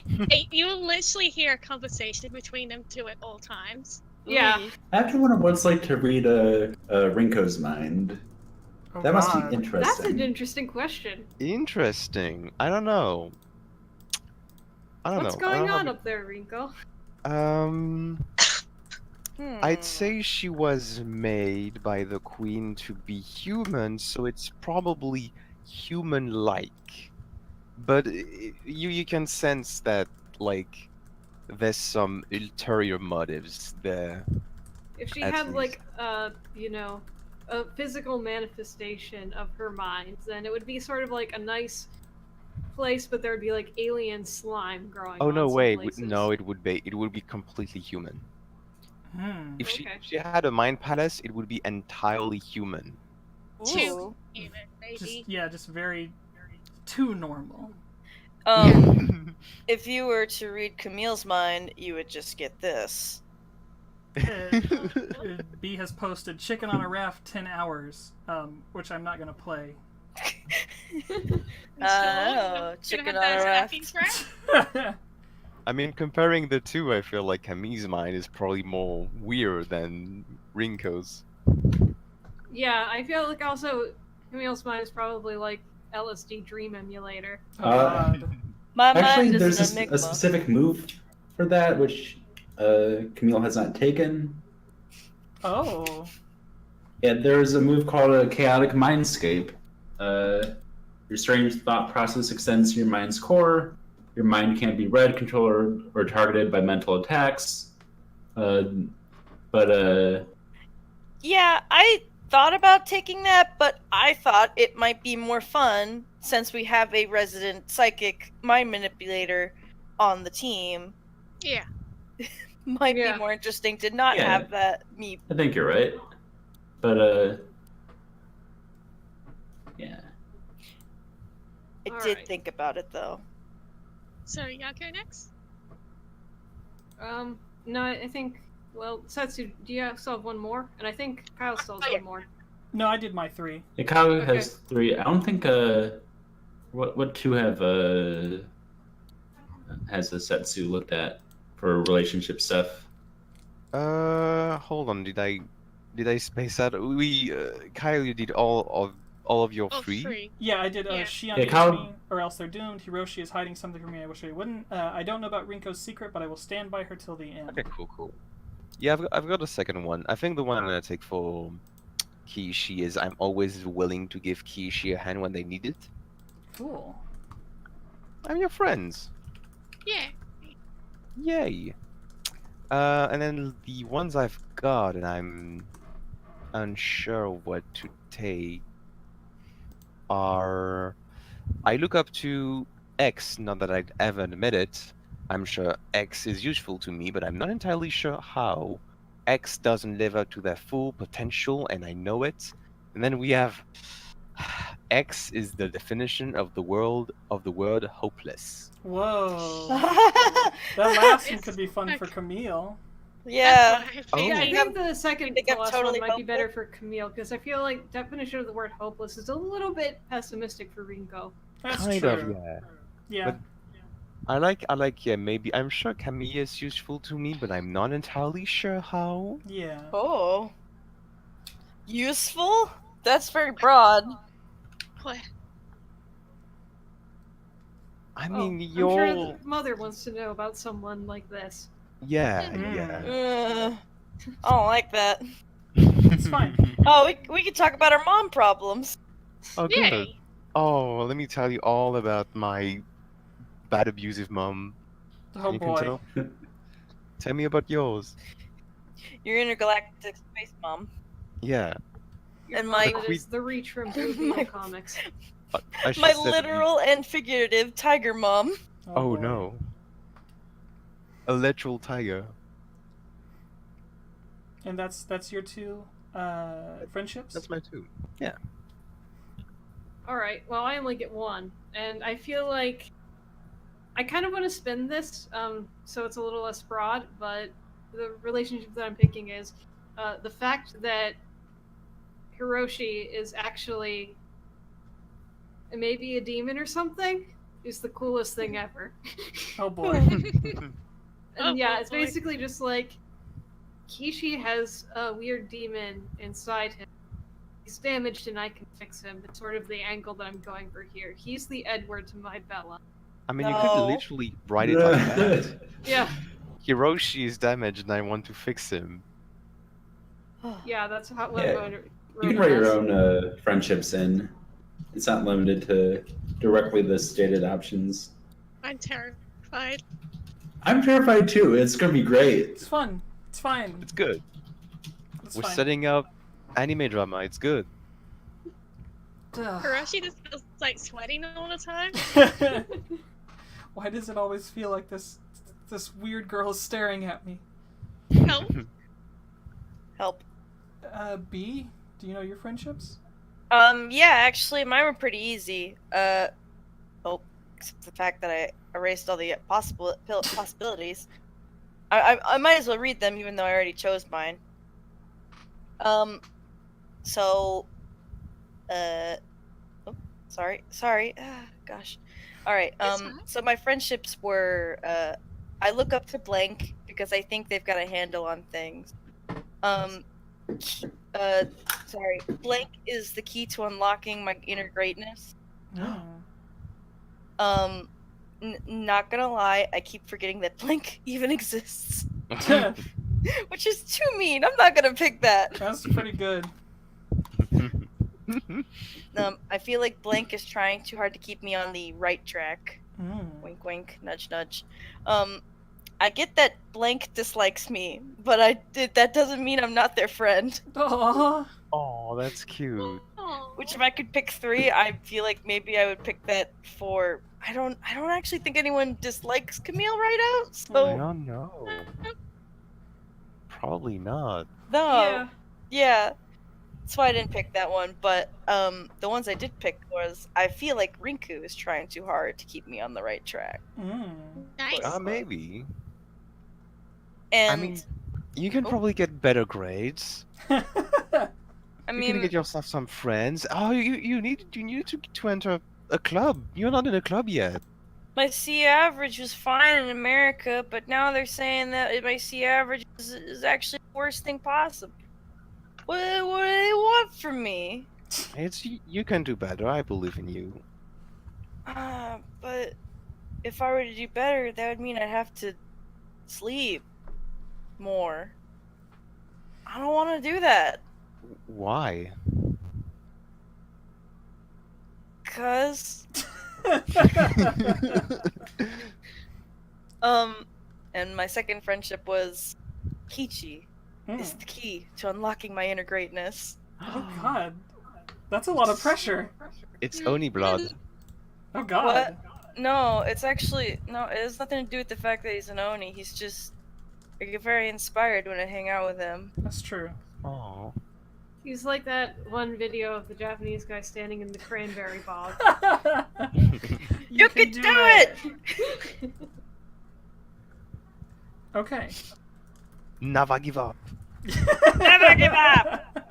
Speaker 5: you will literally hear a conversation between them two at all times.
Speaker 1: Yeah.
Speaker 3: I actually would once like to read Rinko's mind.
Speaker 2: Oh,
Speaker 3: That must
Speaker 2: God.
Speaker 3: be interesting.
Speaker 1: That's an interesting question.
Speaker 4: Interesting. I don't know.
Speaker 1: What's going on up there, Rinko?
Speaker 4: I'd say she was made by the queen to be human, so it's probably human-like. But you can sense that, like, there's some ulterior motives there.
Speaker 1: If she
Speaker 4: At
Speaker 1: had
Speaker 4: least.
Speaker 1: like a physical manifestation of her mind, then it would be sort of like a nice place, but there would be like alien slime growing.
Speaker 4: Oh
Speaker 1: on
Speaker 4: no,
Speaker 1: some
Speaker 4: wait,
Speaker 1: places.
Speaker 4: no, it would be completely human. If
Speaker 1: Okay.
Speaker 4: she had a mind palace, it would be entirely human.
Speaker 5: Too
Speaker 6: Ooh.
Speaker 5: human, maybe.
Speaker 2: Just very too normal.
Speaker 6: If you were to read Camille's mind, you would just get this.
Speaker 2: B has posted chicken on a raft 10 hours, which I'm not gonna play.
Speaker 6: Chicken on a raft.
Speaker 4: I mean, comparing the two, I feel like Camille's mind is probably more weird than Rinko's.
Speaker 1: Yeah, I feel like also Camille's mind is probably like LSD dream emulator.
Speaker 2: Oh, God.
Speaker 6: My
Speaker 3: Actually,
Speaker 6: mind
Speaker 3: there's
Speaker 6: is an
Speaker 3: a
Speaker 6: enigma.
Speaker 3: specific move for that, which Camille has not taken.
Speaker 2: Oh.
Speaker 3: Yeah, there's a move called a chaotic mindscape. Your strange thought process extends to your mind's core. Your mind can't be read, controlled, or targeted by mental attacks.
Speaker 6: Yeah, I thought about taking that, but I thought it might be more fun since we have a resident psychic mind manipulator on the team.
Speaker 5: Yeah.
Speaker 6: Might
Speaker 1: Yeah.
Speaker 6: be more interesting to not
Speaker 3: Yeah.
Speaker 6: have that me.
Speaker 3: I think you're right. But, yeah.
Speaker 6: I
Speaker 1: All
Speaker 6: did
Speaker 1: right.
Speaker 6: think about it though.
Speaker 5: So Yako next?
Speaker 1: No, I think. Well, Setsu, do you still have one more? And I think Kyle still has
Speaker 5: yeah.
Speaker 1: one more.
Speaker 2: No, I did my 3.
Speaker 3: Ikawa
Speaker 1: Okay.
Speaker 3: has 3. I don't think, what 2 have, has the Setsu looked at for relationship stuff?
Speaker 4: Hold on, did I space out? Kyle, you did all of your
Speaker 5: Oh,
Speaker 4: 3?
Speaker 5: 3.
Speaker 2: Yeah, I did
Speaker 5: Yeah.
Speaker 2: Shion
Speaker 3: Yeah,
Speaker 2: needs
Speaker 3: Kyle-
Speaker 2: me, or else they're doomed. Hiroshi is hiding something from me. I wish I wouldn't. I don't know about Rinko's secret, but I will stand by her till the end.
Speaker 4: Okay, cool. Yeah, I've got a second one. I think the one I'm gonna take for Kiichi is I'm always willing to give Kiichi a hand when they need it.
Speaker 2: Cool.
Speaker 4: I'm your friends.
Speaker 5: Yeah.
Speaker 4: Yay. And then the ones I've got, and I'm unsure what to take, are I look up to X, not that I'd ever admit it. I'm sure X is useful to me, but I'm not entirely sure how. X doesn't live up to their full potential, and I know it. And then we have X is the definition of the word hopeless.
Speaker 2: Whoa. That last one
Speaker 5: It's
Speaker 2: could be fun for
Speaker 5: like-
Speaker 2: Camille.
Speaker 6: Yeah.
Speaker 5: That's
Speaker 4: Oh.
Speaker 5: what
Speaker 1: Yeah, I
Speaker 5: I
Speaker 1: think the second
Speaker 6: think
Speaker 1: to
Speaker 6: I'm
Speaker 1: last
Speaker 6: totally
Speaker 1: one might be better
Speaker 6: hopeful.
Speaker 1: for Camille because I feel like definition of the word hopeless is a little bit pessimistic for Rinko.
Speaker 2: That's
Speaker 4: Kind
Speaker 2: true.
Speaker 4: of, yeah.
Speaker 2: Yeah.
Speaker 4: But- yeah, maybe I'm sure Camille is useful to me, but I'm not entirely sure how.
Speaker 2: Yeah.
Speaker 6: Oh. Useful? That's very broad.
Speaker 5: What?
Speaker 4: I mean,
Speaker 1: I'm sure
Speaker 4: you're.
Speaker 1: the mother wants to know about someone like this.
Speaker 4: Yeah,
Speaker 2: Mm.
Speaker 4: yeah.
Speaker 6: I don't like that.
Speaker 2: It's fine.
Speaker 6: Oh, we could talk about our mom problems.
Speaker 4: Oh, good.
Speaker 5: Yay!
Speaker 4: Oh, let me tell you all about my bad abusive mom.
Speaker 2: Oh
Speaker 4: You can
Speaker 2: boy.
Speaker 4: tell? Tell me about yours.
Speaker 6: Your intergalactic space mom.
Speaker 4: Yeah.
Speaker 1: Your
Speaker 6: And
Speaker 1: mom
Speaker 6: my-
Speaker 1: that is the reach from Blue
Speaker 6: my-
Speaker 1: comics.
Speaker 4: I should
Speaker 6: My
Speaker 4: set the-
Speaker 6: literal and figurative tiger mom.
Speaker 4: Oh
Speaker 2: boy.
Speaker 4: no. A literal tiger.
Speaker 2: And that's your two friendships?
Speaker 4: That's my two.
Speaker 1: Alright, well, I only get one. And I feel like I kind of want to spin this, so it's a little less broad, but the relationship that I'm picking is the fact that Hiroshi is actually maybe a demon or something is the coolest thing ever.
Speaker 2: Oh boy.
Speaker 1: And
Speaker 5: Oh,
Speaker 1: yeah, it's
Speaker 5: boy.
Speaker 1: basically just like Kiichi has a weird demon inside him. He's damaged and I can fix him. It's sort of the angle that I'm going for here. He's the Edward to my Bella.
Speaker 4: I mean, you
Speaker 6: No.
Speaker 4: could literally write it like that.
Speaker 1: Yeah,
Speaker 4: Hiroshi is damaged and I want to fix him.
Speaker 1: yeah, that's how what
Speaker 3: Yeah,
Speaker 1: I'm going to
Speaker 3: You can write your own friendships in. It's not limited to directly the stated options.
Speaker 5: I'm terrified.
Speaker 3: I'm terrified too. It's gonna be great.
Speaker 2: It's fun. It's fine.
Speaker 4: It's good.
Speaker 2: It's
Speaker 4: We're
Speaker 2: fine.
Speaker 4: setting up anime drama. It's good.
Speaker 2: Ugh.
Speaker 5: Hiroshi just feels like sweating all the time.
Speaker 2: Why does it always feel like this weird girl is staring at me?
Speaker 5: Help.
Speaker 6: Help.
Speaker 2: B, do you know your friendships?
Speaker 6: Yeah, actually, mine were pretty easy. Except the fact that I erased all the possibilities. I might as well read them, even though I already chose mine. Sorry. Gosh. All right.
Speaker 5: It's fine.
Speaker 6: So my friendships were, I look up to Blank because I think they've got a handle on things. Blank is the key to unlocking my inner greatness. Not gonna lie, I keep forgetting that Blank even exists, which is too mean. I'm not gonna pick that.
Speaker 2: That's pretty good.
Speaker 6: I feel like Blank is trying too hard to keep me on the right track.
Speaker 2: Mm.
Speaker 6: Wink, wink, nudge, nudge. I get that Blank dislikes me, but that doesn't mean I'm not their friend.
Speaker 2: Aww.
Speaker 4: Oh, that's cute.
Speaker 5: Aw.
Speaker 6: Which, if I could pick three, I feel like maybe I would pick that for. I don't actually think anyone dislikes Camille right out. So
Speaker 4: No, no. Probably not.
Speaker 6: no, yeah. That's why I didn't pick that one. But the ones I did pick was I feel like Rinku is trying too hard to keep me on the right track.
Speaker 2: Mm.
Speaker 5: Nice.
Speaker 4: Maybe.
Speaker 6: And
Speaker 4: I mean, you can probably get better grades.
Speaker 6: I
Speaker 4: You
Speaker 6: mean,
Speaker 4: can get yourself some friends. Oh, you need to enter a club. You're not in a club yet.
Speaker 6: my C average was fine in America, but now they're saying that my C average is actually the worst thing possible. What do they want from me?
Speaker 4: You can do better. I believe in you.
Speaker 6: But if I were to do better, that would mean I'd have to sleep more. I don't want to do that.
Speaker 4: Why?
Speaker 6: Cause and my second friendship was Kiichi is the key to unlocking my inner greatness.
Speaker 2: Oh god. That's a lot of pressure.
Speaker 4: It's Oni blood.
Speaker 2: Oh god.
Speaker 6: What? No, it's actually no. It has nothing to do with the fact that he's an Oni. He's just I get very inspired when I hang out with him.
Speaker 2: That's true.
Speaker 4: Oh.
Speaker 1: He's like that one video of the Japanese guy standing in the cranberry bog.
Speaker 6: You can do it!
Speaker 2: Okay.
Speaker 4: Never give up.
Speaker 6: Never give up!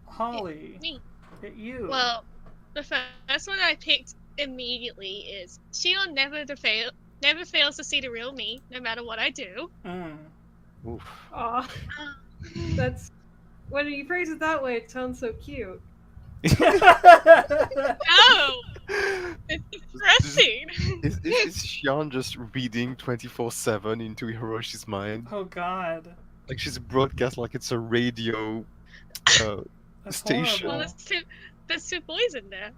Speaker 2: Holly,
Speaker 5: Me.
Speaker 2: at you.
Speaker 5: Well, the first one I picked immediately is Shion never fails to see the real me, no matter what I do.
Speaker 2: Mm.
Speaker 4: Oof.
Speaker 1: Aw. That's when you phrase it that way, it sounds so cute.
Speaker 5: Oh, it's depressing.
Speaker 4: Is Shion just reading 24/7 into Hiroshi's mind?
Speaker 2: Oh God.
Speaker 4: Like she's broadcast like it's a radio
Speaker 2: That's
Speaker 4: station.
Speaker 5: Well,
Speaker 2: horrible.
Speaker 5: there's two boys in there.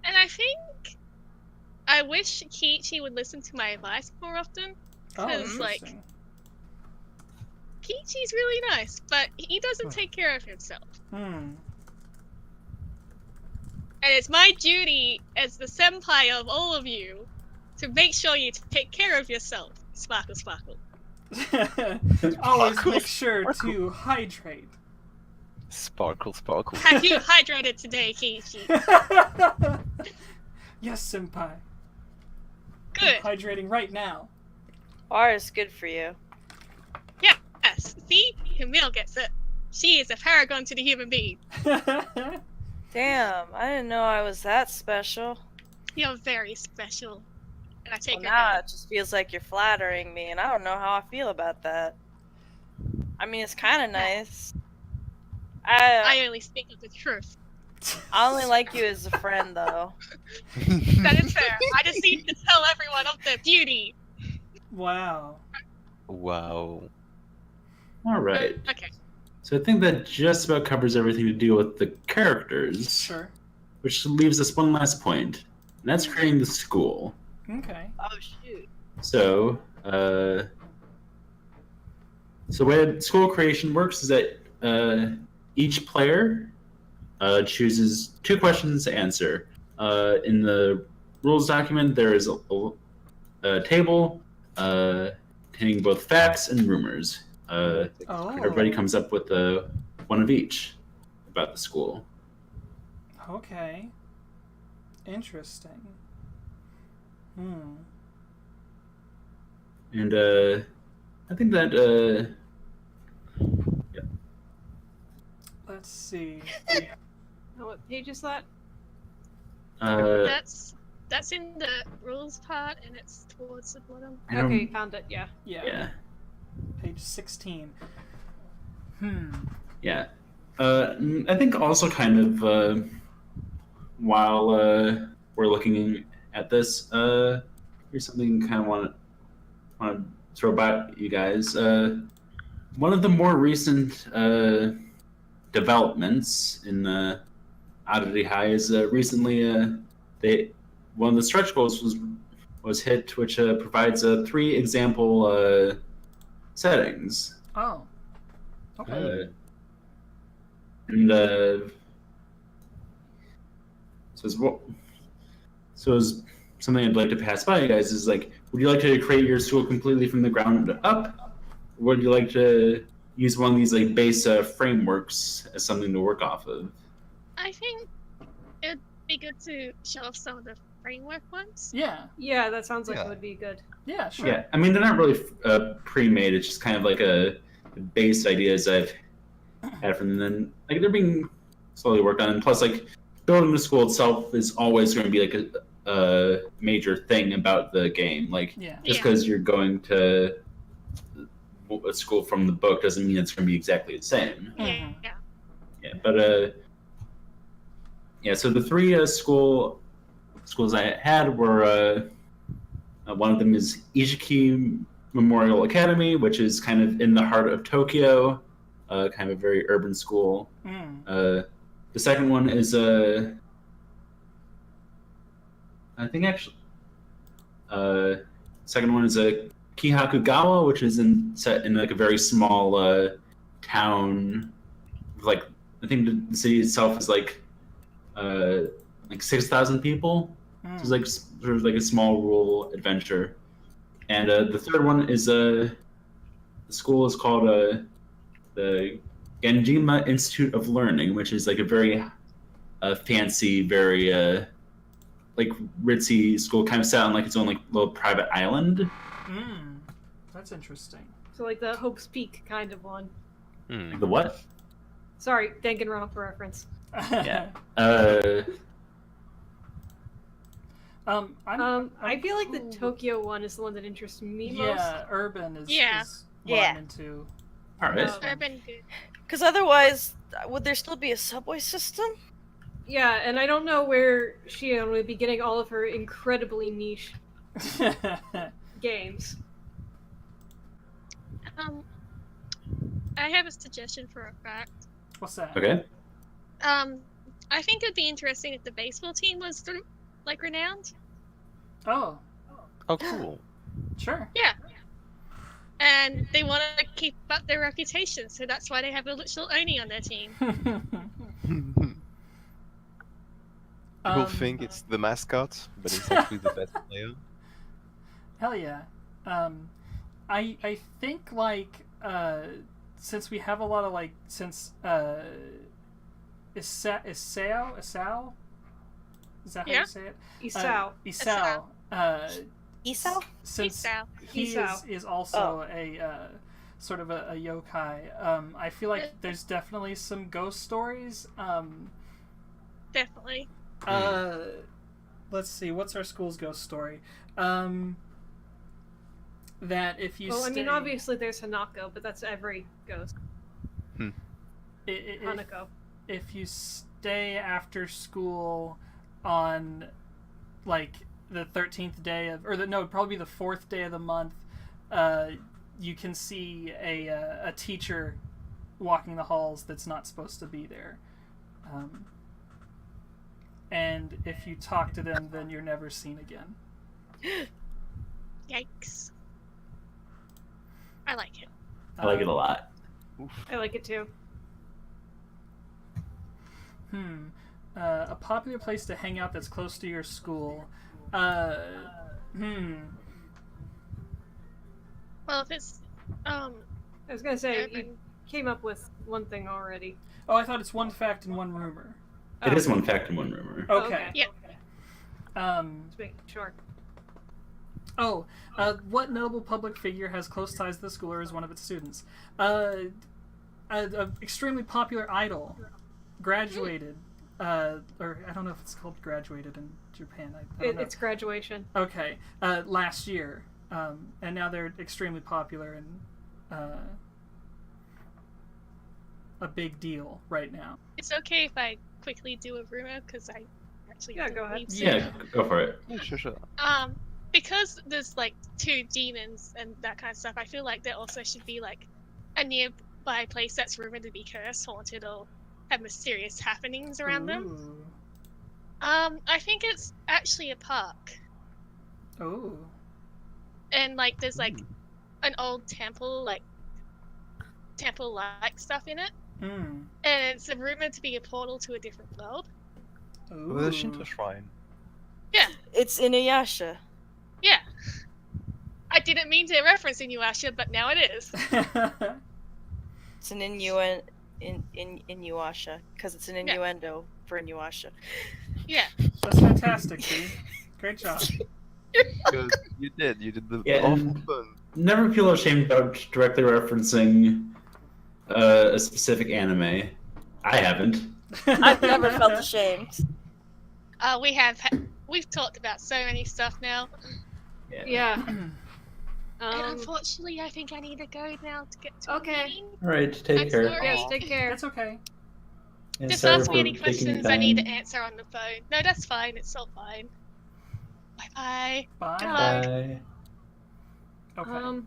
Speaker 5: And I think I wish Kiichi would listen to my advice more often.
Speaker 2: Oh,
Speaker 5: Because, like,
Speaker 2: interesting.
Speaker 5: Kiichi's really nice, but he doesn't take care of himself.
Speaker 2: Hmm.
Speaker 5: And it's my duty as the senpai of all of you to make sure you take care of yourself. Sparkle, sparkle.
Speaker 2: Always
Speaker 4: Sparkle,
Speaker 2: make sure
Speaker 4: sparkle.
Speaker 2: to hydrate.
Speaker 4: Sparkle, sparkle.
Speaker 5: Have you hydrated today, Kiichi?
Speaker 2: Yes, senpai.
Speaker 5: Good.
Speaker 2: I'm hydrating right now.
Speaker 6: Water is good for you.
Speaker 5: Yes. See? Camille gets it. She is a paragon to the human being.
Speaker 6: Damn, I didn't know I was that special.
Speaker 5: You're very special. And I take
Speaker 6: Well,
Speaker 5: your
Speaker 6: now
Speaker 5: hand.
Speaker 6: it just feels like you're flattering me, and I don't know how I feel about that. I mean, it's kind of nice.
Speaker 5: I only speak of the truth.
Speaker 6: I only like you as a friend, though.
Speaker 5: That is fair. I just need to tell everyone of their beauty.
Speaker 2: Wow.
Speaker 4: Wow.
Speaker 3: All right.
Speaker 5: Okay.
Speaker 3: So I think that just about covers everything to deal with the characters,
Speaker 2: Sure.
Speaker 3: which leaves us one last point, and that's creating the school.
Speaker 2: Okay.
Speaker 6: Oh, shoot.
Speaker 3: So, so the way school creation works is that each player chooses 2 questions to answer. In the rules document, there is a table containing both facts and rumors.
Speaker 2: Oh.
Speaker 3: Everybody comes up with one of each about the school.
Speaker 2: Okay. Interesting. Hmm.
Speaker 3: And I think that
Speaker 2: Let's see.
Speaker 1: Oh, what page is that?
Speaker 5: That's in the rules part, and it's towards the bottom.
Speaker 3: I don't-
Speaker 1: Okay, found it. Yeah.
Speaker 3: yeah.
Speaker 2: Page 16.
Speaker 3: Yeah. I think also kind of while we're looking at this, here's something I kind of want to throw back at you guys. One of the more recent developments in Oddity High is recently one of the stretch goals was hit, which provides 3 example settings.
Speaker 2: Oh. Okay.
Speaker 3: And so it's something I'd like to pass by you guys is like, would you like to create your school completely from the ground up? Or would you like to use one of these like base frameworks as something to work off of?
Speaker 5: I think it'd be good to show off some of the framework ones.
Speaker 2: Yeah.
Speaker 1: Yeah, that sounds like
Speaker 4: Yeah.
Speaker 1: it would be good.
Speaker 2: Yeah, sure.
Speaker 3: Yeah, I mean they're not really pre-made. It's just kind of like the base ideas I've had from them. Like they're being slowly worked on, and plus like building the school itself is always going to be like a major thing about the game. Like
Speaker 2: Yeah.
Speaker 3: just
Speaker 5: Yeah.
Speaker 3: because you're going to a school from the book doesn't mean it's going to be exactly the same.
Speaker 2: Mhm.
Speaker 5: Yeah.
Speaker 3: Yeah, but yeah. So the 3 schools I had were one of them is Ichiki Memorial Academy, which is kind of in the heart of Tokyo, kind of a very urban school.
Speaker 2: Mm.
Speaker 3: The second one is I think actually, second one is Kihakugawa, which is set in like a very small town. Like I think the city itself is like 6,000 people.
Speaker 2: Mm.
Speaker 3: So it's like sort of like a small rural adventure. And the third one is the school is called the Genjima Institute of Learning, which is like a very fancy, very like ritzy school, kind of set on like its own like little private island.
Speaker 2: Mm. That's interesting.
Speaker 1: So like the Hope's Peak kind of one.
Speaker 4: Hmm.
Speaker 3: Like the what?
Speaker 1: Sorry, Danganronpa reference.
Speaker 3: Yeah.
Speaker 1: I feel like the Tokyo one is the one that interests me most.
Speaker 2: Yeah, urban is
Speaker 5: Yeah.
Speaker 2: what I'm into.
Speaker 3: All right.
Speaker 5: Urban good.
Speaker 6: Because otherwise, would there still be a subway system?
Speaker 1: Yeah, and I don't know where Shion would be getting all of her incredibly niche games.
Speaker 5: I have a suggestion for a fact.
Speaker 2: What's that?
Speaker 3: Okay.
Speaker 5: I think it'd be interesting if the baseball team was sort of like renowned.
Speaker 2: Oh,
Speaker 4: Oh, cool.
Speaker 2: sure.
Speaker 5: Yeah. And they want to keep up their reputation, so that's why they have a little Oni on their team.
Speaker 4: People think it's the mascot, but it's actually the best player.
Speaker 2: Hell yeah. I think like since we have a lot of like Isao? Is that how you say it?
Speaker 1: Isao.
Speaker 2: Isao.
Speaker 6: Isao?
Speaker 2: Since
Speaker 5: Isao.
Speaker 2: he
Speaker 1: Isao.
Speaker 2: is also a sort of a yokai, I feel like there's definitely some ghost stories.
Speaker 5: Definitely.
Speaker 2: Let's see, what's our school's ghost story? That if you
Speaker 1: Well,
Speaker 2: stay...
Speaker 1: I mean, obviously there's Hanako, but that's every ghost. Hanako.
Speaker 2: If you stay after school on, like, the 13th day of... probably the 4th day of the month, you can see a teacher walking the halls that's not supposed to be there. And if you talk to them, then you're never seen again.
Speaker 5: Yikes. I like it.
Speaker 3: I like it a lot.
Speaker 1: I like it too.
Speaker 2: A popular place to hang out that's close to your school.
Speaker 5: Well, if it's
Speaker 1: I was gonna say, you
Speaker 5: urban-
Speaker 1: came up with one thing already.
Speaker 2: Oh, I thought it's one fact and one rumor.
Speaker 3: It is one fact and one rumor.
Speaker 2: Okay.
Speaker 5: Yeah.
Speaker 1: Just making sure.
Speaker 2: What notable public figure has close ties to the school or is one of its students? An extremely popular idol graduated, or I don't know if it's called graduated in Japan. I don't know.
Speaker 1: It's graduation.
Speaker 2: Okay, last year, and now they're extremely popular and a big deal right now.
Speaker 5: It's okay if I quickly do a rumor, because I actually
Speaker 1: Yeah, go ahead.
Speaker 5: believe so.
Speaker 3: Yeah, go for it.
Speaker 4: Yeah, sure.
Speaker 5: Because there's like 2 demons and that kind of stuff, I feel like there also should be like a nearby place that's rumored to be cursed, haunted, or have mysterious happenings around them.
Speaker 2: Ooh.
Speaker 5: I think it's actually a park,
Speaker 2: Ooh.
Speaker 5: and like there's like an old temple, like temple-like stuff in it,
Speaker 2: Mm.
Speaker 5: and it's rumored to be a portal to a different world.
Speaker 2: Ooh.
Speaker 4: With a Shinto shrine.
Speaker 5: Yeah,
Speaker 6: It's Inuyasha.
Speaker 5: yeah. I didn't mean to reference Inuyasha, but now it is.
Speaker 6: It's an Inuyasha, because it's an innuendo for Inuyasha.
Speaker 5: Yeah.
Speaker 2: That's fantastic, Dee. Great job.
Speaker 4: Because you did the
Speaker 3: Yeah,
Speaker 4: awful
Speaker 3: and-
Speaker 4: fun.
Speaker 3: Never feel ashamed about directly referencing a specific anime. I haven't.
Speaker 6: I've never felt ashamed.
Speaker 5: We've talked about so many stuff now.
Speaker 1: Yeah.
Speaker 5: And unfortunately, I think I need to go now to get to
Speaker 1: Okay.
Speaker 5: a meeting.
Speaker 3: All right, take
Speaker 5: I'm
Speaker 3: care.
Speaker 5: sorry.
Speaker 1: Yes, take care.
Speaker 2: That's okay.
Speaker 3: And
Speaker 5: Just
Speaker 3: sorry
Speaker 5: ask me
Speaker 3: for
Speaker 5: any
Speaker 3: taking
Speaker 5: questions I need to
Speaker 3: time.
Speaker 5: answer on the phone. No, that's fine. It's all fine. Bye-bye.
Speaker 2: Bye.
Speaker 3: Bye.
Speaker 2: Okay.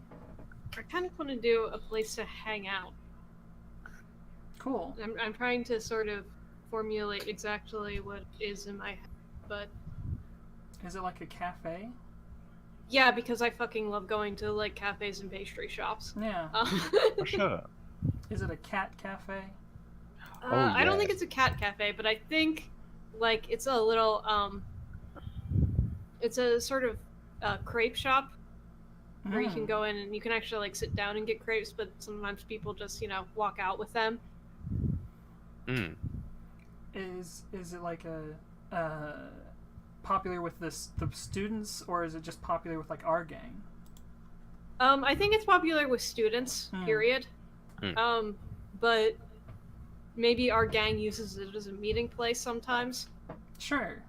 Speaker 1: I kind of want to do a place to hang out.
Speaker 2: Cool.
Speaker 1: I'm trying to sort of formulate exactly what is in my head, but
Speaker 2: Is it like a cafe?
Speaker 1: yeah, because I fucking love going to like cafes and pastry shops.
Speaker 2: Yeah.
Speaker 4: For sure.
Speaker 2: Is it a cat cafe?
Speaker 1: I don't think
Speaker 4: yes.
Speaker 1: it's a cat cafe, but I think like it's a little it's a sort of crepe shop where you can go in and you can actually like sit down and get crepes, but sometimes people just walk out with them.
Speaker 4: Mm.
Speaker 2: Is it like a popular with the students, or is it just popular with like our gang?
Speaker 1: I think it's popular with students, period. But maybe our gang uses it as a meeting place sometimes.
Speaker 2: Sure.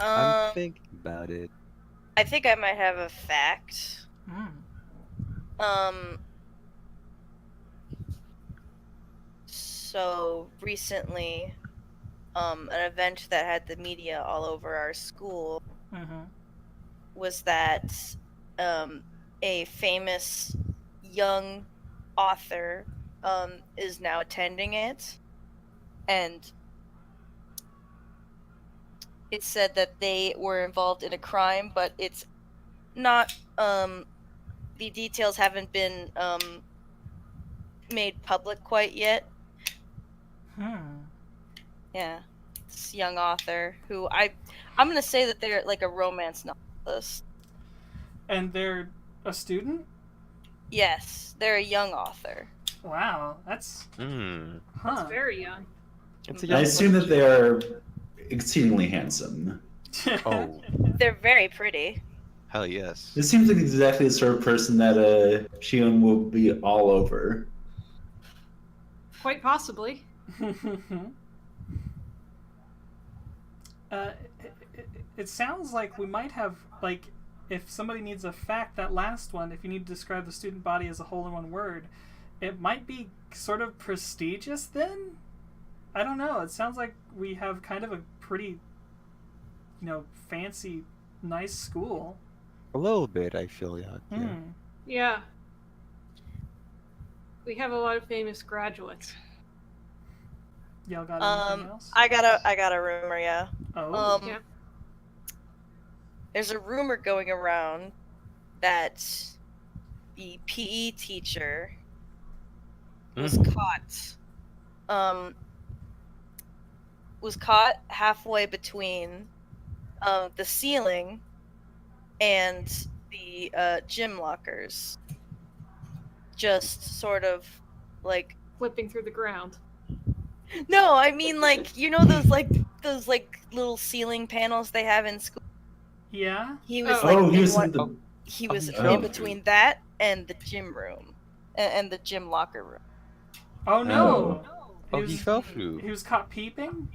Speaker 4: I'm thinking about it.
Speaker 6: I think I might have a fact. So recently, an event that had the media all over our school was that a famous young author is now attending it, and it said that they were involved in a crime, but it's not, the details haven't been made public quite yet. Yeah. This young author who I'm gonna say that they're like a romance novelist.
Speaker 2: And they're a student?
Speaker 6: Yes, they're a young author.
Speaker 2: Wow, that's
Speaker 1: That's very young.
Speaker 3: I assume that they are exceedingly handsome.
Speaker 4: Oh,
Speaker 6: They're very pretty.
Speaker 4: hell yes.
Speaker 3: This seems like exactly the sort of person that Shion will be all over.
Speaker 1: Quite possibly.
Speaker 2: It sounds like we might have, like, if somebody needs a fact, that last one, if you need to describe the student body as a whole in one word, it might be sort of prestigious then? I don't know. It sounds like we have kind of a pretty, fancy, nice school.
Speaker 4: A little bit, I feel, yeah.
Speaker 1: Yeah. We have a lot of famous graduates.
Speaker 2: Y'all got anything else?
Speaker 6: I got a rumor, yeah.
Speaker 2: Oh.
Speaker 1: Yeah.
Speaker 6: There's a rumor going around that the PE teacher was caught halfway between the ceiling and the gym lockers, just sort of like
Speaker 1: Flipping through the ground.
Speaker 6: no, I mean like those little ceiling panels they have in school.
Speaker 2: Yeah?
Speaker 6: He was he was in between that and the gym room and the gym locker room.
Speaker 2: Oh no!
Speaker 4: He fell through.
Speaker 2: He was caught peeping?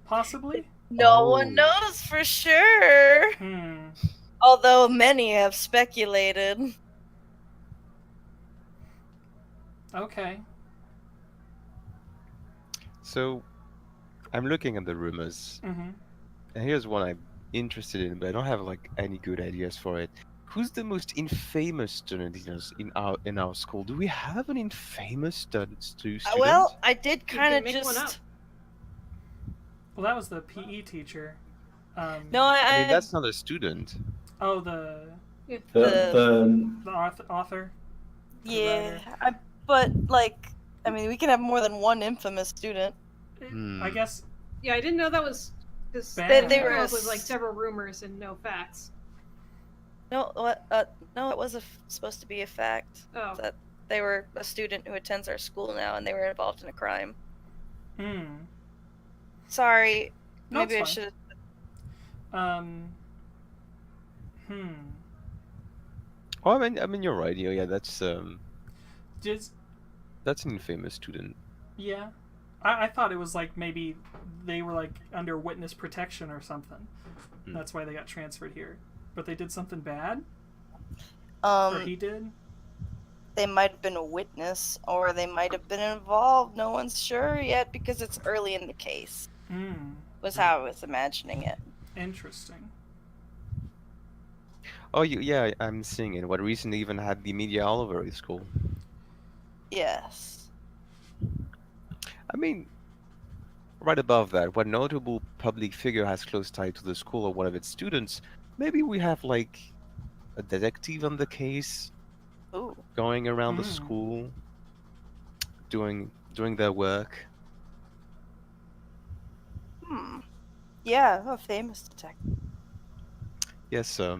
Speaker 2: Possibly?
Speaker 6: No one knows for sure. Although many have speculated.
Speaker 2: Okay.
Speaker 4: So, I'm looking at the rumors, and here's one I'm interested in, but I don't have like any good ideas for it. Who's the most infamous student in our school? Do we have an infamous student?
Speaker 6: Well, I did kind of
Speaker 1: make one up.
Speaker 6: just.
Speaker 2: Well, that was the PE teacher.
Speaker 6: No,
Speaker 4: I mean that's not a student.
Speaker 2: Oh, the author.
Speaker 6: Yeah, but like, I mean, we can have more than one infamous student.
Speaker 2: I guess.
Speaker 1: Yeah, I didn't know that was.
Speaker 2: They
Speaker 1: were
Speaker 6: were
Speaker 1: with like several rumors and no facts.
Speaker 6: No, no, it was supposed to be a fact that they were a student who attends our school now, and they were involved in a crime. Sorry, maybe I should.
Speaker 2: Oh,
Speaker 4: I mean, you're right. Yeah, that's
Speaker 2: that's
Speaker 4: an infamous student.
Speaker 2: Yeah, I thought it was like maybe they were like under witness protection or something. That's why they got transferred here. But they did something bad? Or he did?
Speaker 6: They might have been a witness, or they might have been involved. No one's sure yet because it's early in the case. Was how I was imagining it.
Speaker 2: Interesting.
Speaker 4: Oh, yeah, I'm seeing it. What recently even had the media all over his school.
Speaker 6: Yes.
Speaker 4: I mean, right above that, what notable public figure has close tie to the school or one of its students? Maybe we have like a detective on the case, going around the school, doing their work.
Speaker 6: Yeah, a famous detective.
Speaker 4: Yes, a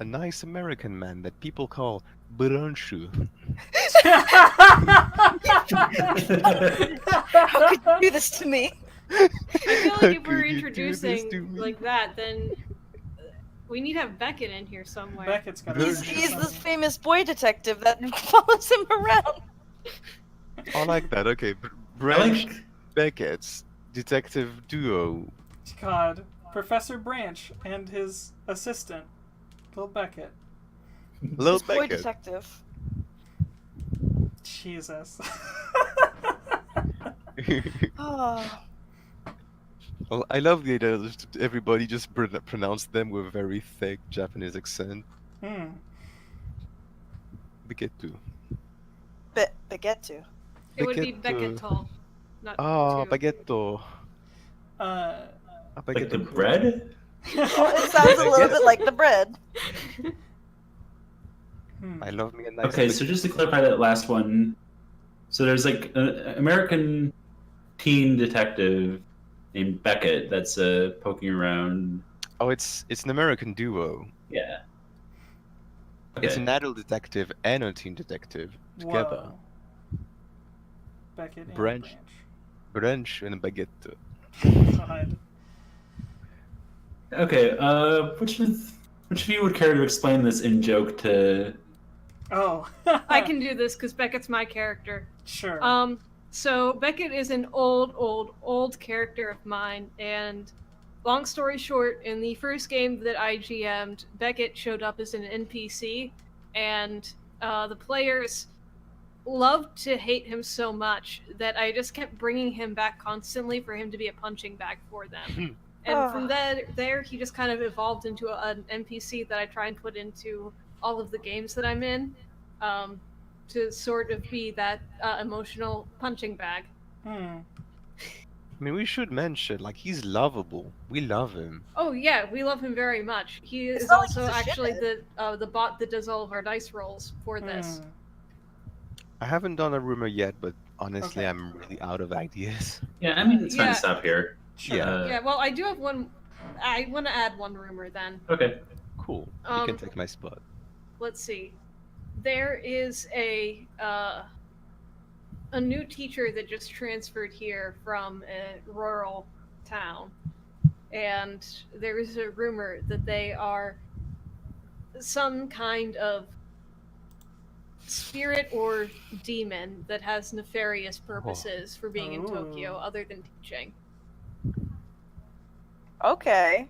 Speaker 4: nice American man that people call Branchu.
Speaker 6: How could you do this to me?
Speaker 1: I feel like if we're introducing like that, then we need to have Beckett in here somewhere.
Speaker 2: Beckett's got.
Speaker 6: He's this famous boy detective that follows him around.
Speaker 4: I like that. Okay, Branch Beckett's detective duo.
Speaker 2: God. Professor Branch and his assistant, Lil Beckett.
Speaker 4: Little
Speaker 6: Boy
Speaker 4: Beckett.
Speaker 6: detective.
Speaker 2: Jesus.
Speaker 6: Oh.
Speaker 4: Well, I love the idea that everybody just pronounce them with a very thick Japanese accent. Begettu.
Speaker 6: Baguette.
Speaker 1: It would be
Speaker 4: Baguette.
Speaker 1: Becketol, not
Speaker 4: Ah,
Speaker 1: two.
Speaker 4: baguetto.
Speaker 3: Like the bread?
Speaker 6: It sounds a little bit like the bread.
Speaker 4: I love me a nice.
Speaker 3: Okay, so just to clarify that last one, so there's like an American teen detective named Beckett that's poking around.
Speaker 4: Oh, it's an American duo.
Speaker 3: Yeah.
Speaker 4: It's
Speaker 3: Okay.
Speaker 4: an adult detective and a teen detective together.
Speaker 2: Whoa. Beckett and
Speaker 4: Branch. Branch and baguette.
Speaker 2: God.
Speaker 3: Okay. Which of you would care to explain this in joke to?
Speaker 2: Oh.
Speaker 1: I can do this because Beckett's my character.
Speaker 2: Sure.
Speaker 1: So Beckett is an old character of mine, and long story short, in the first game that I GM'd, Beckett showed up as an NPC, and the players loved to hate him so much that I just kept bringing him back constantly for him to be a punching bag for them. And from there, he just kind of evolved into an NPC that I try and put into all of the games that I'm in, to sort of be that emotional punching bag.
Speaker 4: I mean, we should mention, like, he's lovable. We love him.
Speaker 1: Oh yeah, we love him very much. He
Speaker 6: It's
Speaker 1: is
Speaker 6: not like
Speaker 1: also
Speaker 6: he's a
Speaker 1: actually
Speaker 6: shithead.
Speaker 1: the bot that does all of our dice rolls for this.
Speaker 4: I haven't done a rumor yet, but honestly,
Speaker 2: Okay.
Speaker 4: I'm really out of ideas.
Speaker 3: Yeah, I mean it's fine
Speaker 1: Yeah.
Speaker 3: to stop here.
Speaker 2: Sure.
Speaker 4: Yeah.
Speaker 1: Yeah, well, I do have one. I want to add one rumor then.
Speaker 3: Okay.
Speaker 4: Cool. You
Speaker 1: Um,
Speaker 4: can take my spot.
Speaker 1: Let's see. There is a new teacher that just transferred here from a rural town, and there is a rumor that they are some kind of spirit or demon that has nefarious purposes for being in Tokyo
Speaker 2: Oh.
Speaker 1: other than teaching.
Speaker 6: Okay.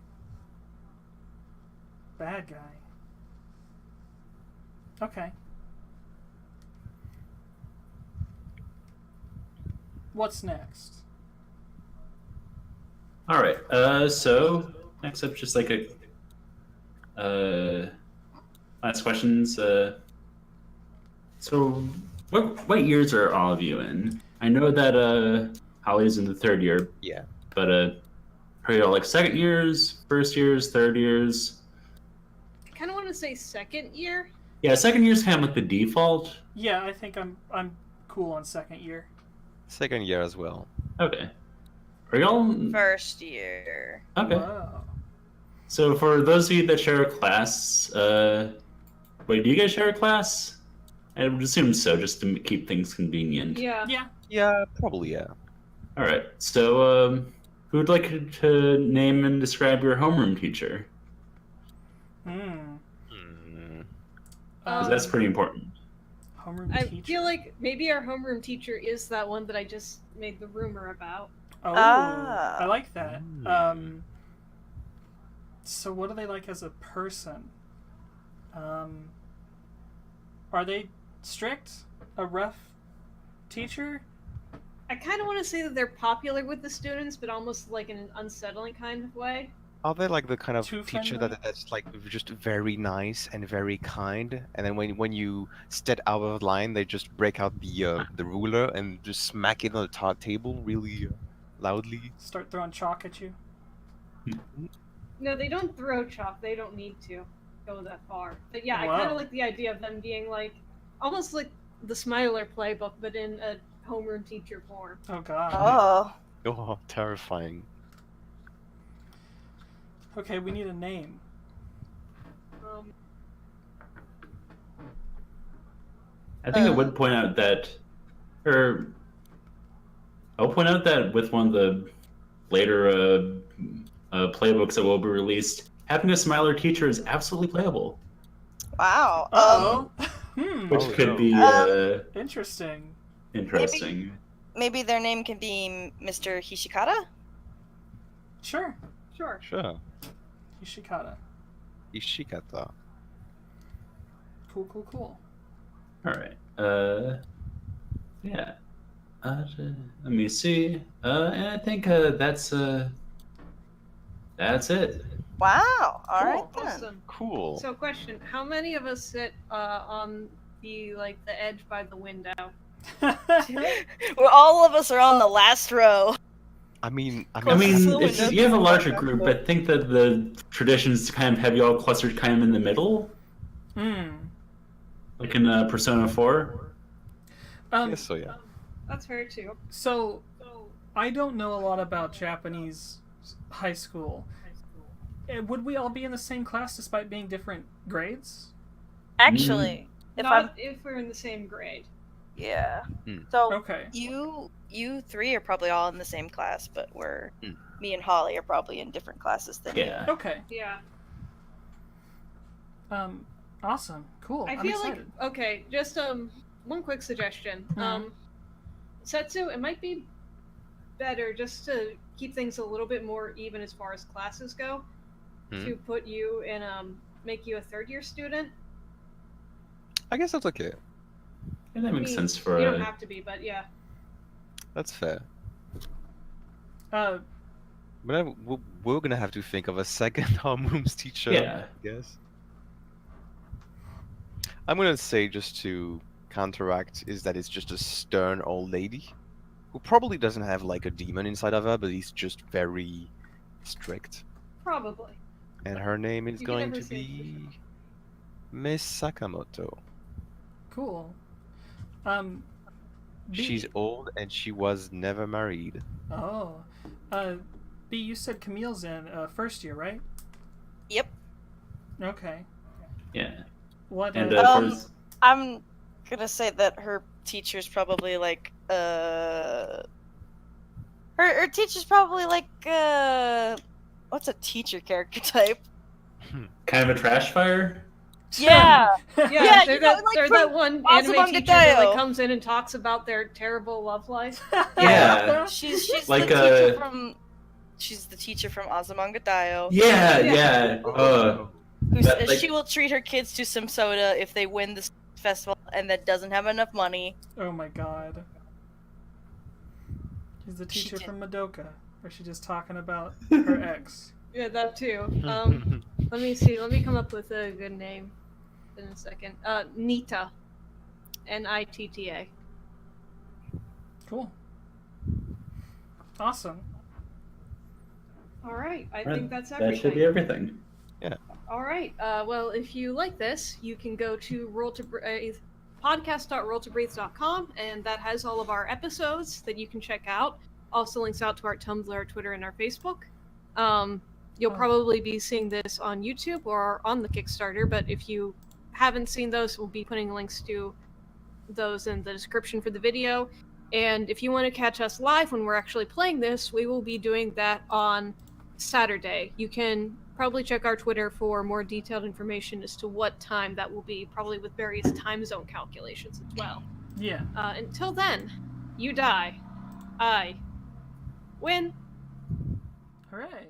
Speaker 2: Bad guy. Okay. What's next?
Speaker 3: All right. So next up, just like a last questions. So what years are all of you in? I know that Holly's in the third year,
Speaker 4: Yeah.
Speaker 3: but are you all like second years, first years, third years?
Speaker 1: I kind of want to say second year.
Speaker 3: Yeah, second year's kind of like the default.
Speaker 2: Yeah, I think I'm cool on second year.
Speaker 4: Second year as well.
Speaker 3: Okay. Are y'all
Speaker 6: First year.
Speaker 3: okay?
Speaker 2: Wow.
Speaker 3: So for those of you that share a class, wait, do you guys share a class? I would assume so, just to keep things convenient.
Speaker 1: Yeah.
Speaker 2: Yeah.
Speaker 4: Yeah, probably, yeah.
Speaker 3: All right. So, who would like to name and describe your homeroom teacher?
Speaker 4: Hmm.
Speaker 3: 'Cause that's pretty important.
Speaker 2: Homeroom
Speaker 1: I
Speaker 2: teacher.
Speaker 1: feel like maybe our homeroom teacher is that one that I just made the rumor about.
Speaker 2: Oh,
Speaker 6: Ah.
Speaker 2: I like that.
Speaker 4: Mm.
Speaker 2: So what are they like as a person? Are they strict? A rough teacher?
Speaker 1: I kind of want to say that they're popular with the students, but almost like in an unsettling kind of way.
Speaker 4: Are they like the kind of
Speaker 2: Too
Speaker 4: teacher
Speaker 2: friendly?
Speaker 4: that's like just very nice and very kind, and then when you step out of line, they just break out the ruler and just smack it on the table really loudly?
Speaker 2: Start throwing chalk at you?
Speaker 1: No, they don't throw chalk. They don't need to go that far. But yeah, I
Speaker 2: Wow.
Speaker 1: kind of like the idea of them being like almost like the Smiler playbook, but in a homeroom teacher form.
Speaker 2: Oh god.
Speaker 6: Oh.
Speaker 4: Oh, terrifying.
Speaker 2: Okay, we need a name.
Speaker 3: I think I would point out that, or I'll point out that with one of the later playbooks that will be released, having a Smiler teacher is absolutely playable,
Speaker 6: Wow.
Speaker 2: Oh.
Speaker 3: which
Speaker 4: Oh,
Speaker 3: could
Speaker 4: no.
Speaker 3: be
Speaker 2: Interesting.
Speaker 3: interesting.
Speaker 6: Maybe their name can be Mr. Hishikata?
Speaker 2: Sure.
Speaker 1: Sure.
Speaker 4: Sure.
Speaker 2: Hishikata.
Speaker 4: Ishikata.
Speaker 2: Cool.
Speaker 3: All right. Yeah. Let me see. And I think that's it.
Speaker 6: Wow. All right then.
Speaker 1: Awesome.
Speaker 4: Cool.
Speaker 1: So, question: how many of us sit on the edge by the window?
Speaker 6: Well, all of us are on the last row.
Speaker 3: I mean, you have a larger group. I think that the traditions kind of have you all clustered kind of in the middle. Like in Persona 4.
Speaker 4: Yes, so yeah.
Speaker 1: That's fair too.
Speaker 2: So, I don't know a lot about Japanese high school. Would we all be in the same class despite being different grades?
Speaker 6: Actually,
Speaker 1: if we're in the same grade.
Speaker 6: Yeah. So
Speaker 2: Okay.
Speaker 6: you three are probably all in the same class, but me and Holly are probably in different classes than you.
Speaker 2: Okay.
Speaker 1: Yeah.
Speaker 2: Awesome. Cool.
Speaker 1: I
Speaker 2: I'm
Speaker 1: feel
Speaker 2: excited.
Speaker 1: like okay, just one quick suggestion. Setsu, it might be better just to keep things a little bit more even as far as classes go, to put you in make you a third-year student.
Speaker 4: I guess that's okay.
Speaker 3: Yeah, that makes sense for.
Speaker 1: You don't have to be, but yeah.
Speaker 4: That's fair.
Speaker 2: Uh,
Speaker 4: But we're gonna have to think of a second homerooms teacher.
Speaker 3: Yeah.
Speaker 4: I guess. I'm gonna say, just to counteract, is that it's just a stern old lady who probably doesn't have like a demon inside of her, but he's just very strict.
Speaker 1: Probably.
Speaker 4: And her name is
Speaker 1: You can
Speaker 4: going
Speaker 1: never
Speaker 4: to
Speaker 1: say for
Speaker 4: be Miss Sakamoto.
Speaker 2: Cool.
Speaker 4: She's
Speaker 2: B.
Speaker 4: old and she was never married.
Speaker 2: Oh. B, you said Camille's in first year, right?
Speaker 6: Yep.
Speaker 2: Okay.
Speaker 3: Yeah.
Speaker 2: What?
Speaker 3: And
Speaker 6: I'm gonna say that her teacher's probably like her teacher's probably like what's a teacher character type?
Speaker 3: kind of a trash fire.
Speaker 6: Yeah.
Speaker 1: Yeah,
Speaker 6: you
Speaker 1: they're
Speaker 6: know,
Speaker 1: that,
Speaker 6: like
Speaker 1: they're
Speaker 6: from
Speaker 1: that one anime
Speaker 6: Azumanga
Speaker 1: teacher that
Speaker 6: Daioh.
Speaker 1: like comes in and talks about their terrible love life.
Speaker 3: Yeah.
Speaker 6: She's
Speaker 3: Like,
Speaker 6: the teacher from Azumanga Daioh.
Speaker 3: Yeah.
Speaker 6: Who
Speaker 3: That,
Speaker 6: says
Speaker 3: like-
Speaker 6: she will treat her kids to some soda if they win this festival and that doesn't have enough money.
Speaker 2: Oh my god. She's the
Speaker 6: She
Speaker 2: teacher
Speaker 6: did-
Speaker 2: from Madoka. Or she just talking about her ex.
Speaker 1: Yeah, that too. Let me see. Let me come up with a good name in a second. Nita. Nitta.
Speaker 2: Cool. Awesome.
Speaker 1: All right. I
Speaker 3: Right,
Speaker 1: think that's everything.
Speaker 3: That should be everything.
Speaker 1: All right. Well, if you like this, you can go to podcast.rolltobreathe.com, and that has all of our episodes that you can check out. Also links out to our Tumblr, our Twitter, and our Facebook. You'll probably be seeing this on YouTube or on the Kickstarter, but if you haven't seen those, we'll be putting links to those in the description for the video. And if you want to catch us live when we're actually playing this, we will be doing that on Saturday. You can probably check our Twitter for more detailed information as to what time that will be, probably with various time zone calculations as well.
Speaker 2: Yeah.
Speaker 1: Until then, you die. I win.
Speaker 2: Hooray.